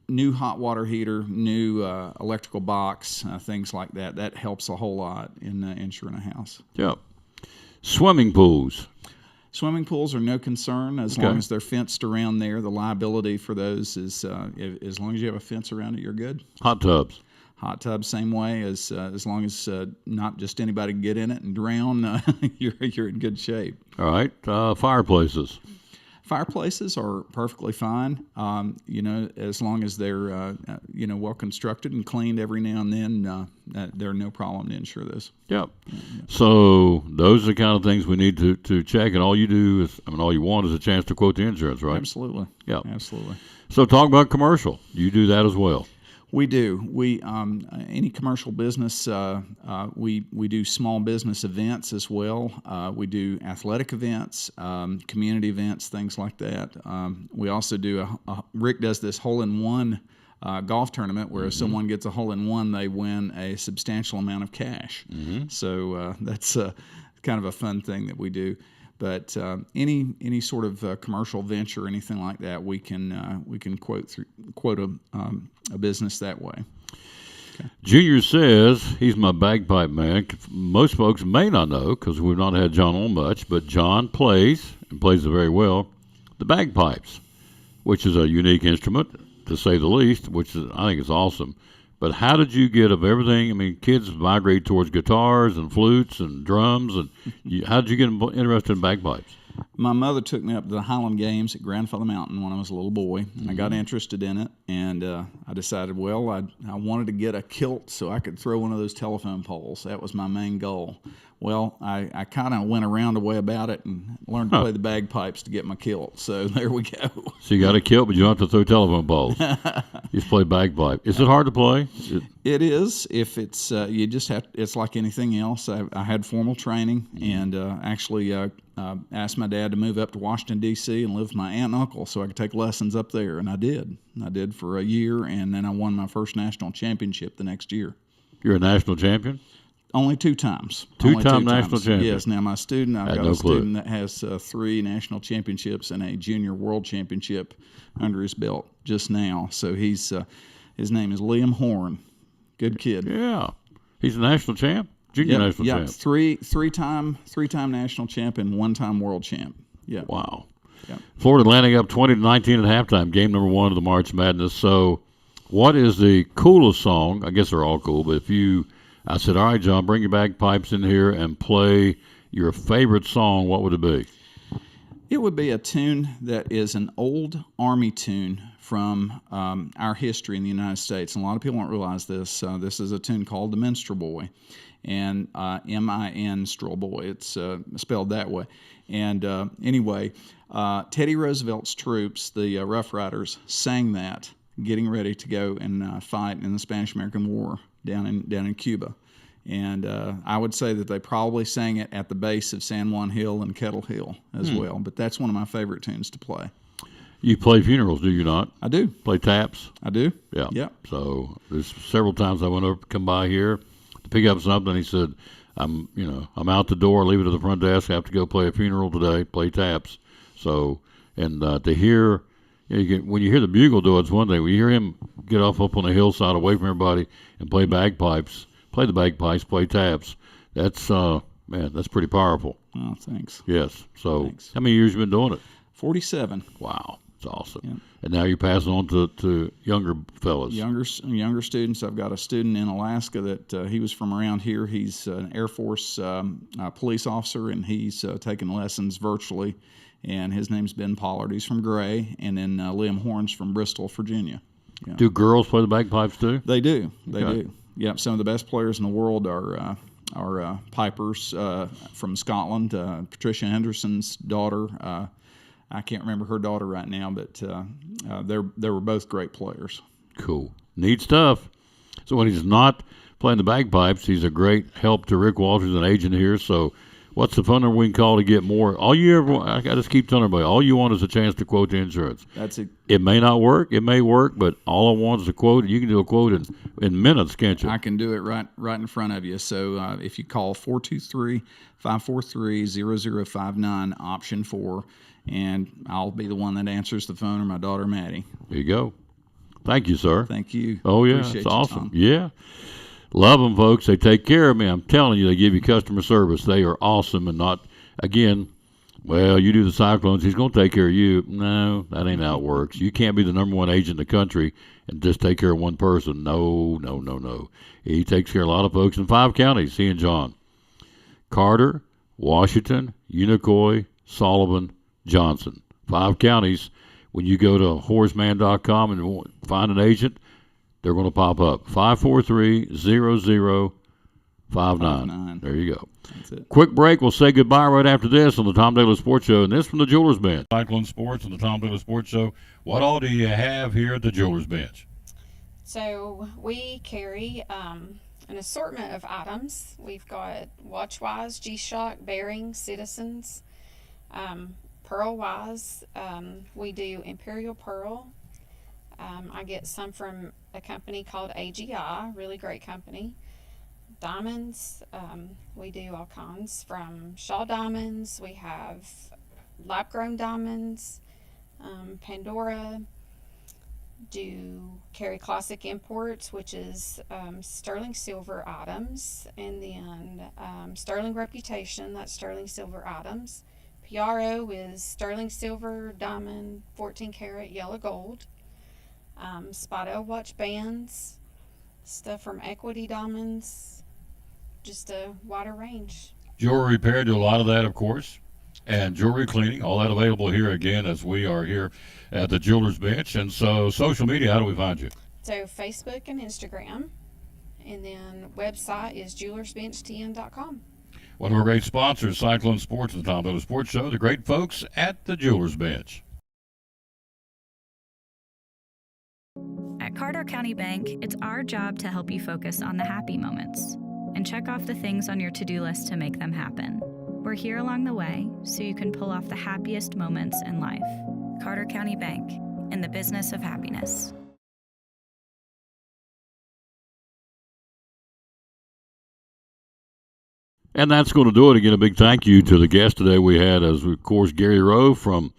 S17: new hot water heater, new electrical box, things like that. That helps a whole lot in insuring a house.
S1: Yeah. Swimming pools.
S17: Swimming pools are no concern as long as they're fenced around there. The liability for those is as long as you have a fence around it, you're good.
S1: Hot tubs.
S17: Hot tubs, same way. As long as not just anybody can get in it and drown, you're in good shape.
S1: All right. Fireplaces.
S17: Fireplaces are perfectly fine, as long as they're, well constructed and cleaned every now and then. They're no problem to insure those.
S1: Yep. So those are the kind of things we need to check, and all you do is, all you want is a chance to quote the insurance, right?
S17: Absolutely.
S1: Yeah.
S17: Absolutely.
S1: So talk about commercial. You do that as well.
S17: We do. We any commercial business. We do small business events as well. We do athletic events, community events, things like that. We also do Rick does this hole-in-one golf tournament where if someone gets a hole-in-one, they win a substantial amount of cash. So that's kind of a fun thing that we do. But any sort of commercial venture or anything like that, we can quote a business that way. Okay.
S1: Junior says he's my bagpipe man. Most folks may not know because we've not had John on much, but John plays it very well, the bagpipes, which is a unique instrument to say the least, which I think is awesome. But how did you get of everything? Kids migrate towards guitars and flutes and drums. And how did you get interested in bagpipes?
S17: My mother took me up to the Highland Games at Grandfather Mountain when I was a little boy. I got interested in it, and I decided, I wanted to get a kilt so I could throw one of those telephone poles. That was my main goal. Well, I kind of went around a way about it and learned to play the bagpipes to get my kilt. So there we go.
S1: So you got a kilt, but you don't have to throw telephone poles. You just play bagpipe. Is it hard to play?
S17: It is. If it's you just have. It's like anything else. I had formal training and actually asked my dad to move up to Washington D.C. and live with my aunt and uncle so I could take lessons up there, and I did. I did for a year, and then I won my first national championship the next year.
S1: You're a national champion?
S17: Only 2 times.
S1: Two-time
S17: Only
S1: national champion.
S17: Yes. Now my student, I've
S1: Had
S17: got
S1: no
S17: a
S1: clue.
S17: student that has 3 national championships and a junior world championship under his belt just now. So he's his name is Liam Horn. Good kid.
S1: Yeah. He's a national champ, junior national
S17: Yep.
S1: champ.
S17: Three-time national champ and 1-time world champ. Yeah.
S1: Wow.
S17: Yep.
S1: Florida Atlantic up 20-19 at halftime, game number 1 of the March Madness. So what is the coolest song? I guess they're all cool, but I said, all right, John, bring your bagpipes in here and play your favorite song, what would it be?
S17: It would be a tune that is an old Army tune from our history in the United States. And a lot of people don't realize this. This is a tune called The Minstrel Boy, and M-I-N-strel Boy. It's spelled that way. And anyway, Teddy Roosevelt's troops, the Rough Riders, sang that, getting ready to go and fight in the Spanish-American War down in Cuba. And I would say that they probably sang it at the base of San Juan Hill and Kettle Hill as well. But that's one of my favorite tunes to play.
S1: You play funerals, do you not?
S17: I do.
S1: Play taps?
S17: I do.
S1: Yeah.
S17: Yep.
S1: So there's several times I went over, come by here to pick up something. He said, I'm out the door, leave it at the front desk. I have to go play a funeral today, play taps. So, and to hear, when you hear the bugle do it, it's one thing. When you hear him get off up on the hillside away from everybody and play bagpipes, play the bagpipes, play taps, that's, that's pretty powerful.
S17: Oh, thanks.
S1: Yes. So how many years you been doing it?
S17: 47.
S1: Wow. It's awesome.
S17: Yeah.
S1: And now you're passing on to younger fellas.
S17: Younger students. I've got a student in Alaska that he was from around here. He's an Air Force police officer, and he's taking lessons virtually. And his name's Ben Pollard. He's from Gray. And then Liam Horn's from Bristol, Virginia. Yeah.
S1: Do girls play the bagpipes too?
S17: They do. They
S1: Okay.
S17: do. Yep. Some of the best players in the world are pipers from Scotland. Patricia Henderson's daughter. I can't remember her daughter right now, but they were both great players.
S1: Cool. Neat stuff. So when he's not playing the bagpipes, he's a great help to Rick Walters, an agent here. So what's the phone number we can call to get more? All you ever want, I just keep telling everybody, all you want is a chance to quote the insurance.
S17: That's it.
S1: It may not work. It may work, but all I want is a quote. You can do a quote in minutes, can't you?
S17: I can do it right in front of you. So if you call 423-543-0059, option 4, and I'll be the one that answers the phone, or my daughter Maddie.
S1: There you go. Thank you, sir.
S17: Thank you.
S1: Oh, yeah.
S17: Appreciate
S1: It's
S17: you,
S1: awesome.
S17: Tom.
S1: Yeah. Love them, folks. They take care of me. I'm telling you, they give you customer service. They are awesome, and not, again, well, you do the Cyclones, he's going to take care of you. No, that ain't how it works. You can't be the number one agent in the country and just take care of one person. No, no, no, no. He takes care of a lot of folks in 5 counties, he and John. Carter, Washington, Unicoi, Sullivan, Johnson. 5 counties. When you go to horseman.com and find an agent, they're going to pop up. 543-0059. There you go.
S17: That's it.
S1: Quick break. We'll say goodbye right after this on the Tom Daly Sports Show. And this from the Jewelers Bench. Cyclone Sports on the Tom Daly Sports Show. What all do you have here at the Jewelers Bench?
S8: So we carry an assortment of items. We've got Watchwise, G-Shock, Bearings, Citizens, Pearl-Wise. We do Imperial Pearl. I get some from a company called AGI, really great company. Diamonds, we do all kinds from Shaw Diamonds. We have lab-grown diamonds, Pandora. Do carry Classic Imports, which is sterling silver items, and then Sterling Reputation, that's sterling silver items. Piaro is sterling silver, diamond, 14 karat yellow gold. Spotto watch bands, stuff from Equity Diamonds, just a wider range.
S1: Jewelry repair, do a lot of that, of course. And jewelry cleaning, all that available here again as we are here at the Jewelers Bench. And so social media, how do we find you?
S8: So Facebook and Instagram, and then website is jewelersbenchtn.com.
S1: One of our great sponsors, Cyclone Sports and the Tom Daly Sports Show, the great folks at the Jewelers Bench.
S18: At Carter County Bank, it's our job to help you focus on the happy moments and check off the things on your to-do list to make them happen. We're here along the way so you can pull off the happiest moments in life. Carter County Bank, in the business of happiness.
S1: And that's going to do it. Again, a big thank you to the guest today we had, as of course, Gary Rowe from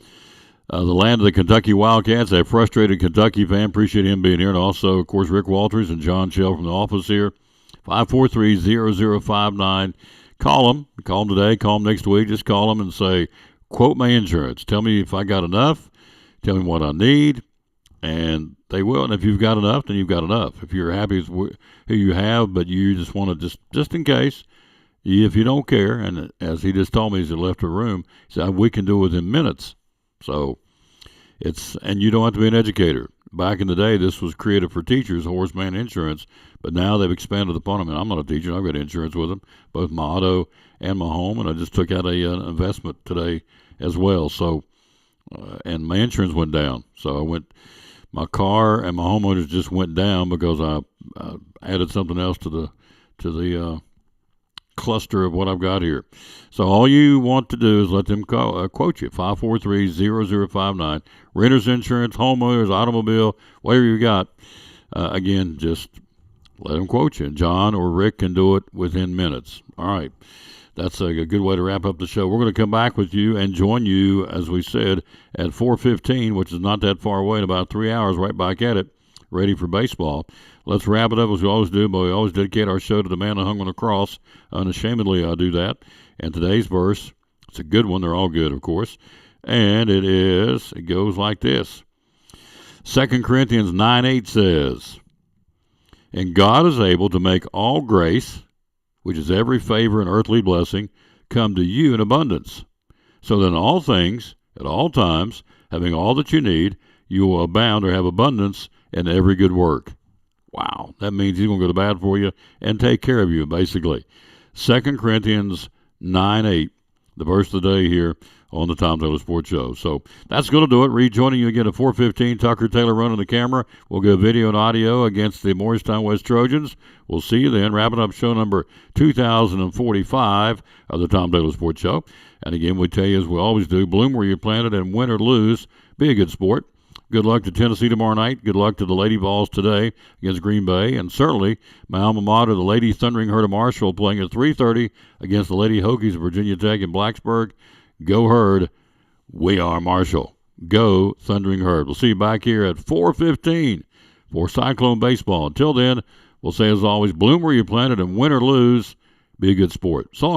S1: the land of the Kentucky Wildcats, a frustrated Kentucky fan. Appreciate him being here. And also, of course, Rick Walters and John Shell from the office here. 543-0059. Call them. Call them today. Call them next week. Just call them and say, quote my insurance. Tell me if I got enough. Tell me what I need. And they will. And if you've got enough, then you've got enough. If you're happy with who you have, but you just want to just in case, if you don't care, and as he just told me as he left the room, he said, we can do it within minutes. So and you don't have to be an educator. Back in the day, this was created for teachers, Horace Mann Insurance, but now they've expanded upon them. And I'm not a teacher. I've got insurance with them, both my auto and my home, and I just took out an investment today as well. So, and my insurance went down. So my car and my homeowners just went down because I added something else to the cluster of what I've got here. So all you want to do is let them quote you, 543-0059. Renters insurance, homeowners, automobile, whatever you got. Again, just let them quote you. John or Rick can do it within minutes. All right. That's a good way to wrap up the show. We're going to come back with you and join you, as we said, at 4:15, which is not that far away, in about 3 hours, right back at it, ready for baseball. Let's wrap it up as we always do, but we always dedicate our show to the man who hung on the cross. Unashamedly, I do that. And today's verse, it's a good one. They're all good, of course. And it goes like this. 2 Corinthians 9:8 says, and God is able to make all grace, which is every favor and earthly blessing, come to you in abundance. So that in all things, at all times, having all that you need, you will abound or have abundance in every good work. Wow, that means he's going to go to bat for you and take care of you, basically. 2 Corinthians 9:8, the verse of the day here on the Tom Taylor Sports Show. So that's going to do it. Rejoining you again at 4:15, Tucker Taylor running the camera. We'll go video and audio against the Morristown West Trojans. We'll see you then. Wrapping up show number 2045 of the Tom Taylor Sports Show. And again, we tell you, as we always do, bloom where you're planted and win or lose, be a good sport. Good luck to Tennessee tomorrow night. Good luck to the Lady Vols today against Green Bay. And certainly my alma mater, the Lady Thundering Herd of Marshall, playing at 3:30 against the Lady Hokies of Virginia Tech in Blacksburg. Go Herd. We are Marshall. Go Thundering Herd. We'll see you back here at 4:15 for Cyclone Baseball. Until then, we'll say as always, bloom where you planted and win or lose, be a good sport. So long.